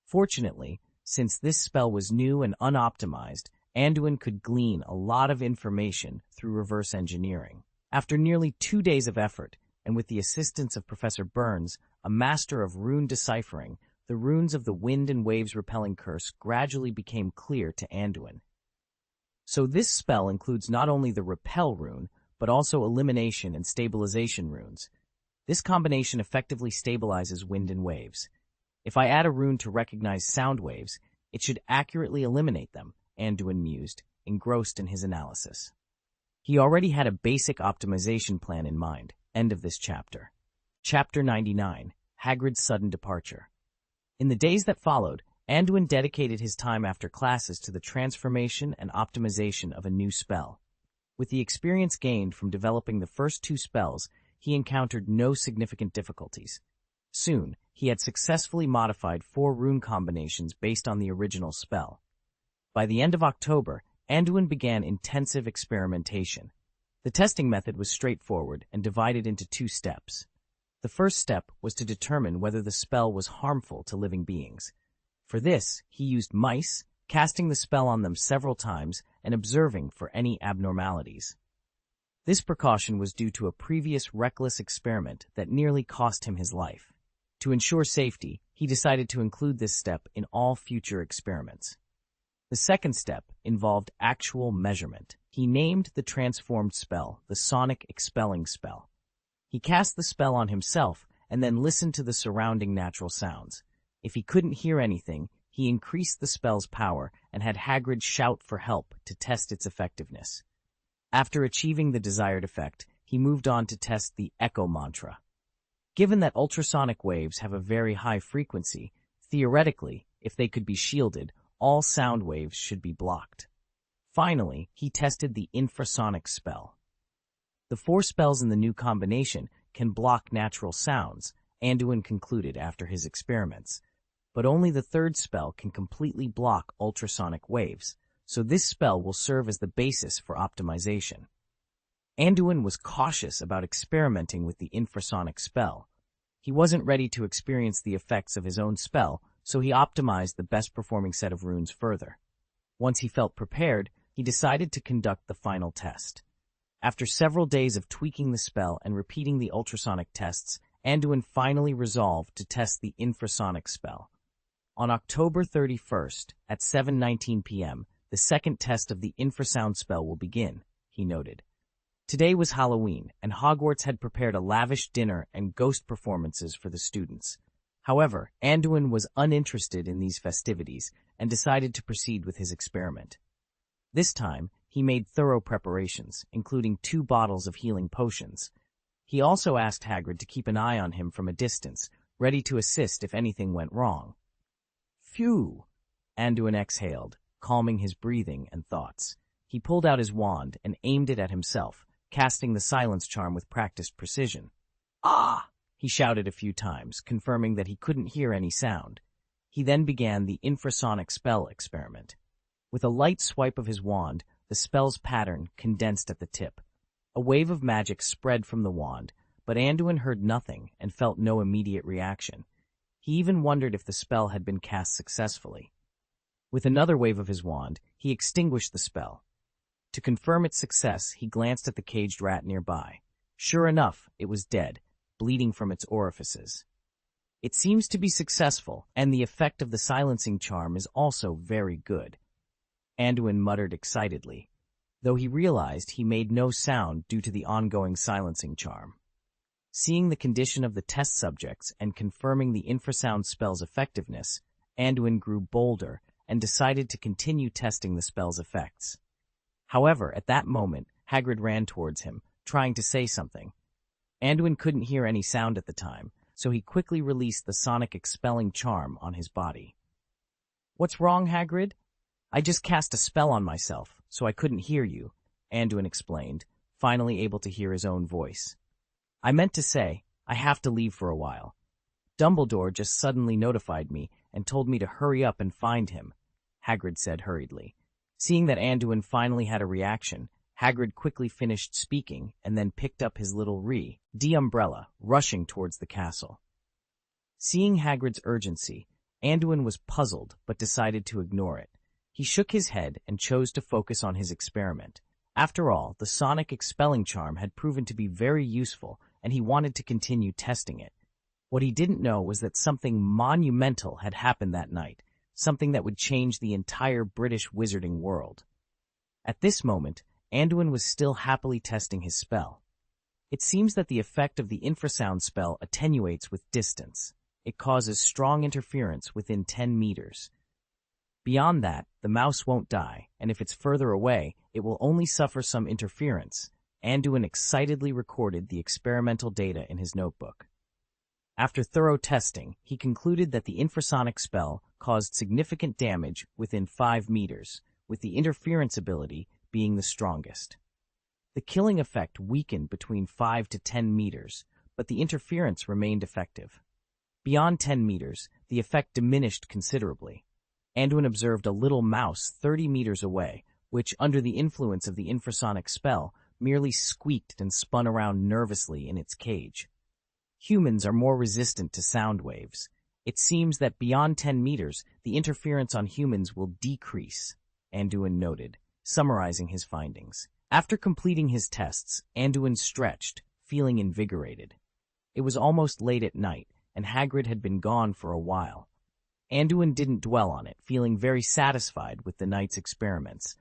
[SPEAKER 1] Fortunately, since this spell was new and unoptimized, Anduin could glean a lot of information through reverse engineering. After nearly 2 days of effort, and with the assistance of Professor Burns, a master of rune deciphering, the runes of the wind and waves repelling curse gradually became clear to Anduin. So this spell includes not only the repel rune, but also elimination and stabilization runes. This combination effectively stabilizes wind and waves. If I add a rune to recognize sound waves, it should accurately eliminate them, Anduin mused, engrossed in his analysis. He already had a basic optimization plan in mind. End of this chapter. Chapter 99, Hagrid's Sudden Departure. In the days that followed, Anduin dedicated his time after classes to the transformation and optimization of a new spell. With the experience gained from developing the first 2 spells, he encountered no significant difficulties. Soon, he had successfully modified 4 rune combinations based on the original spell. By the end of October, Anduin began intensive experimentation. The testing method was straightforward and divided into 2 steps. The first step was to determine whether the spell was harmful to living beings. For this, he used mice, casting the spell on them several times and observing for any abnormalities. This precaution was due to a previous reckless experiment that nearly cost him his life. To ensure safety, he decided to include this step in all future experiments. The second step involved actual measurement. He named the transformed spell the Sonic Expelling Spell. He cast the spell on himself and then listened to the surrounding natural sounds. If he couldn't hear anything, he increased the spell's power and had Hagrid shout for help to test its effectiveness. After achieving the desired effect, he moved on to test the Echo Mantra. Given that ultrasonic waves have a very high frequency, theoretically, if they could be shielded, all sound waves should be blocked. Finally, he tested the infrasonic spell. The 4 spells in the new combination can block natural sounds, Anduin concluded after his experiments. But only the 3rd spell can completely block ultrasonic waves, so this spell will serve as the basis for optimization. Anduin was cautious about experimenting with the infrasonic spell. He wasn't ready to experience the effects of his own spell, so he optimized the best-performing set of runes further. Once he felt prepared, he decided to conduct the final test. After several days of tweaking the spell and repeating the ultrasonic tests, Anduin finally resolved to test the infrasonic spell. On October 31st, at 7:19 p.m., the second test of the infrasound spell will begin, he noted. Today was Halloween, and Hogwarts had prepared a lavish dinner and ghost performances for the students. However, Anduin was uninterested in these festivities and decided to proceed with his experiment. This time, he made thorough preparations, including 2 bottles of healing potions. He also asked Hagrid to keep an eye on him from a distance, ready to assist if anything went wrong. Phew! Anduin exhaled, calming his breathing and thoughts. He pulled out his wand and aimed it at himself, casting the silence charm with practiced precision. Ah! He shouted a few times, confirming that he couldn't hear any sound. He then began the infrasonic spell experiment. With a light swipe of his wand, the spell's pattern condensed at the tip. A wave of magic spread from the wand, but Anduin heard nothing and felt no immediate reaction. He even wondered if the spell had been cast successfully. With another wave of his wand, he extinguished the spell. To confirm its success, he glanced at the caged rat nearby. Sure enough, it was dead, bleeding from its orifices. It seems to be successful, and the effect of the silencing charm is also very good. Anduin muttered excitedly, though he realized he made no sound due to the ongoing silencing charm. Seeing the condition of the test subjects and confirming the infrasound spell's effectiveness, Anduin grew bolder and decided to continue testing the spell's effects. However, at that moment, Hagrid ran towards him, trying to say something. Anduin couldn't hear any sound at the time, so he quickly released the sonic expelling charm on his body. "What's wrong, Hagrid?" "I just cast a spell on myself, so I couldn't hear you," Anduin explained, finally able to hear his own voice. "I meant to say, I have to leave for a while. Dumbledore just suddenly notified me and told me to hurry up and find him," Hagrid said hurriedly. Seeing that Anduin finally had a reaction, Hagrid quickly finished speaking and then picked up his little umbrella, rushing towards the castle. Seeing Hagrid's urgency, Anduin was puzzled but decided to ignore it. He shook his head and chose to focus on his experiment. After all, the sonic expelling charm had proven to be very useful, and he wanted to continue testing it. What he didn't know was that something monumental had happened that night, something that would change the entire British wizarding world. At this moment, Anduin was still happily testing his spell. It seems that the effect of the infrasound spell attenuates with distance. It causes strong interference within 10 meters. Beyond that, the mouse won't die, and if it's further away, it will only suffer some interference. Anduin excitedly recorded the experimental data in his notebook. After thorough testing, he concluded that the infrasonic spell caused significant damage within 5 meters, with the interference ability being the strongest. The killing effect weakened between 5 to 10 meters, but the interference remained effective. Beyond 10 meters, the effect diminished considerably. Anduin observed a little mouse 30 meters away, which, under the influence of the infrasonic spell, merely squeaked and spun around nervously in its cage. Humans are more resistant to sound waves. It seems that beyond 10 meters, the interference on humans will decrease, Anduin noted, summarizing his findings. After completing his tests, Anduin stretched, feeling invigorated. It was almost late at night, and Hagrid had been gone for a while. Anduin didn't dwell on it, feeling very satisfied with the night's experiments,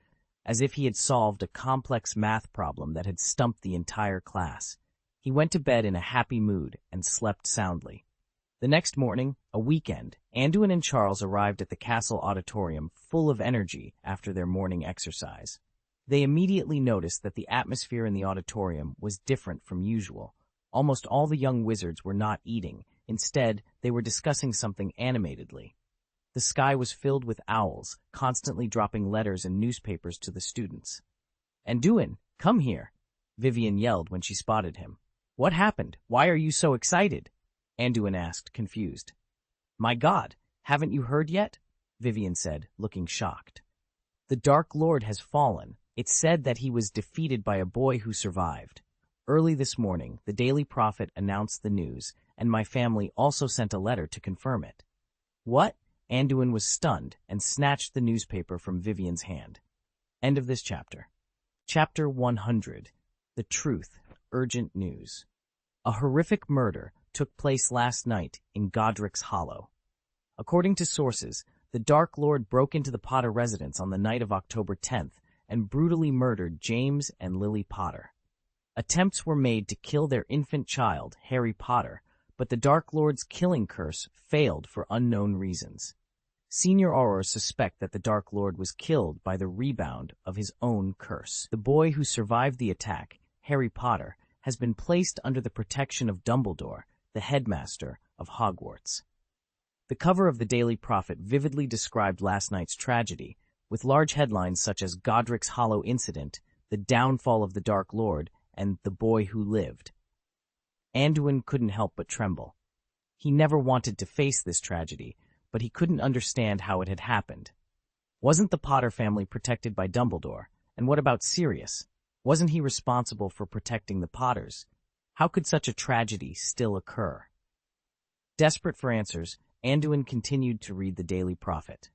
[SPEAKER 1] as if he had solved a complex math problem that had stumped the entire class. He went to bed in a happy mood and slept soundly. The next morning, a weekend, Anduin and Charles arrived at the castle auditorium full of energy after their morning exercise. They immediately noticed that the atmosphere in the auditorium was different from usual. Almost all the young wizards were not eating. Instead, they were discussing something animatedly. The sky was filled with owls, constantly dropping letters and newspapers to the students. "Anduin, come here," Vivian yelled when she spotted him. "What happened? Why are you so excited?" Anduin asked, confused. "My God, haven't you heard yet?" Vivian said, looking shocked. "The Dark Lord has fallen. It's said that he was defeated by a boy who survived. Early this morning, the Daily Prophet announced the news, and my family also sent a letter to confirm it." "What?" Anduin was stunned and snatched the newspaper from Vivian's hand. End of this chapter. Chapter 100. The Truth. Urgent News. A horrific murder took place last night in Godric's Hollow. According to sources, the Dark Lord broke into the Potter residence on the night of October 10th and brutally murdered James and Lily Potter. Attempts were made to kill their infant child, Harry Potter, but the Dark Lord's killing curse failed for unknown reasons. Senior Aurors suspect that the Dark Lord was killed by the rebound of his own curse. The boy who survived the attack, Harry Potter, has been placed under the protection of Dumbledore, the headmaster of Hogwarts. The cover of the Daily Prophet vividly described last night's tragedy, with large headlines such as Godric's Hollow Incident, The Downfall of the Dark Lord, and The Boy Who Lived. Anduin couldn't help but tremble. He never wanted to face this tragedy, but he couldn't understand how it had happened. Wasn't the Potter family protected by Dumbledore? And what about Sirius? Wasn't he responsible for protecting the Potters? How could such a tragedy still occur? Desperate for answers, Anduin continued to read the Daily Prophet.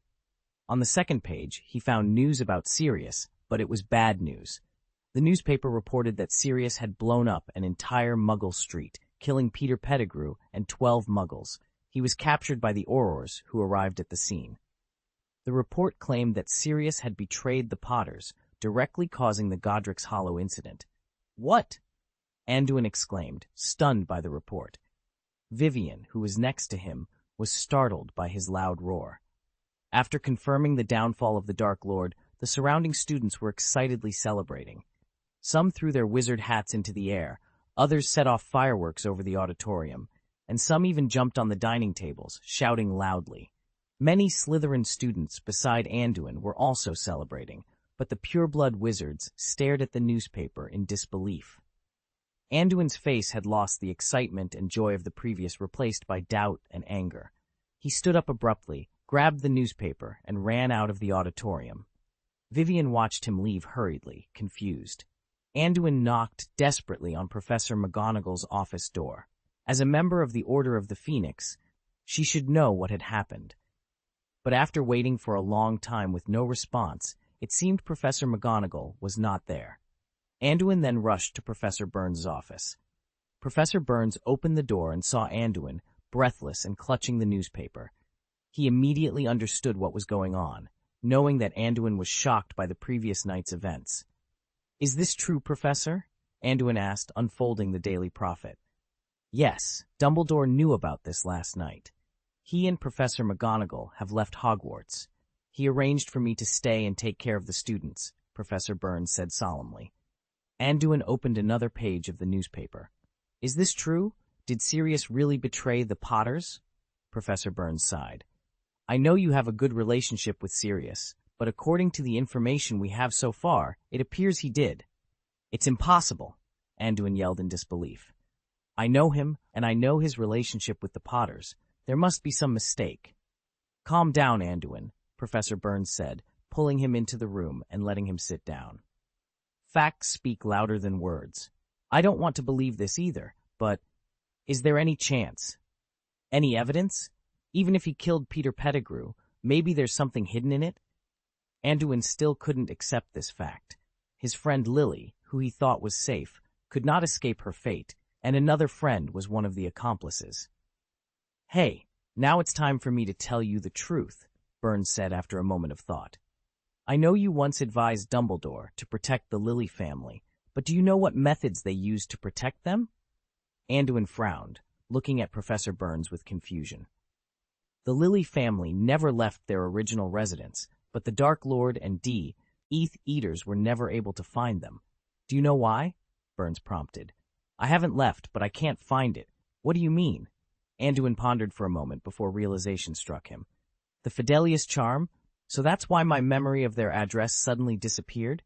[SPEAKER 1] On the second page, he found news about Sirius, but it was bad news. The newspaper reported that Sirius had blown up an entire Muggle street, killing Peter Pettigrew and 12 Muggles. He was captured by the Aurors, who arrived at the scene. The report claimed that Sirius had betrayed the Potters, directly causing the Godric's Hollow incident. "What?" Anduin exclaimed, stunned by the report. Vivian, who was next to him, was startled by his loud roar. After confirming the downfall of the Dark Lord, the surrounding students were excitedly celebrating. Some threw their wizard hats into the air, others set off fireworks over the auditorium, and some even jumped on the dining tables, shouting loudly. Many Slytherin students beside Anduin were also celebrating, but the pureblood wizards stared at the newspaper in disbelief. Anduin's face had lost the excitement and joy of the previous, replaced by doubt and anger. He stood up abruptly, grabbed the newspaper, and ran out of the auditorium. Vivian watched him leave hurriedly, confused. Anduin knocked desperately on Professor McGonagall's office door. As a member of the Order of the Phoenix, she should know what had happened. But after waiting for a long time with no response, it seemed Professor McGonagall was not there. Anduin then rushed to Professor Burns' office. Professor Burns opened the door and saw Anduin, breathless and clutching the newspaper. He immediately understood what was going on, knowing that Anduin was shocked by the previous night's events. "Is this true, Professor?" Anduin asked, unfolding the Daily Prophet. "Yes, Dumbledore knew about this last night. He and Professor McGonagall have left Hogwarts. He arranged for me to stay and take care of the students," Professor Burns said solemnly. Anduin opened another page of the newspaper. "Is this true? Did Sirius really betray the Potters?" Professor Burns sighed. "I know you have a good relationship with Sirius, but according to the information we have so far, it appears he did." "It's impossible," Anduin yelled in disbelief. "I know him, and I know his relationship with the Potters. There must be some mistake." "Calm down, Anduin," Professor Burns said, pulling him into the room and letting him sit down. Facts speak louder than words. I don't want to believe this either, but is there any chance? Any evidence? Even if he killed Peter Pettigrew, maybe there's something hidden in it? Anduin still couldn't accept this fact. His friend Lily, who he thought was safe, could not escape her fate, and another friend was one of the accomplices. "Hey, now it's time for me to tell you the truth," Burns said after a moment of thought. "I know you once advised Dumbledore to protect the Lily family, but do you know what methods they used to protect them?" Anduin frowned, looking at Professor Burns with confusion. The Lily family never left their original residence, but the Dark Lord and Eth Eaters were never able to find them. "Do you know why?" Burns prompted. "I haven't left, but I can't find it. What do you mean?" Anduin pondered for a moment before realization struck him. "The Fidelius charm? So that's why my memory of their address suddenly disappeared?"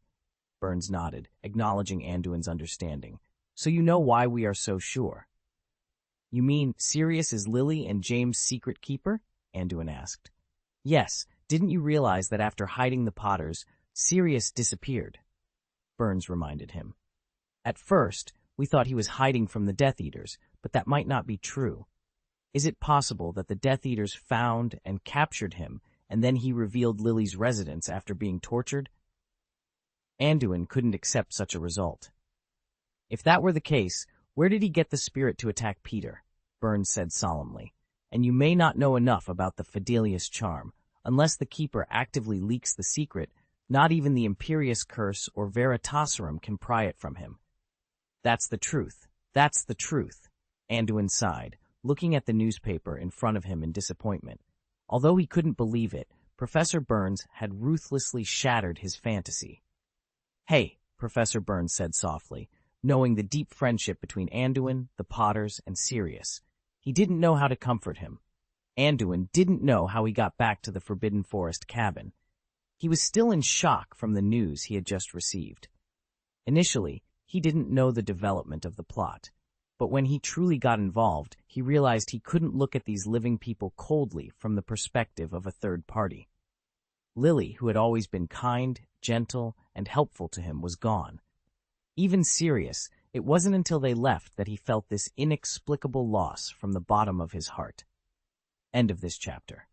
[SPEAKER 1] Burns nodded, acknowledging Anduin's understanding. "So you know why we are so sure." "You mean Sirius is Lily and James' secret keeper?" Anduin asked. "Yes. Didn't you realize that after hiding the Potters, Sirius disappeared?" Burns reminded him. "At first, we thought he was hiding from the Death Eaters, but that might not be true. Is it possible that the Death Eaters found and captured him, and then he revealed Lily's residence after being tortured?" Anduin couldn't accept such a result. "If that were the case, where did he get the spirit to attack Peter?" Burns said solemnly. "And you may not know enough about the Fidelius charm. Unless the Keeper actively leaks the secret, not even the Imperious Curse or Veritaserum can pry it from him." "That's the truth. That's the truth," Anduin sighed, looking at the newspaper in front of him in disappointment. Although he couldn't believe it, Professor Burns had ruthlessly shattered his fantasy. "Hey," Professor Burns said softly, knowing the deep friendship between Anduin, the Potters, and Sirius. He didn't know how to comfort him. Anduin didn't know how he got back to the Forbidden Forest cabin. He was still in shock from the news he had just received. Initially, he didn't know the development of the plot, but when he truly got involved, he realized he couldn't look at these living people coldly from the perspective of a third party. Lily, who had always been kind, gentle, and helpful to him, was gone. Even Sirius, it wasn't until they left that he felt this inexplicable loss from the bottom of his heart. End of this chapter.